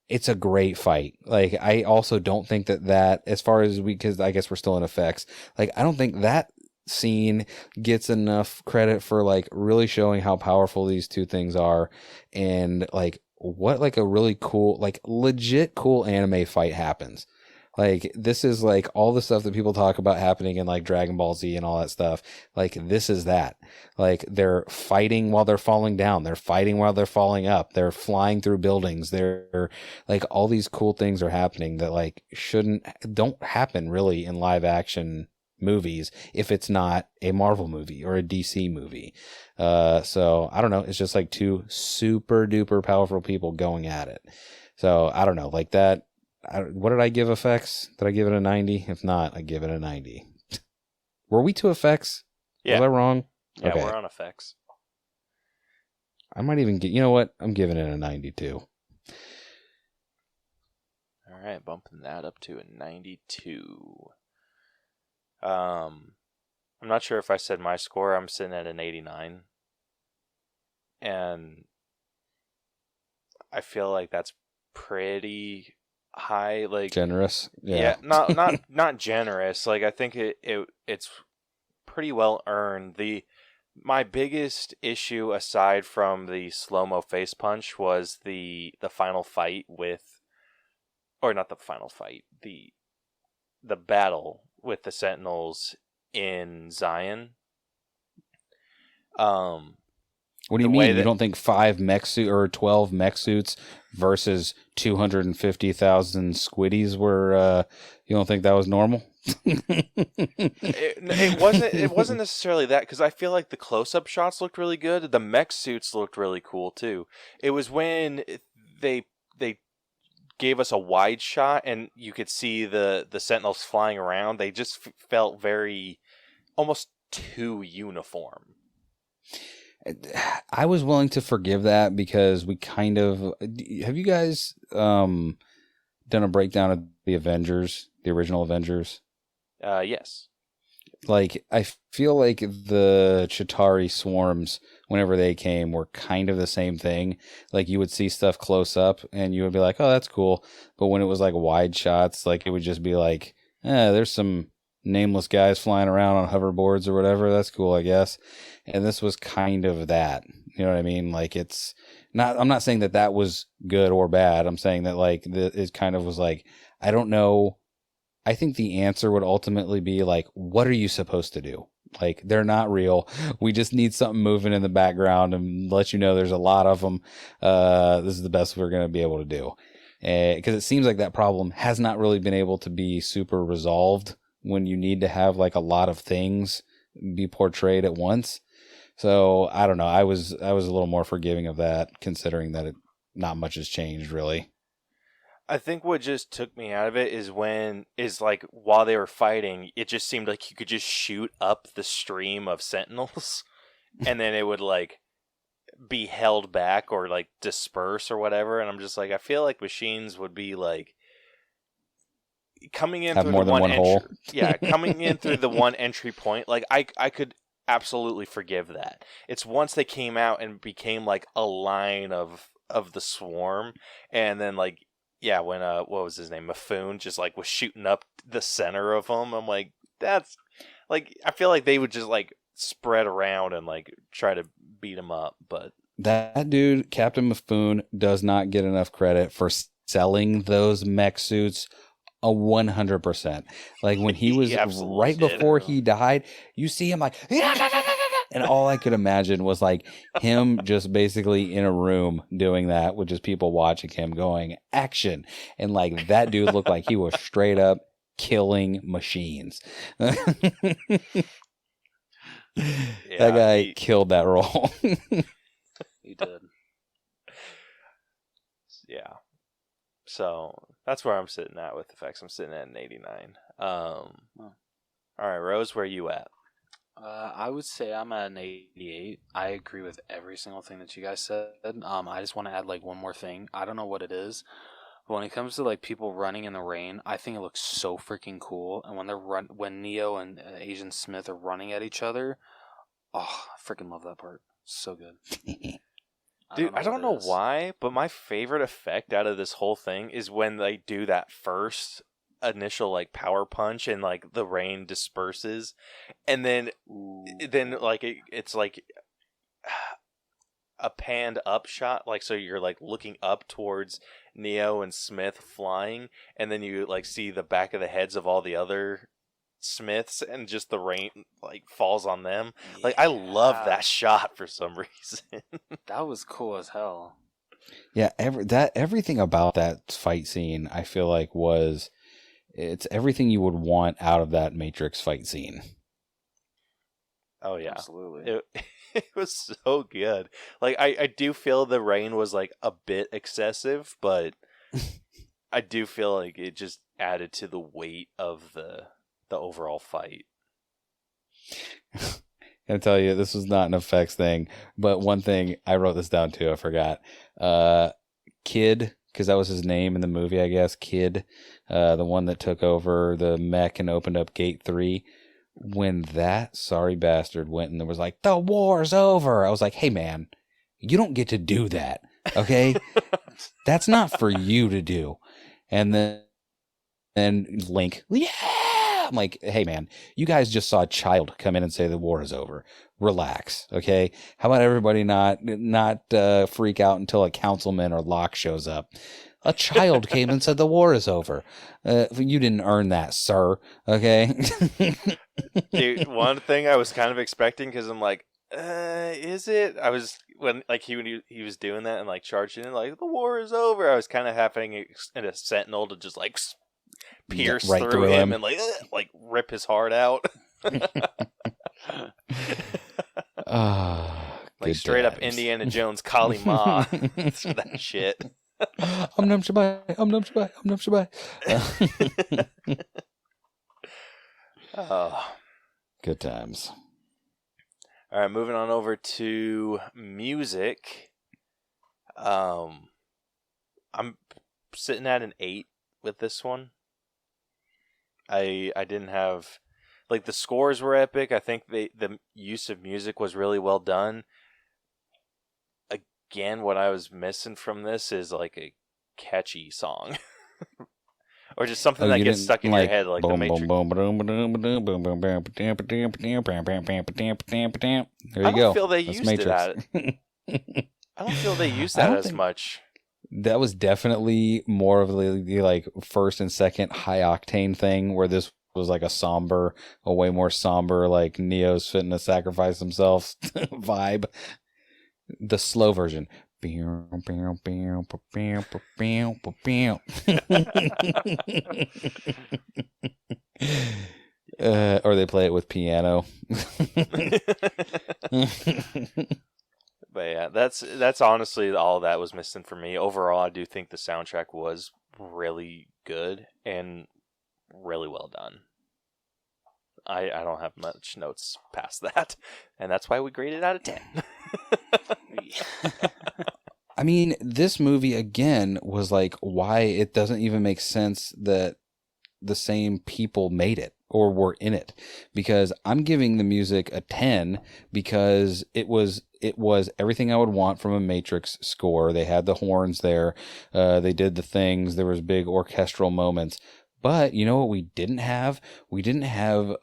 it's a great fight. Like, I also don't think that as far as because I guess we're still in effects, like, I don't think that scene gets enough credit for like really showing how powerful these two things are, and like what like a really cool, like legit cool anime fight happens. Like, this is like all the stuff that people talk about happening in like Dragon Ball Z and all that stuff. Like, this is that. Like, they're fighting while they're falling down. They're fighting while they're falling up. They're flying through buildings. They're like, all these cool things are happening that like don't happen really in live action movies if it's not a Marvel movie or a DC movie. So I don't know. It's just like two super duper powerful people going at it. So I don't know, like that. What did I give effects? Did I give it a 90? If not, I give it a 90. Were we to effects? Yeah. Was I wrong? Yeah, okay. We're on effects. I might even get, you know what? I'm giving it a 92. All right, bumping that up to a 92. I'm not sure if I said my score. I'm sitting at an 89. And I feel like that's pretty high, like generous. Yeah, not generous. Like, I think it's pretty well earned. My biggest issue, aside from the slow-mo face punch, was the final fight with, or not the final fight, the battle with the Sentinels in Zion. What do you mean? You don't think 5 mech suit or 12 mech suits versus 250,000 squiddies were? You don't think that was normal? It wasn't necessarily that, because I feel like the close-up shots looked really good. The mech suits looked really cool too. It was when they gave us a wide shot and you could see the Sentinels flying around. They just felt very almost too uniform. I was willing to forgive that because we kind of... Have you guys done a breakdown of the Avengers, the original Avengers? Yes. Like, I feel like the Chitauri swarms, whenever they came, were kind of the same thing. Like, you would see stuff close up and you would be like, oh, that's cool. But when it was like wide shots, like, it would just be like, there's some nameless guys flying around on hoverboards or whatever. That's cool, I guess. And this was kind of that. You know what I mean? Like, it's not, I'm not saying that was good or bad. I'm saying that, like, it kind of was like, I don't know. I think the answer would ultimately be like, what are you supposed to do? Like, they're not real. We just need something moving in the background and let you know there's a lot of them. This is the best we're going to be able to do. Because it seems like that problem has not really been able to be super resolved when you need to have like a lot of things be portrayed at once. So I don't know. I was a little more forgiving of that, considering that not much has changed really. I think what just took me out of it is like while they were fighting, it just seemed like you could just shoot up the stream of Sentinels, and then it would like be held back or like disperse or whatever. And I'm just like, I feel like machines would be like coming in have through more the than one one hole. Yeah, coming in through the one entry point. Like I could absolutely forgive that. It's once they came out and became like a line of the swarm, and then like. Yeah, when what was his name? Mifune just like was shooting up the center of them. I'm like, that's like, I feel like they would just like spread around and like try to beat him up. But that dude, Captain Mifune, does not get enough credit for selling those mech suits 100%. Like when he was right before he died, you see him like, and all I could imagine was like him just basically in a room doing that with just people watching him going action. And like that dude looked like he was straight up killing machines. That guy killed that role. He did. Yeah. So that's where I'm sitting at with effects. I'm sitting at an 89. All right, Rose, where are you at? I would say I'm at an 88. I agree with every single thing that you guys said. I just want to add like one more thing. I don't know what it is, but when it comes to like people running in the rain, I think it looks so freaking cool. And when Neo and Agent Smith are running at each other, oh, I freaking love that part. So good. Dude, I don't know why, but my favorite effect out of this whole thing is when they do that first initial like power punch and like the rain disperses, and then like it's like a panned up shot, like so you're like looking up towards Neo and Smith flying, and then you like see the back of the heads of all the other Smiths, and just the rain like falls on them. Yeah. Like I love that shot for some reason. That was cool as hell. Yeah, everything about that fight scene I feel like it's everything you would want out of that Matrix fight scene. Oh yeah, absolutely. It was so good. Like I do feel the rain was like a bit excessive, but I do feel like it just added to the weight of the overall fight. I tell you, this was not an effects thing, but one thing I wrote this down too. I forgot. Kid, because that was his name in the movie, I guess. Kid, the one that took over the mech and opened up Gate 3. When that sorry bastard went and was like, "The war's over," I was like, "Hey man, you don't get to do that, okay? That's not for you to do." And then Link, yeah. I'm like, hey man, you guys just saw a child come in and say the war is over. Relax, okay? How about everybody not freak out until a councilman or Locke shows up? A child came and said the war is over. You didn't earn that, sir. Okay. Dude, one thing I was kind of expecting, because I'm like, is it? I was when like he was doing that and like charging in like the war is over. I was kind of having a Sentinel to just like pierce right through him and like rip his heart out. Like straight up Indiana Jones Kali Ma. That shit. Om Namah Shivaya, Om Namah Shivaya, Om Namah Shivaya. Oh, good times. All right, moving on over to music. I'm sitting at an 8 with this one. I didn't have, like, the scores were epic. I think the use of music was really well done. Again, what I was missing from this is like a catchy song. Or just something that gets stuck in your head, like the Matrix. There you go. I don't feel they used Matrix. it. I don't feel they use I that don't as think- much. That was definitely more of the like first and second high octane thing, where this was like a way more somber, like Neo's fitting to sacrifice himself vibe. The slow version. Or they play it with piano. But yeah, that's honestly all that was missing for me. Overall, I do think the soundtrack was really good and really well done. I don't have much notes past that, and that's why we graded out of 10. I mean, this movie again was like why it doesn't even make sense that the same people made it or were in it, because I'm giving the music a 10 because it was everything I would want from a Matrix score. They had the horns there. They did the things. There was big orchestral moments. But you know what we didn't have? We didn't have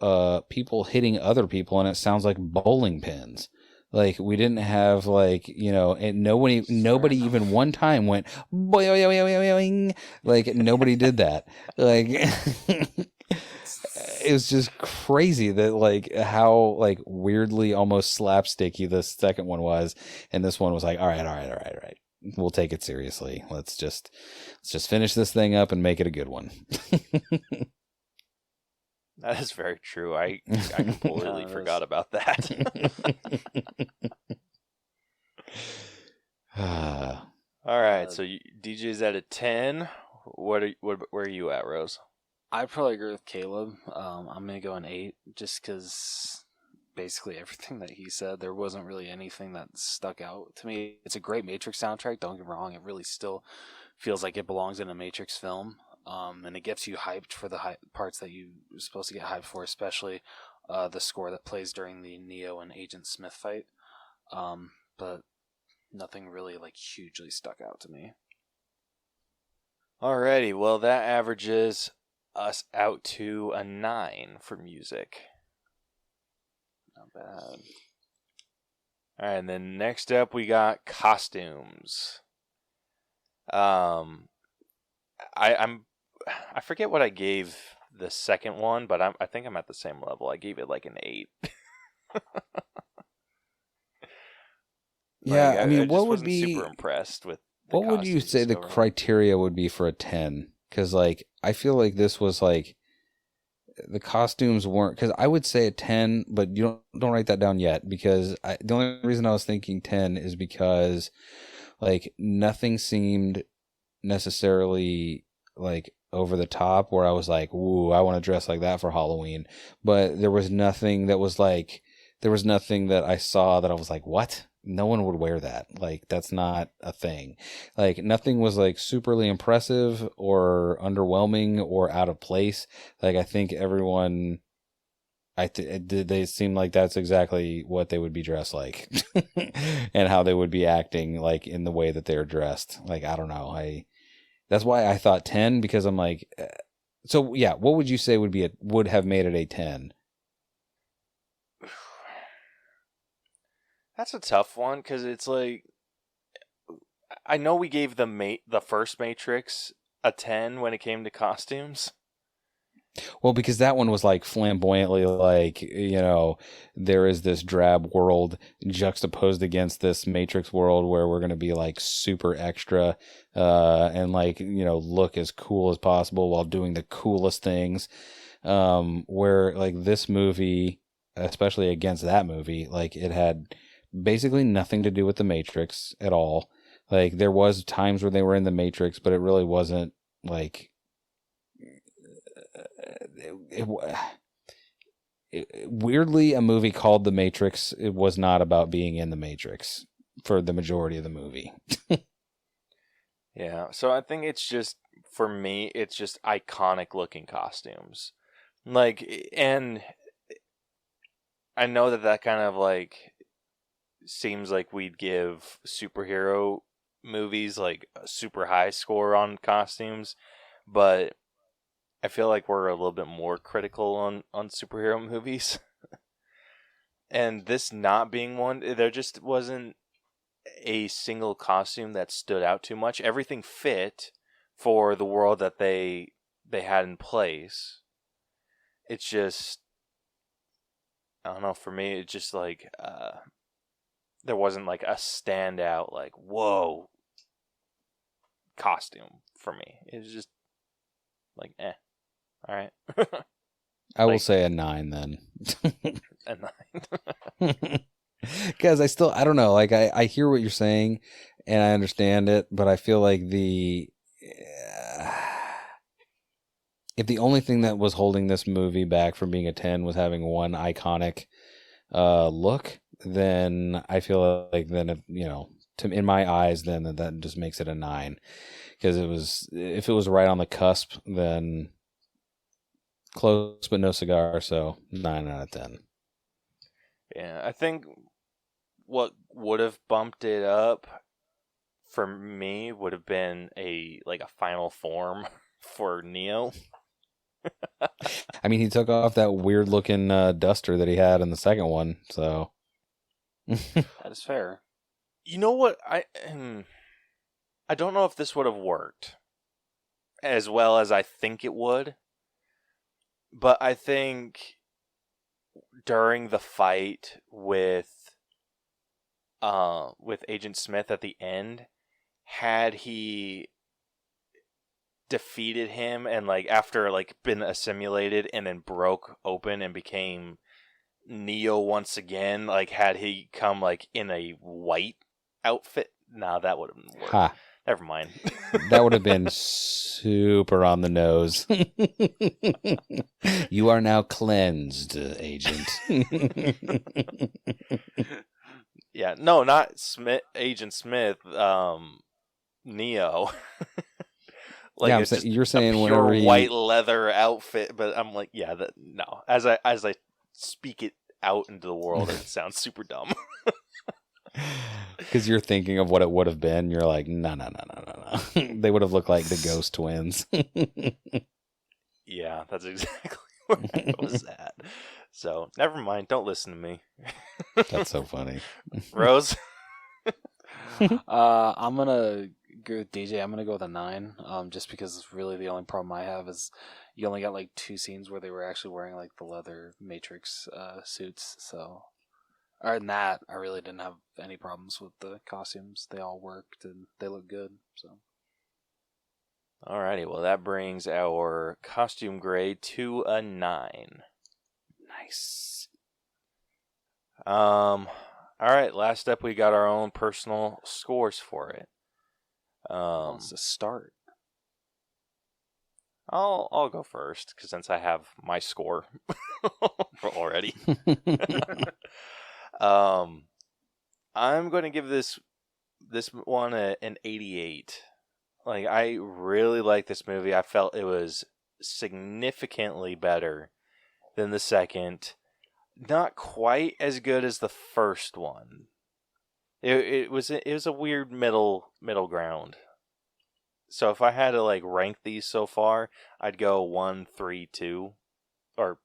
people hitting other people, and it sounds like bowling pins. Like we didn't have and nobody even one time went boing. Like nobody did that. Like it was just crazy that like how like weirdly almost slapsticky the second one was, and this one was like all right. We'll take it seriously. Let's just finish this thing up and make it a good one. That is very true. I completely forgot about that. All right, so DJ's at a 10. Where are you at, Rose? I probably agree with Caleb. I'm gonna go an 8, just because basically everything that he said, there wasn't really anything that stuck out to me. It's a great Matrix soundtrack. Don't get me wrong; it really still feels like it belongs in a Matrix film. And it gets you hyped for the parts that you're supposed to get hyped for, especially the score that plays during the Neo and Agent Smith fight. But nothing really like hugely stuck out to me. Alrighty, well that averages us out to a 9 for music. Not bad. Alright, and then next up we got costumes. I forget what I gave the second one, but I think I'm at the same level. I gave it like an 8. Yeah, like, I mean, just what would wasn't be super impressed with what would you say the criteria would be for a 10? Because like I feel like this was like the costumes weren't, because I would say a 10, but you don't write that down yet, because the only reason I was thinking 10 is because like nothing seemed necessarily like over the top where I was like, ooh, I want to dress like that for Halloween. But there was nothing that I saw that I was like, what? No one would wear that. Like, that's not a thing. Like, nothing was like superly impressive or underwhelming or out of place. Like, I think everyone, they seem like that's exactly what they would be dressed like and how they would be acting, like in the way that they're dressed. Like, I don't know. That's why I thought 10, because I'm like, so yeah, what would you say would have made it a 10? That's a tough one, because it's like, I know we gave the first Matrix a 10 when it came to costumes. Well, because that one was like flamboyantly like, there is this drab world juxtaposed against this Matrix world where we're going to be like super extra and like, look as cool as possible while doing the coolest things. Where like this movie, especially against that movie, like it had basically nothing to do with the Matrix at all. Like there was times where they were in the Matrix, but it really wasn't like, weirdly, a movie called The Matrix, it was not about being in the Matrix for the majority of the movie. Yeah, so I think it's just, for me, it's just iconic looking costumes. Like, and I know that kind of like seems like we'd give superhero movies like a super high score on costumes, but I feel like we're a little bit more critical on superhero movies. And this not being one, there just wasn't, a single costume that stood out too much. Everything fit for the world that they had in place. It's just, I don't know, for me, it's just like, there wasn't like a standout, like, whoa, costume for me. It was just like, all right. I will say a 9 then. A 9. Because I don't know, like I hear what you're saying and I understand it, but I feel like if the only thing that was holding this movie back from being a 10 was having one iconic look, then I feel like then, in my eyes, then that just makes it a 9. Because if it was right on the cusp, then close but no cigar, so 9 out of 10. Yeah, I think what would have bumped it up for me would have been a final form for Neo. I mean, he took off that weird looking duster that he had in the second one, so That is fair. You know what? I don't know if this would have worked as well as I think it would, but I think during the fight with Agent Smith at the end, had he defeated him and after been assimilated and then broke open and became Neo once again, had he come in a white outfit, that would have worked. Ha. Never mind. That would have been super on the nose. You are now cleansed, Agent. Yeah, no, not Smith, Agent Smith, Neo. Yeah, it's just you're saying a whenever pure white leather outfit, but I'm like, yeah, no. As I speak it out into the world, it sounds super dumb. Because you're thinking of what it would have been, you're like, no. They would have looked like the Ghost Twins. Yeah, that's exactly where I was at. So, never mind. Don't listen to me. That's so funny. Rose? I'm going to go with DJ. I'm going to go with a 9, just because really the only problem I have is you only got 2 scenes where they were actually wearing the leather Matrix suits, so... Other than that, I really didn't have any problems with the costumes. They all worked and they look good. So, alrighty, well that brings our costume grade to a 9. Nice. Alright, last up we got our own personal scores for it. let's just start. I'll go first, because since I have my score already. I'm going to give this one an 88. I really like this movie. I felt it was significantly better than the second. Not quite as good as the first one. It was a weird middle ground. So if I had to rank these so far, I'd go 1, 3, 2, or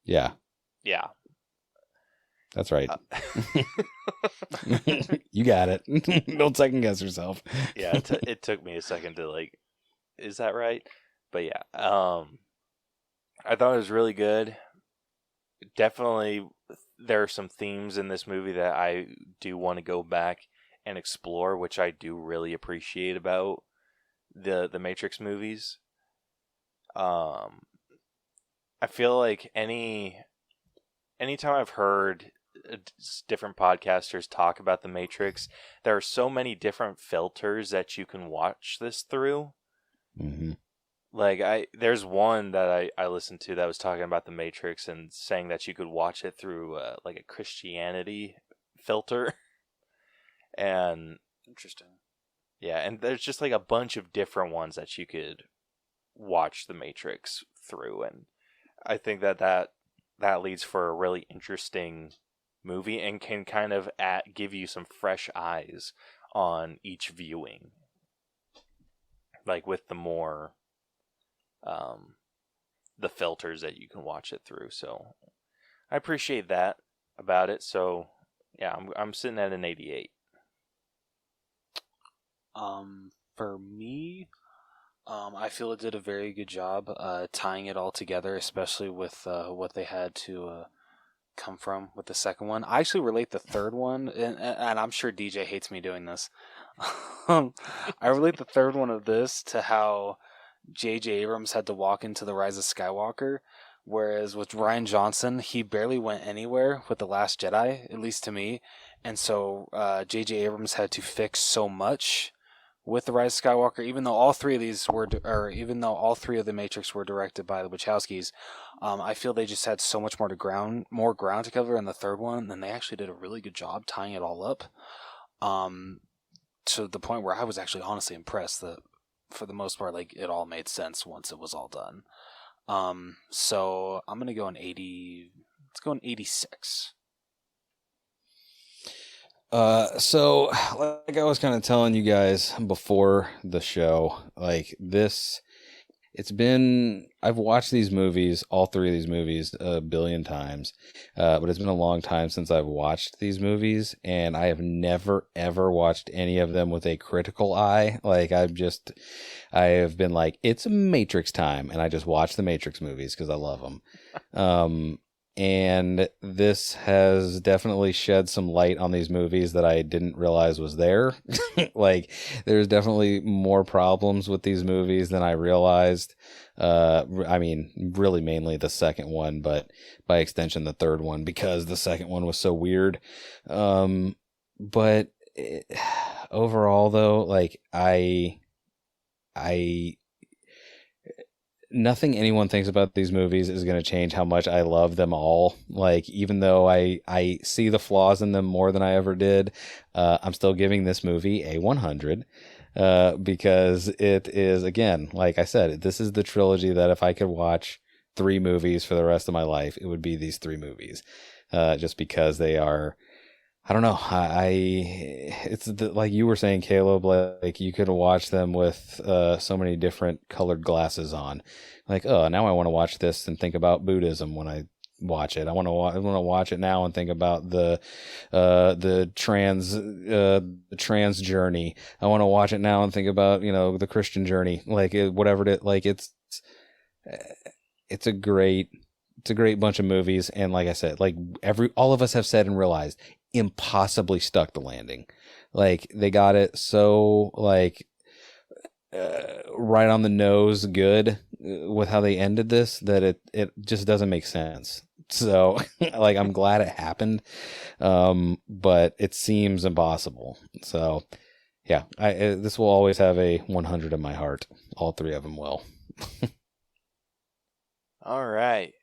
Yeah. Yeah. That's right. You got it. Don't second guess yourself. Yeah, it took me a second to is that right? But yeah, I thought it was really good. Definitely, there are some themes in this movie that I do want to go back and explore, which I do really appreciate about the Matrix movies. I feel like anytime I've heard different podcasters talk about the Matrix, there are so many different filters that you can watch this through. Mm-hmm. There's one that I listened to that was talking about the Matrix and saying that you could watch it through a Christianity filter. And Interesting. yeah, and there's just a bunch of different ones that you could watch the Matrix through, and I think that leads for a really interesting movie and can kind of give you some fresh eyes on each viewing, with the more the filters that you can watch it through. So I appreciate that about it. So Yeah, I'm sitting at an 88. For me, I feel it did a very good job tying it all together, especially with what they had to come from with the second one. I actually relate the third one, and I'm sure DJ hates me doing this. I relate the third one of this to how J.J. Abrams had to walk into The Rise of Skywalker, whereas with Rian Johnson, he barely went anywhere with The Last Jedi, at least to me. And so J.J. Abrams had to fix so much with The Rise of Skywalker, even though all three of the Matrix were directed by the Wachowskis. I feel they just had so much more ground to cover in the third one, and they actually did a really good job tying it all up. To the point where I was actually honestly impressed that, for the most part, like, it all made sense once it was all done. So I'm gonna go an 80. Let's go an 86. So like I was kind of telling you guys before the show, like I've watched these movies, all three of these movies, a billion times, but it's been a long time since I've watched these movies, and I have never, ever watched any of them with a critical eye. Like, I have been like, it's Matrix time, and I just watch the Matrix movies because I love them. And this has definitely shed some light on these movies that I didn't realize was there. Like, there's definitely more problems with these movies than I realized. I mean, really mainly the second one, but by extension the third one, because the second one was so weird. But overall, though, like, nothing anyone thinks about these movies is going to change how much I love them all. Like, even though I see the flaws in them more than I ever did, I'm still giving this movie a 100, because it is, again, like I said, this is the trilogy that if I could watch 3 movies for the rest of my life, it would be these 3 movies, just because they are, I don't know. Like you were saying, Caleb, like you could watch them with so many different colored glasses on. Like, oh, now I want to watch this and think about Buddhism when I watch it. I want to watch it now and think about the trans journey. I want to watch it now and think about, the Christian journey. Like, whatever it, like, it's a great bunch of movies. And like I said, like all of us have said and realized, impossibly stuck the landing. Like, they got it so, like, right on the nose good with how they ended this, that it just doesn't make sense. So like, I'm glad it happened, but it seems impossible. So yeah, this will always have a 100 in my heart. All 3 of them will. All right.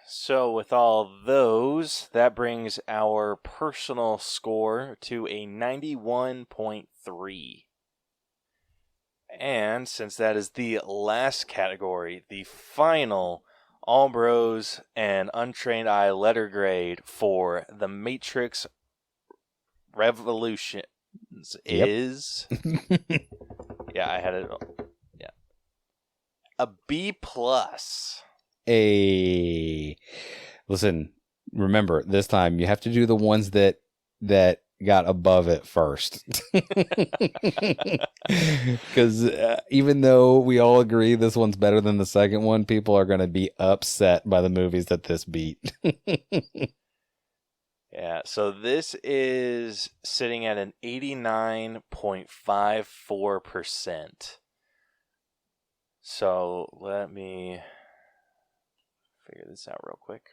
So with all those, that brings our personal score to a 91.3. And since that is the last category, the final All Bros and Untrained Eye letter grade for The Matrix Revolutions is... Yeah, I had it. Yeah. A B+. Listen, remember, this time you have to do the ones that got above it first. Because even though we all agree this one's better than the second one, people are going to be upset by the movies that this beat. Yeah, so this is sitting at an 89.54%. So let me figure this out real quick.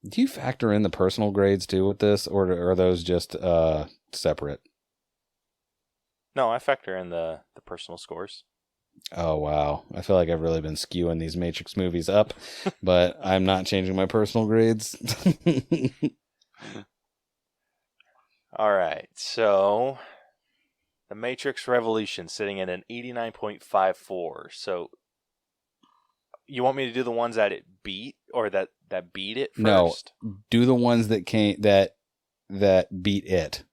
Do you factor in the personal grades too with this, or are those just separate? No, I factor in the personal scores. Oh, wow. I feel like I've really been skewing these Matrix movies up, but I'm not changing my personal grades. All right, so The Matrix Revolution sitting at an 89.54. So you want me to do the ones that it beat, or that beat it first? No, do the ones that beat it.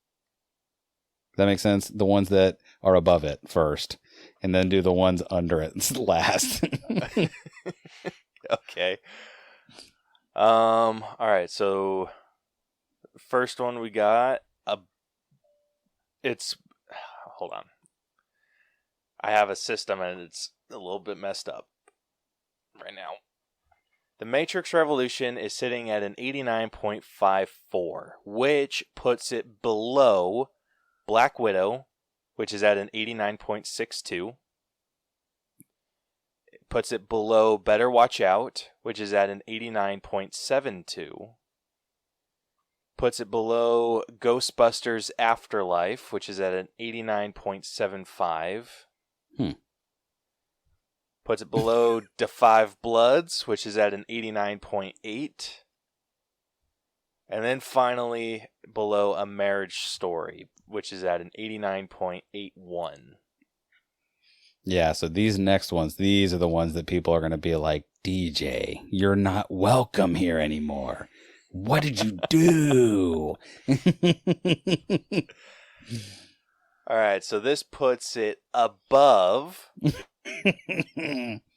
That makes sense? The ones that are above it first, and then do the ones under it last. Okay. All right, so first one we got, hold on. I have a system and it's a little bit messed up right now. The Matrix Revolution is sitting at an 89.54, which puts it below Black Widow, which is at an 89.62. It puts it below Better Watch Out, which is at an 89.72. Puts it below Ghostbusters Afterlife, which is at an 89.75. Puts it below Da 5 Bloods, which is at an 89.8. And then finally below A Marriage Story, which is at an 89.81. Yeah, so these next ones, these are the ones that people are going to be like, DJ, you're not welcome here anymore. What did you do? All right, so this puts it above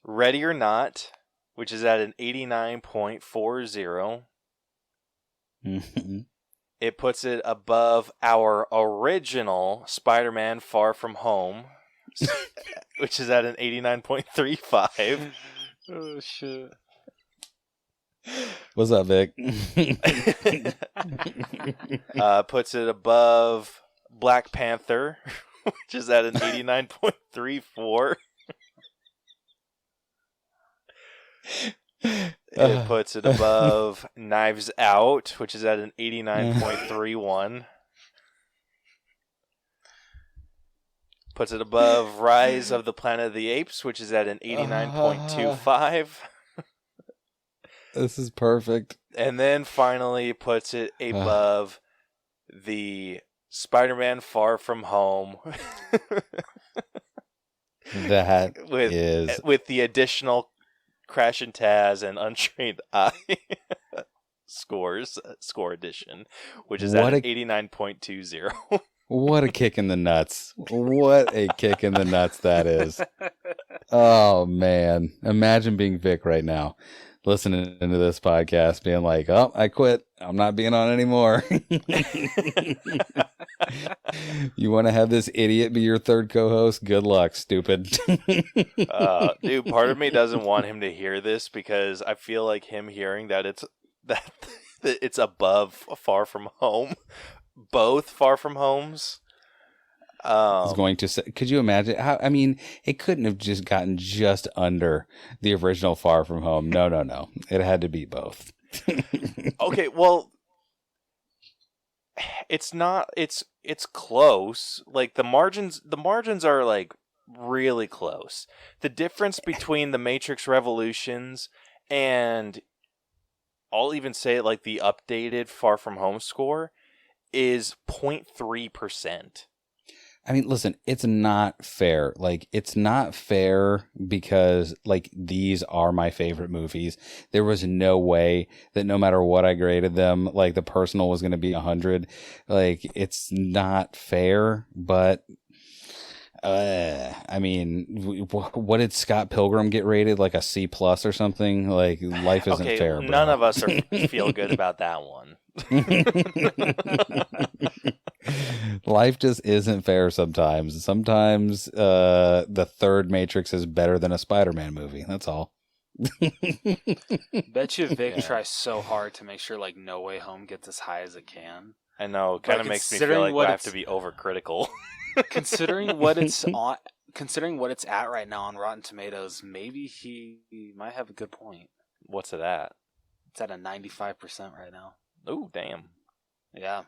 Ready or Not, which is at an 89.40. It puts it above our original Spider-Man Far From Home, which is at an 89.35. Oh, shit. What's up, Vic? Puts it above Black Panther, which is at an 89.34. It puts it above Knives Out, which is at an 89.31. Puts it above Rise of the Planet of the Apes, which is at an 89.25. This is perfect. And then finally puts it above the Spider-Man Far From Home. That is... With the additional Crash and Taz and Untrained Eye score edition, which is at 89.20. What a kick in the nuts. What a kick in the nuts that is. Oh, man. Imagine being Vic right now, listening to this podcast, being like, oh, I quit. I'm not being on anymore. You want to have this idiot be your third co-host? Good luck, stupid. Dude, part of me doesn't want him to hear this because I feel like him hearing that it's above Far From Home, both Far From Homes. Is going to say, could you imagine how? I mean, it couldn't have just gotten just under the original Far From Home. No. It had to be both. Okay, well, it's not. It's close. Like the margins are like really close. The difference between the Matrix Revolutions and I'll even say like the updated Far From Home score is 0.3%. I mean, listen, it's not fair. Like, it's not fair because, like, these are my favorite movies. There was no way that no matter what I graded them, like, the personal was going to be 100. Like, it's not fair, but, I mean, what did Scott Pilgrim get rated? Like a C+ or something? Like, life isn't fair, bro. None of us feel good about that one. Life just isn't fair sometimes. Sometimes the third Matrix is better than a Spider-Man movie. That's all. Bet you Vic tries so hard to make sure like No Way Home gets as high as it can. I know. It kind of makes me feel like I have to be overcritical. Considering what it's on, considering what it's at right now on Rotten Tomatoes, maybe he might have a good point. What's it at? It's at a 95% right now. Oh, damn. Yeah.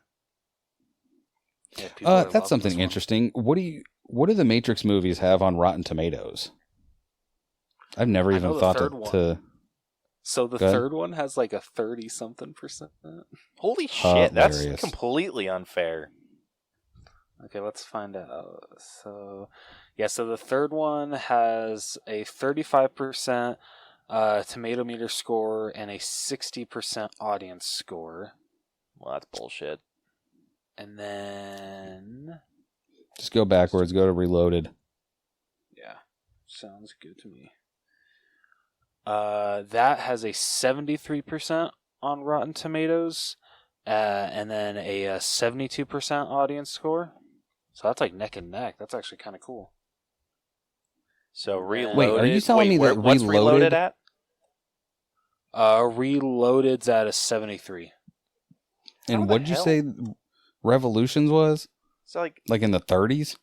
That's something interesting. What do the Matrix movies have on Rotten Tomatoes? I've never even thought to. So the third one has like a 30-something%. Holy shit, that's completely unfair. Okay, let's find out. So the third one has a 35% tomato meter score and a 60% audience score. Well, that's bullshit. And then... just go backwards, go to Reloaded. Yeah, sounds good to me. That has a 73% on Rotten Tomatoes and then a 72% audience score. So that's like neck and neck. That's actually kind of cool. So Reloaded. Wait, are you telling me that what's Reloaded at? Reloaded's at a 73. And what did you say Revolutions was? So like in the 30s?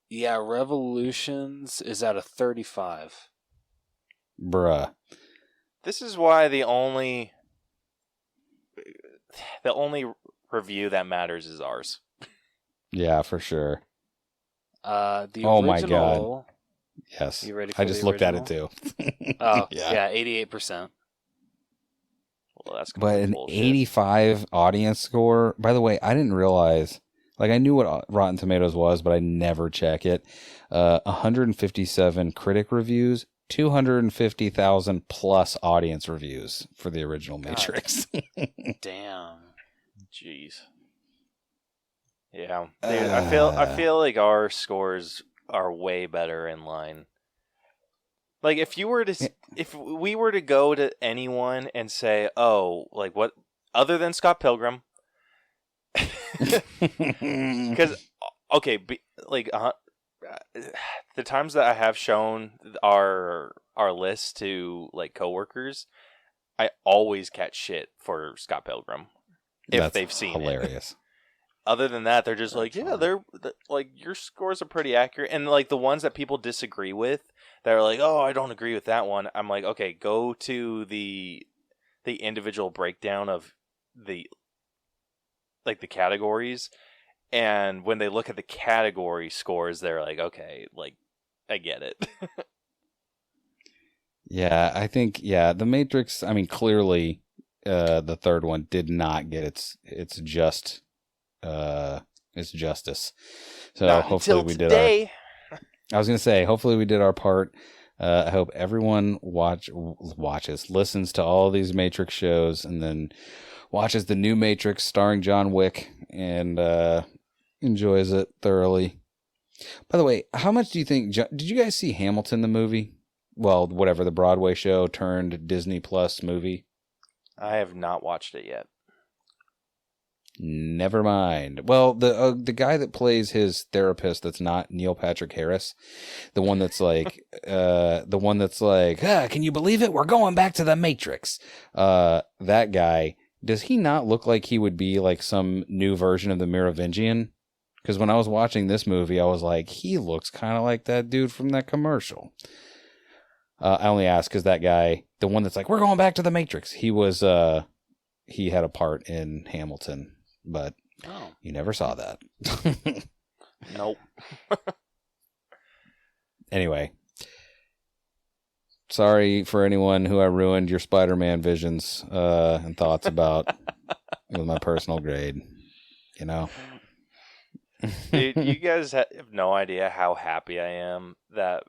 Yeah, Revolutions is at a 35. Bruh. This is why the only review that matters is ours. Yeah, for sure. The Oh original, my God. Yes. You ready for I just the looked at it original? too. Oh, Yeah. yeah, 88%. Well, that's But an bullshit. 85 audience score. By the way, I didn't realize. Like, I knew what Rotten Tomatoes was, but I never check it. 157 critic reviews, 250,000 plus audience reviews for the original Matrix. Damn. Jeez. Yeah, dude, I feel like our scores are way better in line. Like if we were to go to anyone and say, "Oh, like what other than Scott Pilgrim?" Because the times that I have shown our list to like coworkers, I always catch shit for Scott Pilgrim if they've seen hilarious. it. Other than that, they're just like, yeah, they're like your scores are pretty accurate, and like the ones that people disagree with, they're like, oh, I don't agree with that one. I'm like, okay, go to the individual breakdown of the categories, and when they look at the category scores, they're like, okay, like I get it. Yeah, I think The Matrix. I mean, clearly, the third one did not get its justice. So Not hopefully we today. did I was gonna say, hopefully we did our part. I hope everyone listens to all these Matrix shows, and then watches the new Matrix starring John Wick and enjoys it thoroughly. By the way, how much do you think? Did you guys see Hamilton the movie? Well, whatever, the Broadway show turned Disney Plus movie. I have not watched it yet. Never mind. Well, the guy that plays his therapist, that's not Neil Patrick Harris, the one that's like, can you believe it? We're going back to the Matrix. That guy, does he not look like he would be like some new version of the Merovingian? Because when I was watching this movie, I was like, he looks kind of like that dude from that commercial. I only asked because that guy, the one that's like, we're going back to the Matrix, he had a part in Hamilton. But you never saw that. Nope. Anyway, sorry for anyone who I ruined your Spider-Man visions and thoughts about with my personal grade. You know, Dude, you guys have no idea how happy I am that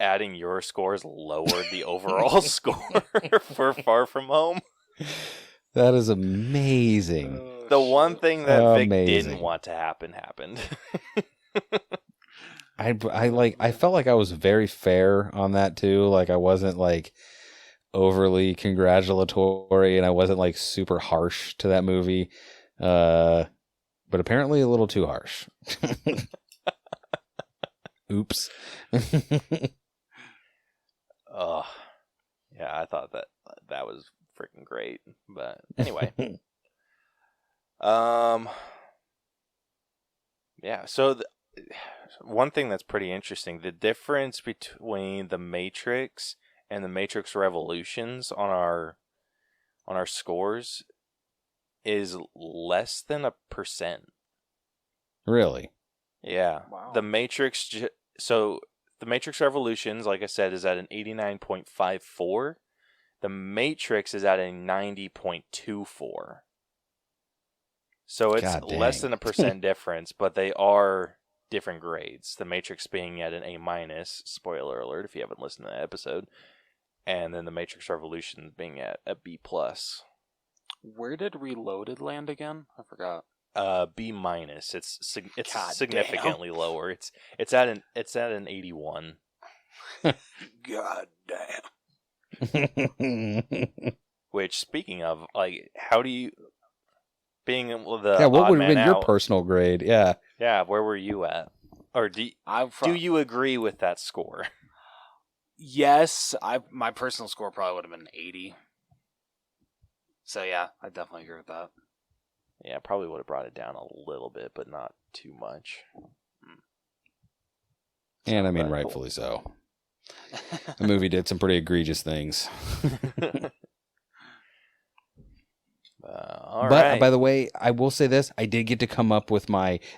adding your scores lowered the overall score for Far From Home. that is amazing. The one thing that Vic Amazing. didn't want to happen happened. I felt like I was very fair on that too. Like I wasn't like overly congratulatory, and I wasn't like super harsh to that movie. But apparently a little too harsh. Oops. Oh, yeah, I thought that was freaking great. But anyway. Yeah, so one thing that's pretty interesting, the difference between the Matrix and the Matrix Revolutions on our scores is less than 1%. Really? Yeah. Wow. The Matrix Revolutions, like I said, is at an 89.54. The Matrix is at a 90.24. So it's less than 1% difference, but they are different grades. The Matrix being at an A-, spoiler alert if you haven't listened to that episode, and then the Matrix Revolution being at a B+. Where did Reloaded land again? I forgot. B-. It's God significantly lower. It's at an 81. God damn. Which, speaking of, like, how do you being the Yeah, what odd would have man been your out. personal grade? Yeah. Yeah, where were you at? Or do you agree with that score? Yes, my personal score probably would have been 80. So yeah, I definitely agree with that. Yeah, probably would have brought it down a little bit, but not too much. And I mean, rightfully so. The movie did some pretty egregious things. All but right. by the way, I will say this. I did get to come up with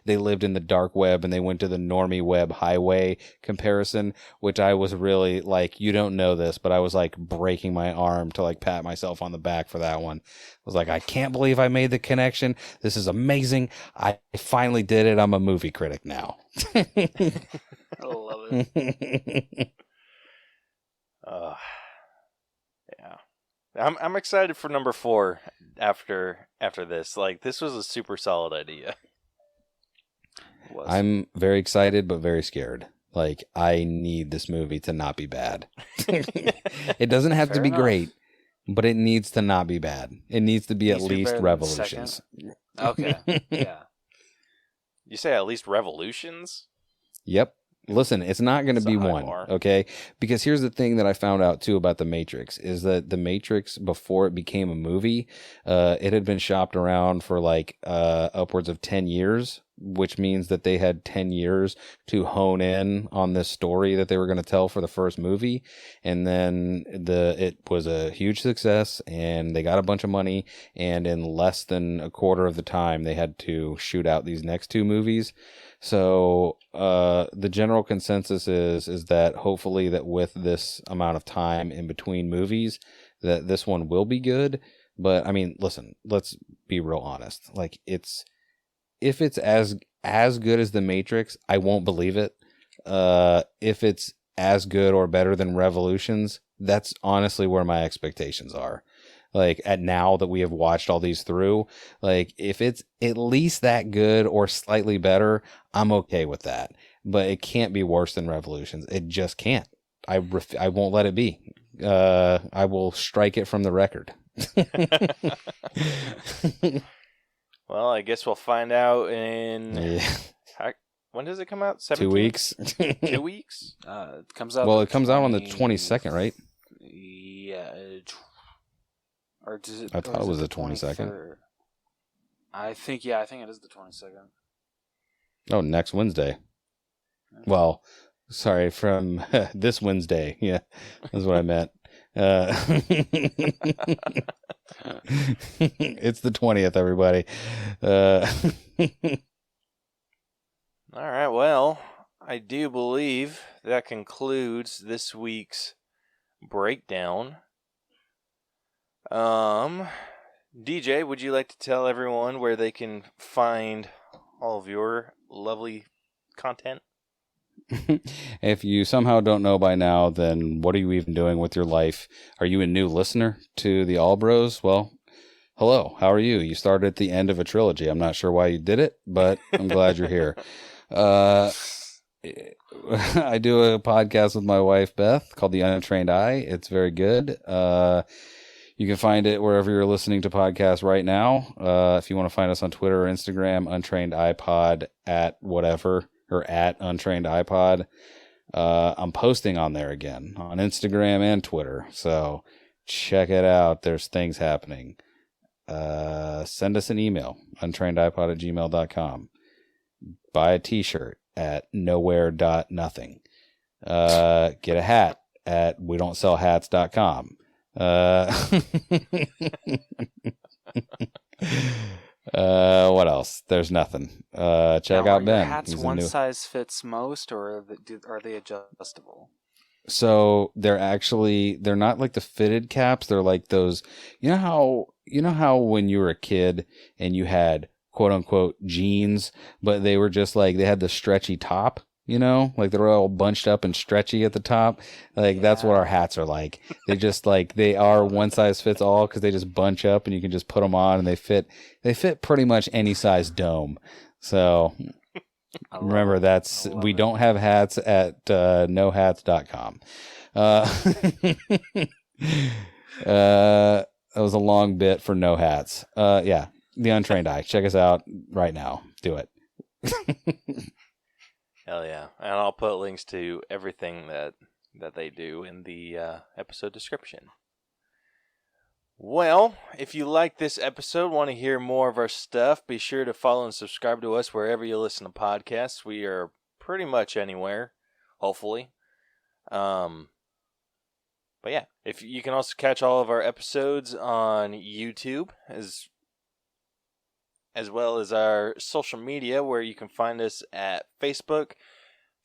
they lived in the dark web and they went to the normie web highway comparison, which I was really like, you don't know this, but I was like breaking my arm to like pat myself on the back for that one. I was like, I can't believe I made the connection. This is amazing. I finally did it. I'm a movie critic now. I love it. Yeah. I'm excited for number 4 after this. Like, this was a super solid idea. I'm very excited but very scared. Like, I need this movie to not be bad. It doesn't have to be great, but it needs to not be bad. It needs to be at least Revolutions. Okay. Yeah. You say at least Revolutions? Yep. Listen, it's not going to be one, okay? Because here's the thing that I found out, too, about The Matrix, is that The Matrix, before it became a movie, it had been shopped around for, like, upwards of 10 years, which means that they had 10 years to hone in on this story that they were going to tell for the first movie. And then it was a huge success, and they got a bunch of money, and in less than a quarter of the time, they had to shoot out these next 2 movies. So the general consensus is that hopefully that with this amount of time in between movies, that this one will be good. But I mean, listen, let's be real honest. Like, if it's as good as The Matrix, I won't believe it. If it's as good or better than Revolutions, that's honestly where my expectations are. Like, at now that we have watched all these through, like, if it's at least that good or slightly better, I'm okay with that. But it can't be worse than Revolutions. It just can't. I won't let it be. I will strike it from the record. Well, I guess we'll find out in... When does it come out? 17? 2 weeks. 2 weeks? It comes out. Well, it comes out on the 22nd, right? Yeah. Or does it? I thought it was the 22nd. I think it is the 22nd. Oh, next Wednesday. Well, sorry, from this Wednesday. Yeah, that's what I meant. It's the 20th, everybody. All right, well, I do believe that concludes this week's breakdown. DJ, would you like to tell everyone where they can find all of your lovely content? If you somehow don't know by now, then what are you even doing with your life? Are you a new listener to the All Bros? Well, hello, how are you? You started at the end of a trilogy. I'm not sure why you did it, but I'm glad you're here. I do a podcast with my wife, Beth, called The Untrained Eye. It's very good. You can find it wherever you're listening to podcasts right now. If you want to find us on Twitter or Instagram, Untrained iPod at whatever, or at Untrained iPod. I'm posting on there again on Instagram and Twitter. So check it out. There's things happening. Send us an email, untrainedipod@gmail.com. Buy a t-shirt at nowhere.nothing. Get a hat at wedon'tsellhats.com. What else? There's nothing. Check out Ben. Are hats one size fits most, or are they adjustable? So they're not like the fitted caps. They're like those. You know how when you were a kid and you had quote unquote jeans, but they were just like they had the stretchy top. You know, like they're all bunched up and stretchy at the top. Like that's what our hats are like. They just like they are one size fits all because they just bunch up and you can just put them on and they fit pretty much any size dome. So remember we don't have hats at nohats.com. That was a long bit for no hats. Yeah. The Untrained Eye. Check us out right now. Do it. Hell yeah. And I'll put links to everything that they do in the episode description. Well, if you like this episode, want to hear more of our stuff, be sure to follow and subscribe to us wherever you listen to podcasts. We are pretty much anywhere, hopefully. But yeah, if you can also catch all of our episodes on YouTube as well as our social media, where you can find us at Facebook,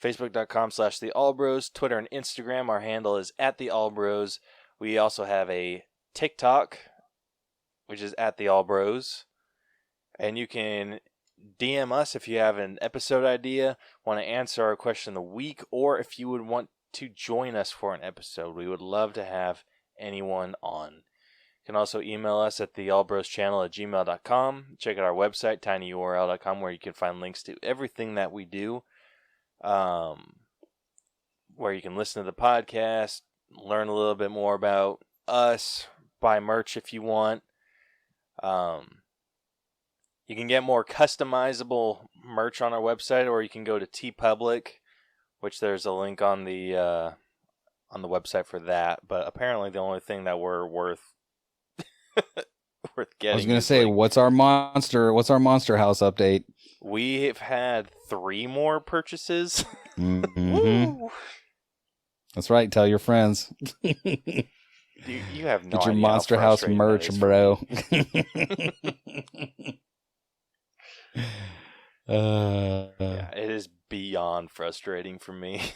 facebook.com/theallbros, Twitter and Instagram. Our handle is @theallbros. We also have a TikTok, which is @theallbros. And you can DM us if you have an episode idea, want to answer our question of the week, or if you would want to join us for an episode. We would love to have anyone on. You can also email us at theallbroschannel@gmail.com. Check out our website, tinyurl.com, where you can find links to everything that we do, where you can listen to the podcast, learn a little bit more about us, buy merch if you want. You can get more customizable merch on our website, or you can go to TeePublic, which there's a link on the website for that. But apparently, the only thing that we're worth getting. I was gonna say, what's our monster house update? We've had 3 more purchases. Mm-hmm. That's right. Tell your friends. You have no Get your idea Monster how House frustrating merch, that is bro. Yeah, it is beyond frustrating for me.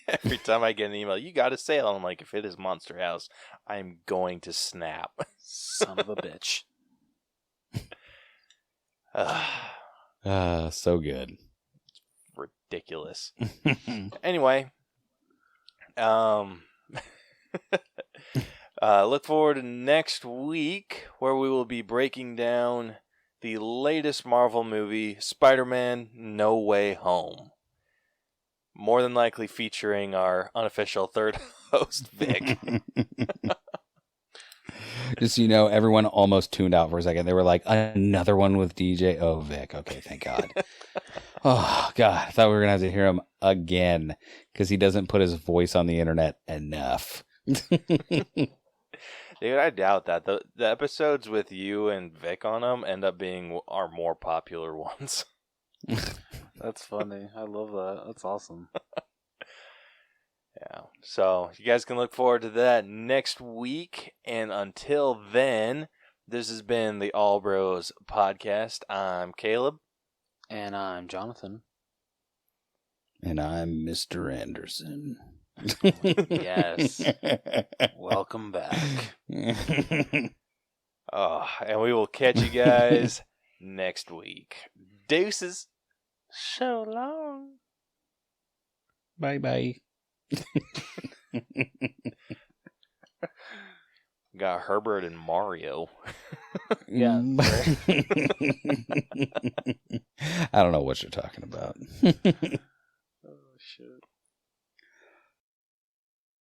Every time I get an email, you got a sale. I'm like, if it is Monster House, I'm going to snap. Son of a bitch. So good. Ridiculous. Anyway, look forward to next week, where we will be breaking down the latest Marvel movie, Spider-Man No Way Home. More than likely featuring our unofficial third host, Vic. Just so you know, everyone almost tuned out for a second. They were like, another one with DJ. Oh, Vic. Okay, thank God. Oh, God. I thought we were going to have to hear him again because he doesn't put his voice on the internet enough. Dude, I doubt that. The episodes with you and Vic on them end up being our more popular ones. That's funny. I love that. That's awesome. Yeah. So you guys can look forward to that next week. And until then, this has been the All Bros Podcast. I'm Caleb. And I'm Jonathan. And I'm Mr. Anderson. Yes. Welcome back. Oh, and we will catch you guys next week. Deuces. So long. Bye-bye. Got Herbert and Mario. Yeah. I don't know what you're talking about. Oh, shit.